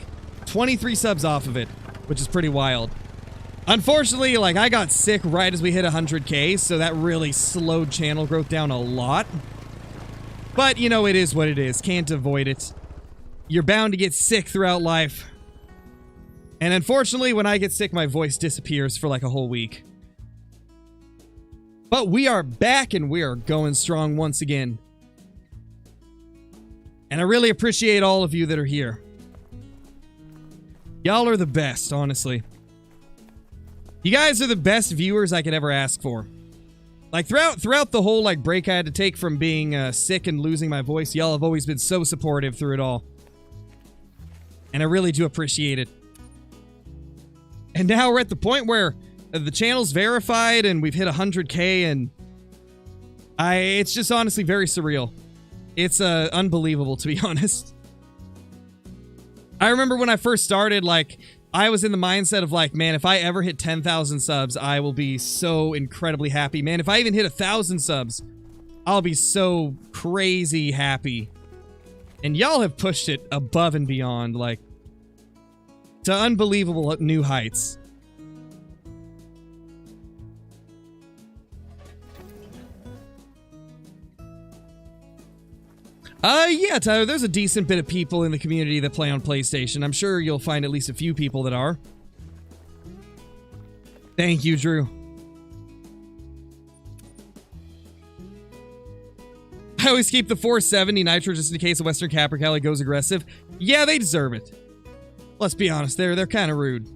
23 subs off of it, which is pretty wild. Unfortunately, like, I got sick right as we hit 100k, so that really slowed channel growth down a lot. But, you know, it is what it is. Can't avoid it. You're bound to get sick throughout life. And unfortunately, when I get sick, my voice disappears for like a whole week. But we are back and we are going strong once again. And I really appreciate all of you that are here. Y'all are the best, honestly. You guys are the best viewers I could ever ask for. Like, throughout the whole, like, break I had to take from being sick and losing my voice, y'all have always been so supportive through it all. And I really do appreciate it. And now we're at the point where the channel's verified and we've hit 100k and it's just honestly very surreal. It's unbelievable, to be honest. I remember when I first started, like, I was in the mindset of like, man, if I ever hit 10,000 subs, I will be so incredibly happy. Man, if I even hit 1,000 subs, I'll be so crazy happy. And y'all have pushed it above and beyond, like, to unbelievable new heights. Yeah, Tyler, there's a decent bit of people in the community that play on PlayStation. I'm sure you'll find at least a few people that are. Thank you, Drew. I always keep the 470 Nitro just in case a Western Capercaillie goes aggressive. Yeah, they deserve it. Let's be honest, they're kind of rude.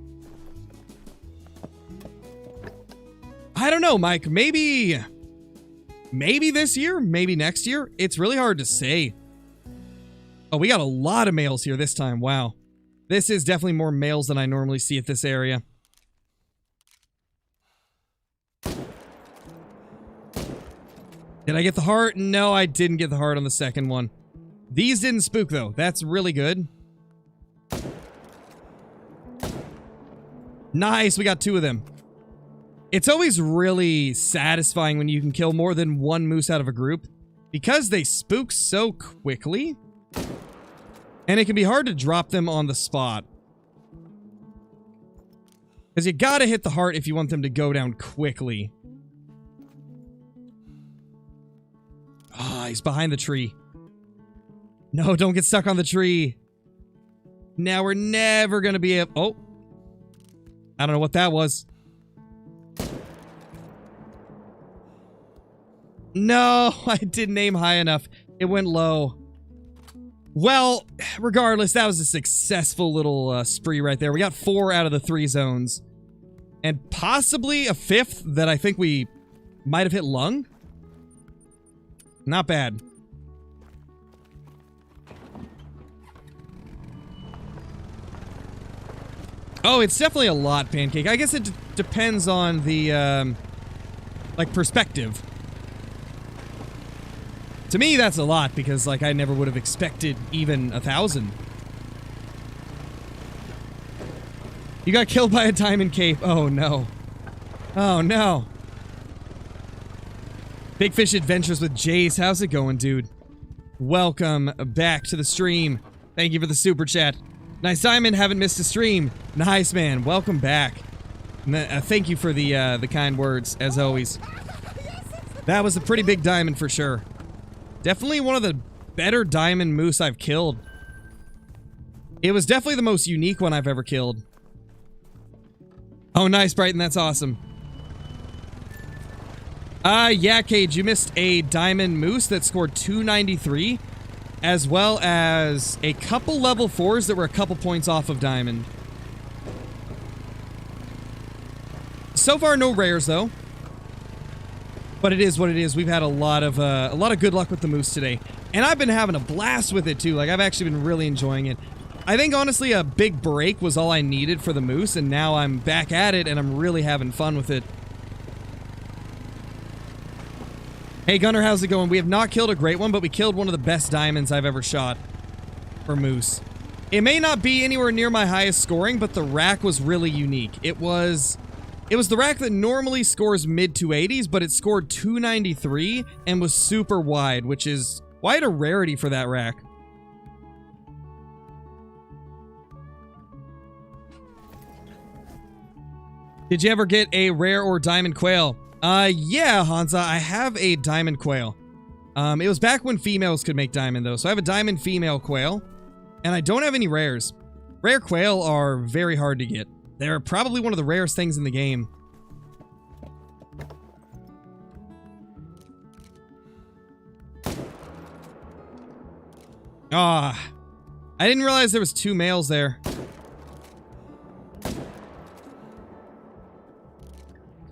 I don't know, Mike. Maybe this year, maybe next year. It's really hard to say. Oh, we got a lot of males here this time. Wow. This is definitely more males than I normally see at this area. Did I get the heart? No, I didn't get the heart on the second one. These didn't spook, though. That's really good. Nice, we got 2 of them. It's always really satisfying when you can kill more than one moose out of a group, because they spook so quickly, and it can be hard to drop them on the spot. Because you gotta hit the heart if you want them to go down quickly. Ah, he's behind the tree. No, don't get stuck on the tree. Now we're never gonna be able... Oh. I don't know what that was. No, I didn't aim high enough. It went low. Well, regardless, that was a successful little spree right there. We got 4 out of the 3 zones. And possibly a 5th that I think we might have hit lung. Not bad. Oh, it's definitely a lot, Pancake. I guess it depends on the, like, perspective. To me, that's a lot, because, like, I never would have expected even 1,000. You got killed by a diamond cape. Oh, no. Oh, no. Big Fish Adventures with Jace. How's it going, dude? Welcome back to the stream. Thank you for the super chat. Nice diamond. Haven't missed a stream. Nice, man. Welcome back. Thank you for the kind words, as always. That was a pretty big diamond for sure. Definitely one of the better diamond moose I've killed. It was definitely the most unique one I've ever killed. Oh, nice, Brighton. That's awesome. Yeah, Cage, you missed a diamond moose that scored 293, as well as a couple level 4s that were a couple points off of diamond. So far, no rares, though. But it is what it is. We've had a lot of good luck with the moose today. And I've been having a blast with it, too. Like, I've actually been really enjoying it. I think honestly a big break was all I needed for the moose, and now I'm back at it and I'm really having fun with it. Hey Gunner, how's it going? We have not killed a great one, but we killed one of the best diamonds I've ever shot for moose. It may not be anywhere near my highest scoring, but the rack was really unique. It was the rack that normally scores mid 280s, but it scored 293 and was super wide, which is quite a rarity for that rack. Did you ever get a rare or diamond quail? Yeah, Hansa, I have a diamond quail. It was back when females could make diamond, though, so I have a diamond female quail, and I don't have any rares. Rare quail are very hard to get. They're probably one of the rarest things in the game. Ah, I didn't realize there was 2 males there.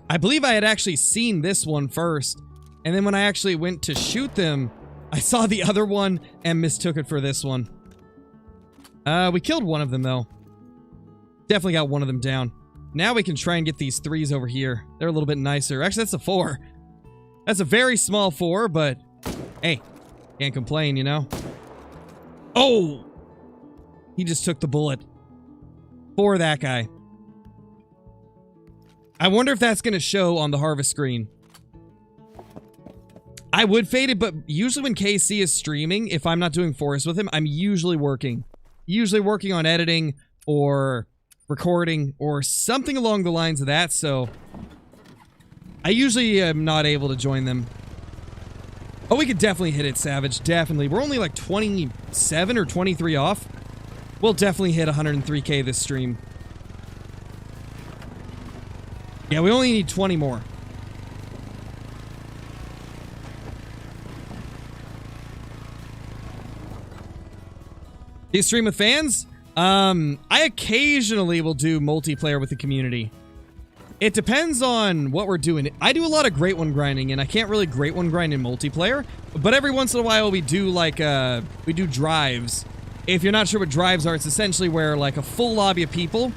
I believe I had actually seen this one first, and then when I actually went to shoot them, I saw the other one and mistook it for this one. We killed one of them, though. Definitely got one of them down. Now we can try and get these 3s over here. They're a little bit nicer. Actually, that's a 4. That's a very small 4, but hey, can't complain, you know? Oh! He just took the bullet. For that guy. I wonder if that's going to show on the harvest screen. I would fade it, but usually when KC is streaming, if I'm not doing forest with him, I'm usually working. Usually working on editing or recording or something along the lines of that, so I usually am not able to join them. Oh, we could definitely hit it, Savage. Definitely. We're only like 27 or 23 off. We'll definitely hit 103k this stream. Yeah, we only need 20 more. Do you stream with fans? I occasionally will do multiplayer with the community. It depends on what we're doing. I do a lot of Great One grinding, and I can't really Great One grind in multiplayer, but every once in a while we do like, we do drives. If you're not sure what drives are, it's essentially where like a full lobby of people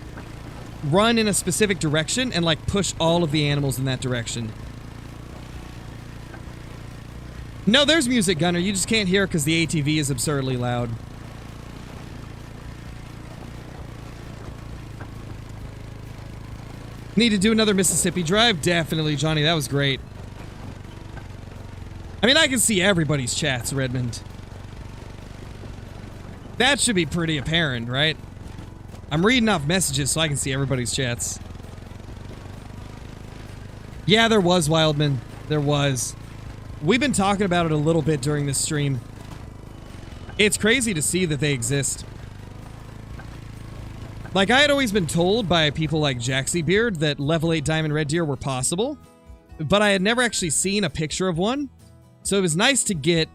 run in a specific direction and like push all of the animals in that direction. No, there's music, Gunner. You just can't hear it because the ATV is absurdly loud. Need to do another Mississippi drive? Definitely, Johnny. That was great. I mean, I can see everybody's chats, Redmond. That should be pretty apparent, right? I'm reading off messages so I can see everybody's chats. Yeah, there was, Wildman. There was. We've been talking about it a little bit during this stream. It's crazy to see that they exist. Like, I had always been told by people like Jaxie Beard that level 8 diamond red deer were possible, but I had never actually seen a picture of one. So it was nice to get,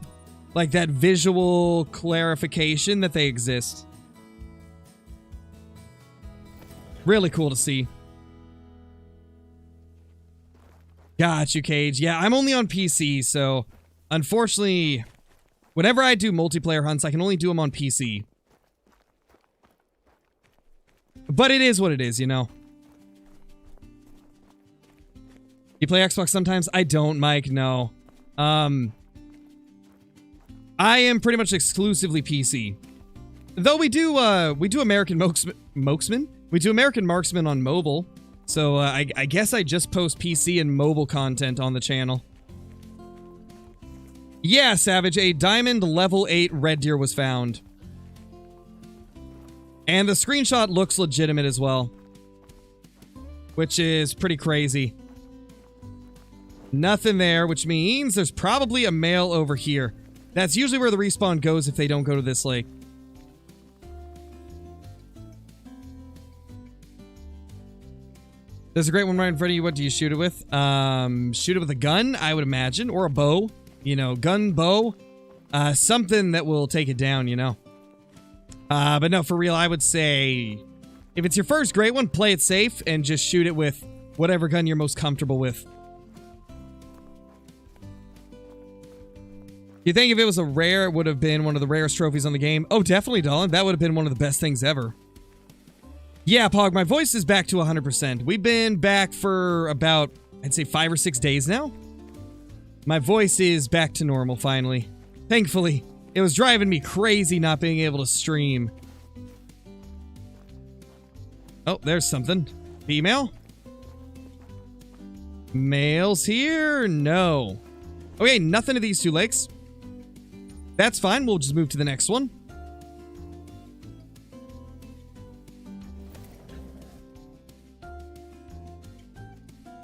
like, that visual clarification that they exist. Really cool to see. Got you, Cage. Yeah, I'm only on PC, so unfortunately, whenever I do multiplayer hunts, I can only do them on PC. But it is what it is, you know. You play Xbox sometimes? I don't, Mike, no. I am pretty much exclusively PC. Though we do American Marksman? We do American Marksman on mobile. So, I guess I just post PC and mobile content on the channel. Yeah, Savage, a diamond level 8 red deer was found. And the screenshot looks legitimate as well. Which is pretty crazy. Nothing there, which means there's probably a male over here. That's usually where the respawn goes if they don't go to this lake. There's a great one right in front of you. What do you shoot it with? Shoot it with a gun, I would imagine, or a bow. You know, gun, bow. Something that will take it down, you know. But no, for real, I would say if it's your first great one, play it safe and just shoot it with whatever gun you're most comfortable with. You think if it was a rare, it would have been one of the rarest trophies on the game? Oh, definitely, Dolan. That would have been one of the best things ever. Yeah, Pog, my voice is back to 100%. We've been back for about, I'd say 5 or 6 days now. My voice is back to normal, finally. Thankfully. It was driving me crazy not being able to stream. Oh, there's something. Female? Males here? No. Okay, nothing to these 2 lakes. That's fine. We'll just move to the next one.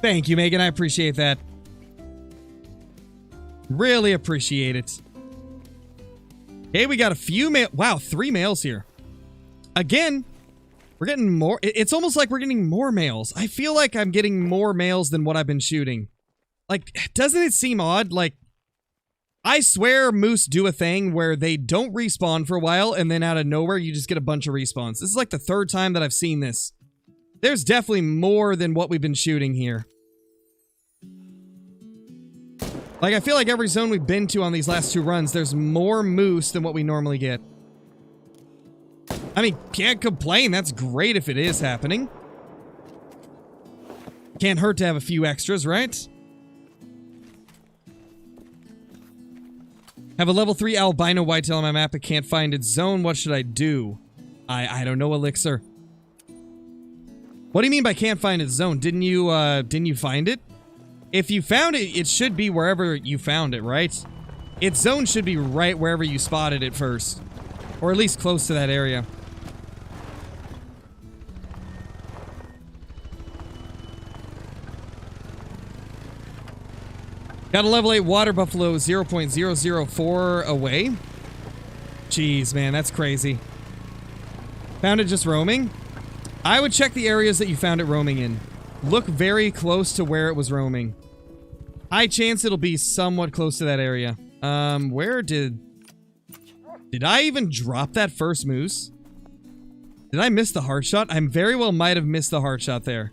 Thank you, Megan. I appreciate that. Really appreciate it. Okay, we got a few male. Wow, 3 males here. Again, we're getting more. It's almost like we're getting more males. I feel like I'm getting more males than what I've been shooting. Like, doesn't it seem odd? Like, I swear moose do a thing where they don't respawn for a while and then out of nowhere you just get a bunch of respawns. This is like the 3rd time that I've seen this. There's definitely more than what we've been shooting here. Like, I feel like every zone we've been to on these last 2 runs, there's more moose than what we normally get. I mean, can't complain. That's great if it is happening. Can't hurt to have a few extras, right? Have a level 3 albino whitetail on my map but can't find its zone. What should I do? I don't know, Elixir. What do you mean by can't find its zone? Didn't you find it? If you found it, it should be wherever you found it, right? Its zone should be right wherever you spotted it first. Or at least close to that area. Got a level 8 water buffalo 0.004 away. Jeez, man, that's crazy. Found it just roaming? I would check the areas that you found it roaming in. Look very close to where it was roaming. High chance it'll be somewhat close to that area. Where did I even drop that first moose? Did I miss the heart shot? I very well might have missed the heart shot there.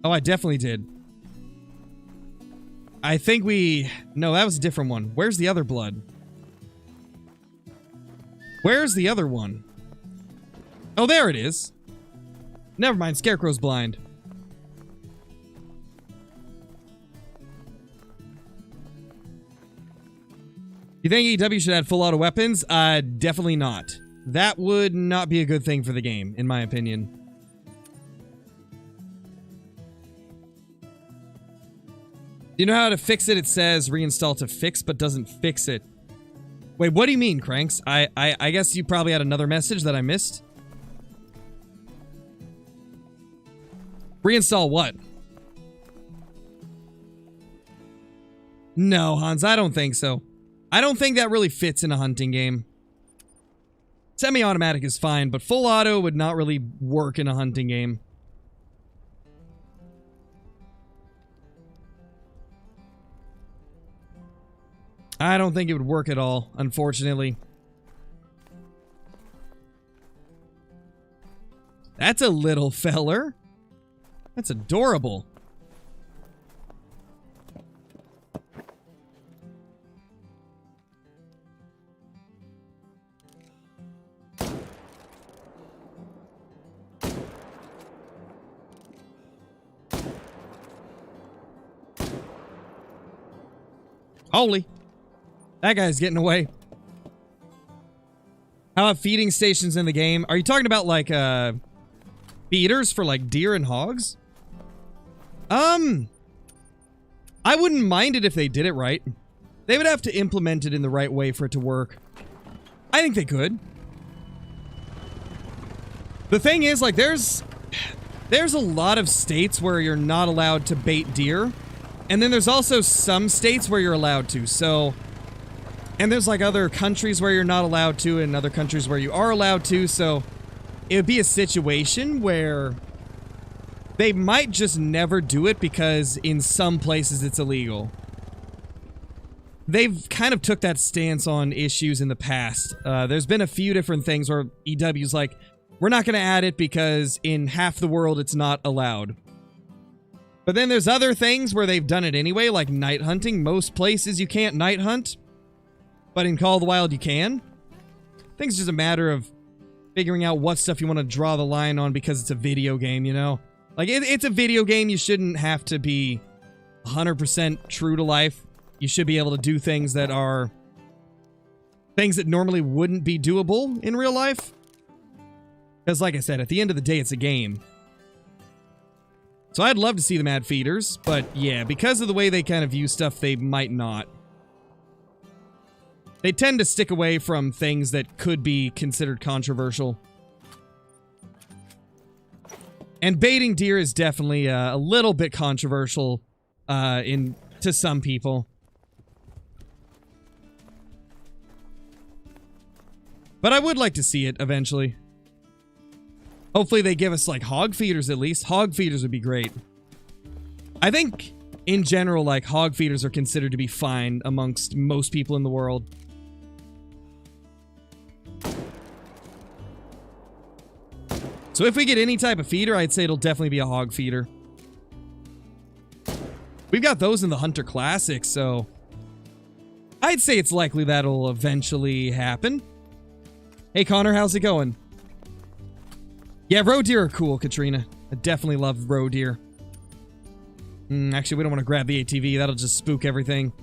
Oh, I definitely did. I think no, that was a different one. Where's the other blood? Where's the other one? Oh, there it is. Never mind, Scarecrow's blind. You think EW should add full auto weapons? Definitely not. That would not be a good thing for the game, in my opinion. Do you know how to fix it? It says reinstall to fix, but doesn't fix it. Wait, what do you mean, Cranks? I guess you probably had another message that I missed. Reinstall what? No, Hans, I don't think so. I don't think that really fits in a hunting game. Semi-automatic is fine, but full auto would not really work in a hunting game. I don't think it would work at all, unfortunately. That's a little feller. That's adorable. Holy. That guy's getting away. How about feeding stations in the game? Are you talking about, like, feeders for, like, deer and hogs? I wouldn't mind it if they did it right. They would have to implement it in the right way for it to work. I think they could. The thing is, like, there's a lot of states where you're not allowed to bait deer. And then there's also some states where you're allowed to, so... And there's, like, other countries where you're not allowed to, and other countries where you are allowed to, so... It would be a situation where... They might just never do it because in some places it's illegal. They've kind of took that stance on issues in the past. There's been a few different things where EW's like, we're not going to add it because in half the world it's not allowed. But then there's other things where they've done it anyway, like night hunting. Most places you can't night hunt, but in Call of the Wild you can. I think it's just a matter of figuring out what stuff you want to draw the line on because it's a video game, you know? Like, it's a video game. You shouldn't have to be 100% true to life. You should be able to do things that are things that normally wouldn't be doable in real life. Because like I said, at the end of the day, it's a game. So I'd love to see them add feeders, but yeah, because of the way they kind of view stuff, they might not. They tend to stick away from things that could be considered controversial. And baiting deer is definitely a little bit controversial to some people. But I would like to see it eventually. Hopefully they give us, like, hog feeders at least. Hog feeders would be great. I think, in general, like, hog feeders are considered to be fine amongst most people in the world. So if we get any type of feeder, I'd say it'll definitely be a hog feeder. We've got those in the Hunter Classic, so I'd say it's likely that'll eventually happen. Hey, Connor, how's it going? Yeah, roe deer are cool, Katrina. I definitely love roe deer. Actually, we don't want to grab the ATV. That'll just spook everything.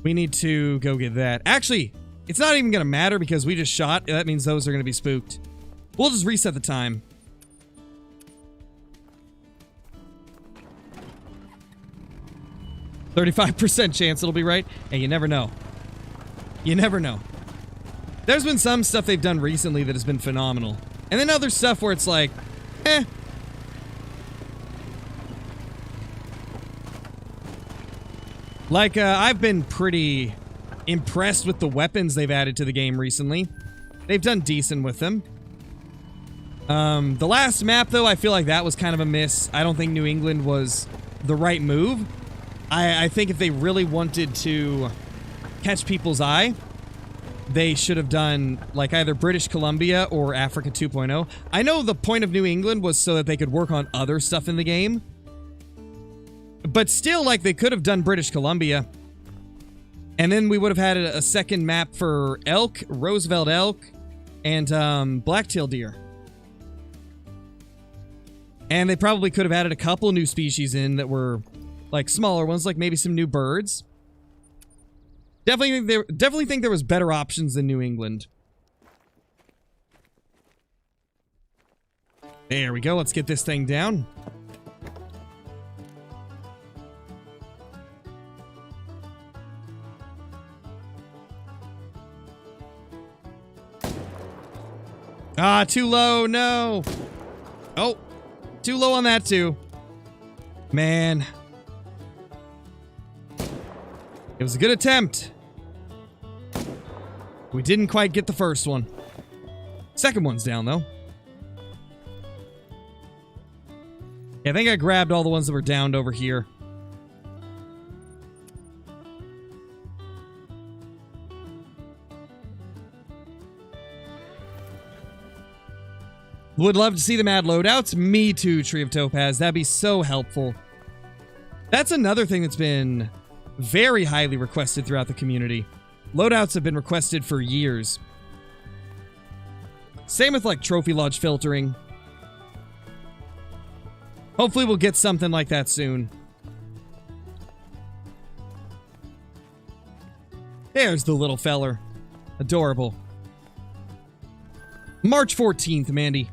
We need to go get that. Actually, it's not even going to matter because we just shot. That means those are going to be spooked. We'll just reset the time. %35 chance it'll be right. Hey, you never know. You never know. There's been some stuff they've done recently that has been phenomenal. And then other stuff where it's like, eh. Like, I've been pretty impressed with the weapons they've added to the game recently. They've done decent with them. The last map, though, I feel like that was kind of a miss. I don't think New England was the right move. I think if they really wanted to catch people's eye, they should have done, like, either British Columbia or Africa 2.0. I know the point of New England was so that they could work on other stuff in the game. But still, like, they could have done British Columbia. And then we would have had a second map for elk, Roosevelt elk, and black-tailed deer. And they probably could have added a couple new species in that were, like, smaller ones, like maybe some new birds. Definitely think there was better options than New England. There we go. Let's get this thing down. Ah, too low. No. Oh, too low on that too. Man. It was a good attempt. We didn't quite get the first one. Second one's down, though. Yeah, I think I grabbed all the ones that were downed over here. Would love to see them add loadouts. Me too, Tree of Topaz. That'd be so helpful. That's another thing that's been very highly requested throughout the community. Loadouts have been requested for years. Same with, like, Trophy Lodge filtering. Hopefully we'll get something like that soon. There's the little feller. Adorable. March 14th, Mandy.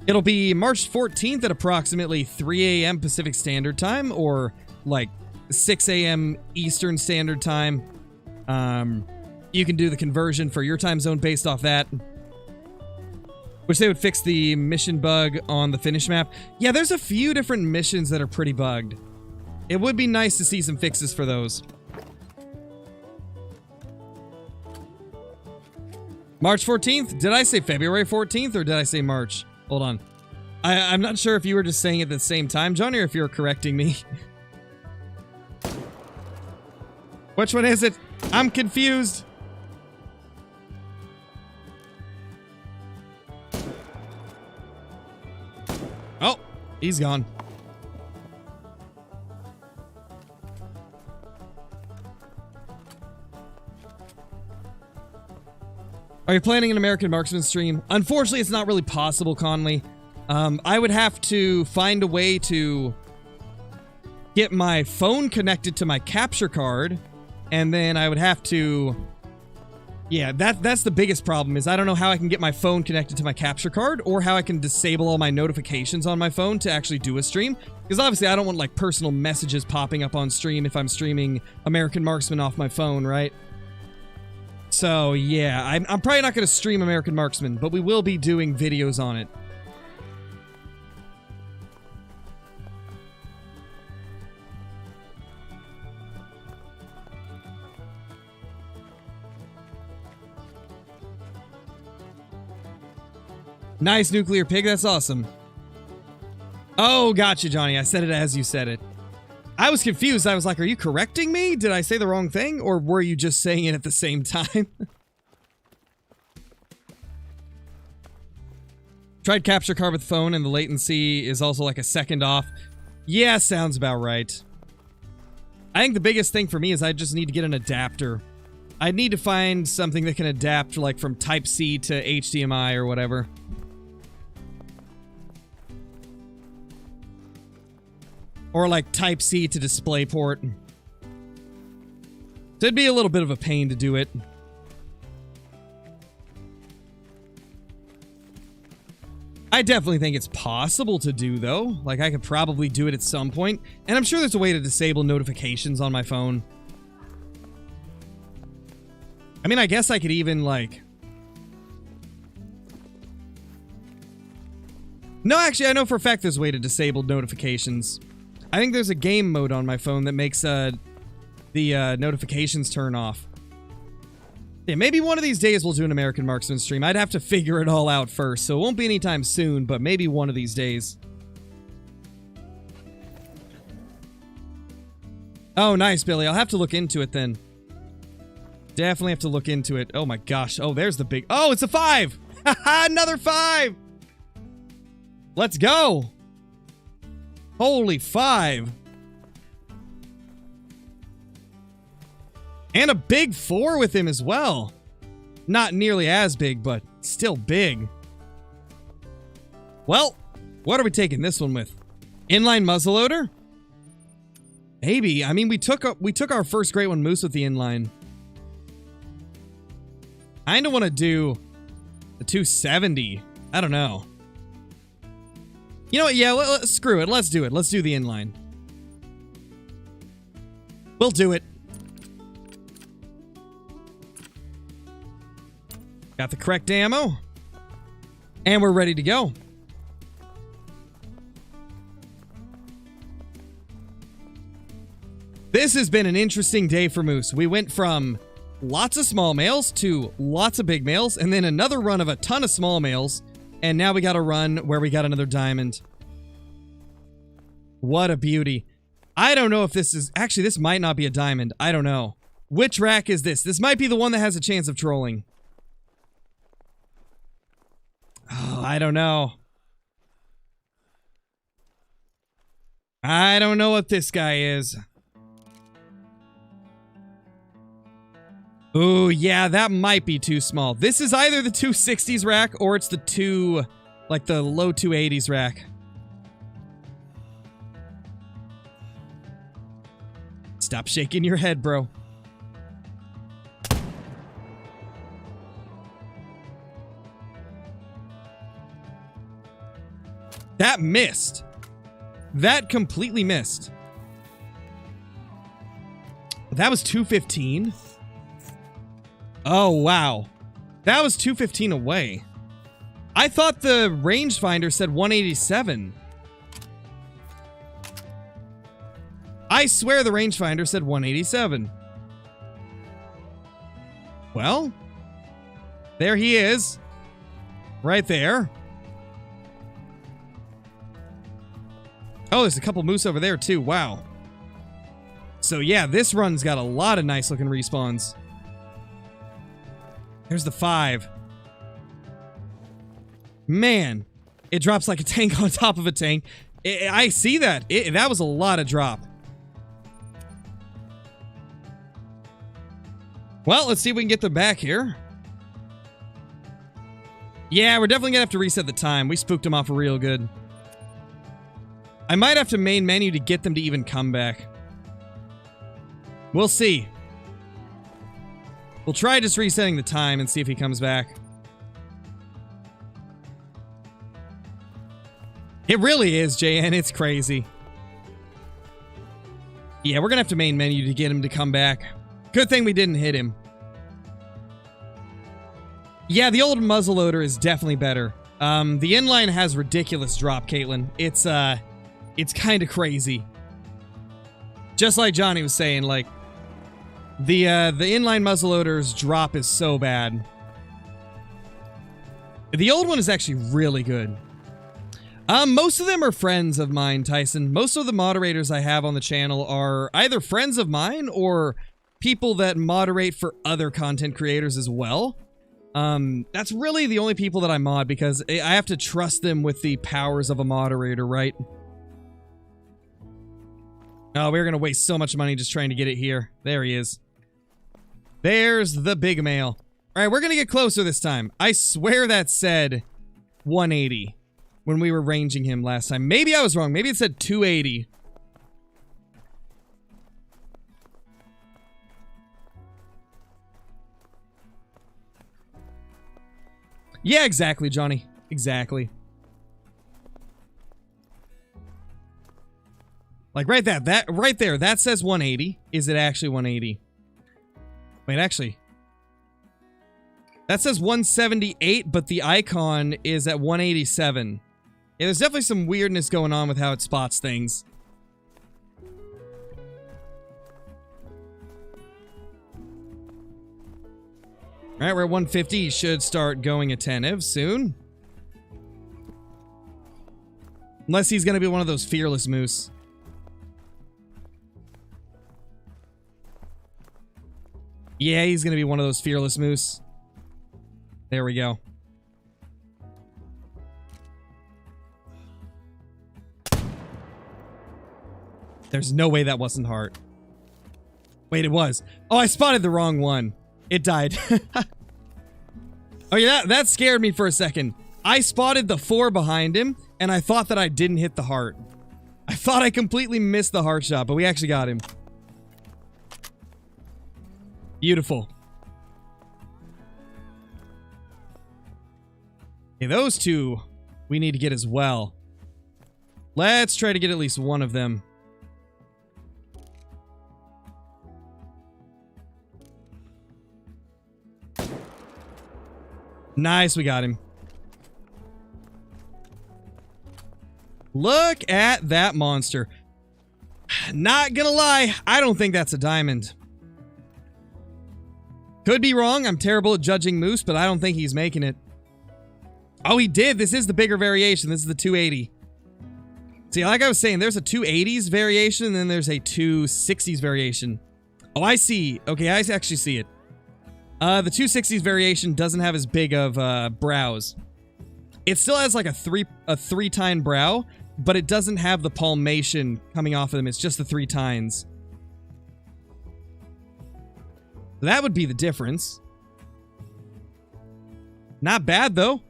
It'll be March 14th at approximately 3 a.m. Pacific Standard Time, or like 6 a.m. Eastern Standard Time. You can do the conversion for your time zone based off that. Wish they would fix the mission bug on the finish map. Yeah, there's a few different missions that are pretty bugged. It would be nice to see some fixes for those. March 14th? Did I say February 14th or did I say March? Hold on. I'm not sure if you were just saying it at the same time, Johnny, or if you're correcting me. Which one is it? I'm confused. He's gone. Are you planning an American Marksman stream? Unfortunately, it's not really possible, Conley. I would have to find a way to get my phone connected to my capture card, and then I would have to... Yeah, that's the biggest problem, is I don't know how I can get my phone connected to my capture card, or how I can disable all my notifications on my phone to actually do a stream. Because obviously I don't want, like, personal messages popping up on stream if I'm streaming American Marksman off my phone, right? So, yeah, I'm probably not going to stream American Marksman, but we will be doing videos on it. Nice, Nuclear Pig. That's awesome. Oh, gotcha, Johnny. I said it as you said it. I was confused. I was like, are you correcting me? Did I say the wrong thing? Or were you just saying it at the same time? Tried capture card with phone and the latency is also like a second off. Yeah, sounds about right. I think the biggest thing for me is I just need to get an adapter. I need to find something that can adapt like from Type-C to HDMI or whatever. Or like Type-C to DisplayPort. So it'd be a little bit of a pain to do it. I definitely think it's possible to do, though. Like, I could probably do it at some point. And I'm sure there's a way to disable notifications on my phone. I mean, I guess I could even, like... No, actually, I know for a fact there's a way to disable notifications. I think there's a game mode on my phone that makes the notifications turn off. Yeah, maybe one of these days we'll do an American Marksman stream. I'd have to figure it all out first, so it won't be anytime soon, but maybe one of these days. Oh, nice, Billy. I'll have to look into it then. Definitely have to look into it. Oh my gosh. Oh, there's the big... Oh, it's a 5! Haha, another 5! Let's go! Holy 5. And a big 4 with him as well. Not nearly as big, but still big. Well, what are we taking this one with? Inline muzzleloader? Maybe. I mean, we took our first Great One Moose with the inline. I kinda want to do the 270. I don't know. You know what? Yeah, screw it. Let's do it. Let's do the inline. We'll do it. Got the correct ammo. And we're ready to go. This has been an interesting day for Moose. We went from lots of small males to lots of big males, and then another run of a ton of small males. And now we got a run where we got another diamond. What a beauty. I don't know if this is... Actually, this might not be a diamond. I don't know. Which rack is this? This might be the one that has a chance of trolling. Oh, I don't know. I don't know what this guy is. Ooh, yeah, that might be too small. This is either the 260s rack or it's the low 280s rack. Stop shaking your head, bro. That missed. That completely missed. That was 215. Oh, wow. That was 215 away. I thought the rangefinder said 187. I swear the rangefinder said 187. Well, there he is. Right there. Oh, there's a couple moose over there too. Wow. So yeah, this run's got a lot of nice looking respawns. There's the 5. Man, it drops like a tank on top of a tank. I see that. That was a lot of drop. Well, let's see if we can get them back here. Yeah, we're definitely gonna have to reset the time. We spooked them off real good. I might have to main menu to get them to even come back. We'll see. We'll try just resetting the time and see if he comes back. It really is, JN. It's crazy. Yeah, we're gonna have to main menu to get him to come back. Good thing we didn't hit him. Yeah, the old muzzleloader is definitely better. The inline has ridiculous drop, Caitlin. It's kind of crazy. Just like Johnny was saying, like, the inline muzzleloader's drop is so bad. The old one is actually really good. Most of them are friends of mine, Tyson. Most of the moderators I have on the channel are either friends of mine or people that moderate for other content creators as well. That's really the only people that I mod because I have to trust them with the powers of a moderator, right? Oh, we're gonna waste so much money just trying to get it here. There he is. There's the big male. Alright, we're gonna get closer this time. I swear that said 180 when we were ranging him last time. Maybe I was wrong. Maybe it said 280. Yeah, exactly, Johnny. Exactly. Like right there, that says 180. Is it actually 180? Wait, actually. That says 178, but the icon is at 187. Yeah, there's definitely some weirdness going on with how it spots things. Alright, we're at 150. He should start going attentive soon. Unless he's gonna be one of those fearless moose. Yeah, he's gonna be one of those fearless moose. There we go. There's no way that wasn't heart. Wait, it was. Oh, I spotted the wrong one. It died. Oh yeah, that scared me for a second. I spotted the 4 behind him, and I thought that I didn't hit the heart. I thought I completely missed the heart shot, but we actually got him. Beautiful. Okay, those two we need to get as well. Let's try to get at least one of them. Nice, we got him. Look at that monster. Not gonna lie, I don't think that's a diamond. Could be wrong, I'm terrible at judging moose, but I don't think he's making it. Oh, he did! This is the bigger variation, this is the 280. See, like I was saying, there's a 280s variation, and then there's a 260s variation. Oh, I see. Okay, I actually see it. The 260s variation doesn't have as big of brows. It still has like a three tine brow, but it doesn't have the palmation coming off of them. It's just the 3 tines. That would be the difference. Not bad though.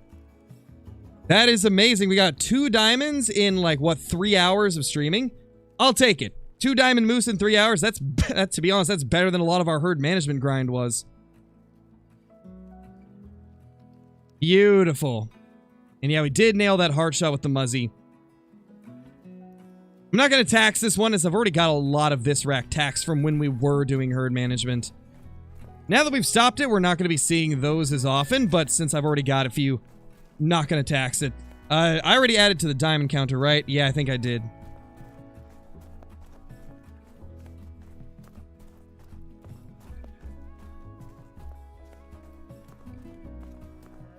That is amazing. We got 2 diamonds in like what, 3 hours of streaming? I'll take it. 2 diamond moose in 3 hours. That, to be honest, that's better than a lot of our herd management grind was. Beautiful. And yeah, we did nail that heart shot with the Muzzy. I'm not going to tax this one as I've already got a lot of this rack tax from when we were doing herd management. Now that we've stopped it, we're not going to be seeing those as often, but since I've already got a few, not going to tax it. I already added to the diamond counter, right? Yeah, I think I did.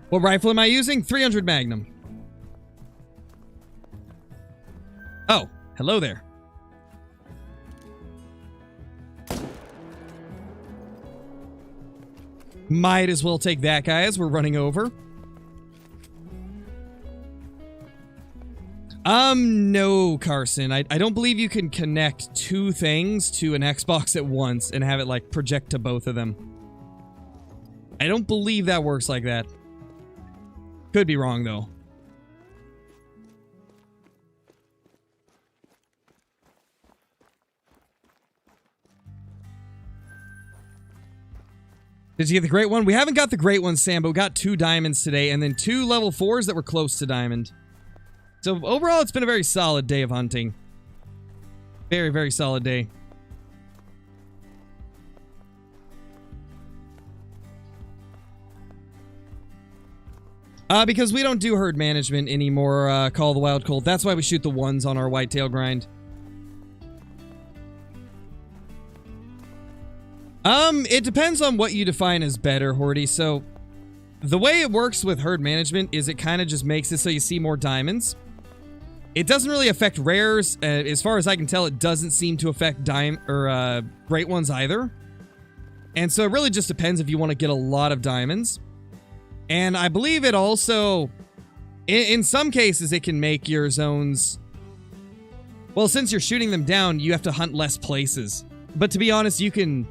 What rifle am I using? 300 Magnum. Oh, hello there. Might as well take that guy as we're running over. No, Carson. I don't believe you can connect two things to an Xbox at once and have it, like, project to both of them. I don't believe that works like that. Could be wrong, though. Did you get the great one? We haven't got the great one, Sam, but we got 2 diamonds today, and then 2 level 4s that were close to diamond. So overall, it's been a very solid day of hunting. Very, very solid day. Because we don't do herd management anymore, Call the Wild Colt. That's why we shoot the 1s on our whitetail grind. It depends on what you define as better, Horty. So, the way it works with herd management is it kind of just makes it so you see more diamonds. It doesn't really affect rares. As far as I can tell, it doesn't seem to affect great ones either. And so it really just depends if you want to get a lot of diamonds. And I believe it also, in some cases, it can make your zones... Well, since you're shooting them down, you have to hunt less places. But to be honest, you can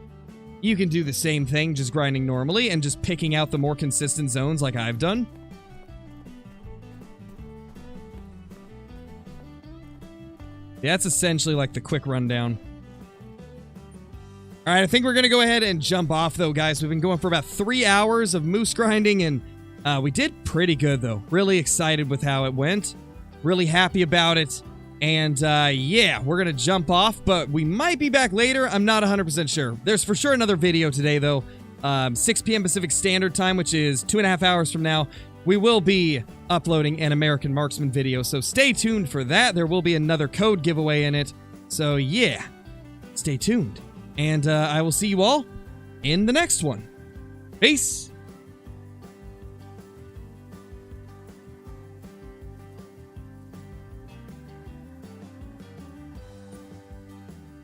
do the same thing, just grinding normally and just picking out the more consistent zones like I've done. Yeah, that's essentially like the quick rundown. Alright, I think we're going to go ahead and jump off though, guys. We've been going for about 3 hours of moose grinding, and we did pretty good though. Really excited with how it went. Really happy about it. And yeah, we're going to jump off, but we might be back later. I'm not 100% sure. There's for sure another video today though. 6 p.m. Pacific Standard Time, which is 2.5 hours from now. We will be uploading an American Marksman video, so stay tuned for that. There will be another code giveaway in it. So yeah, stay tuned. And I will see you all in the next one. Peace!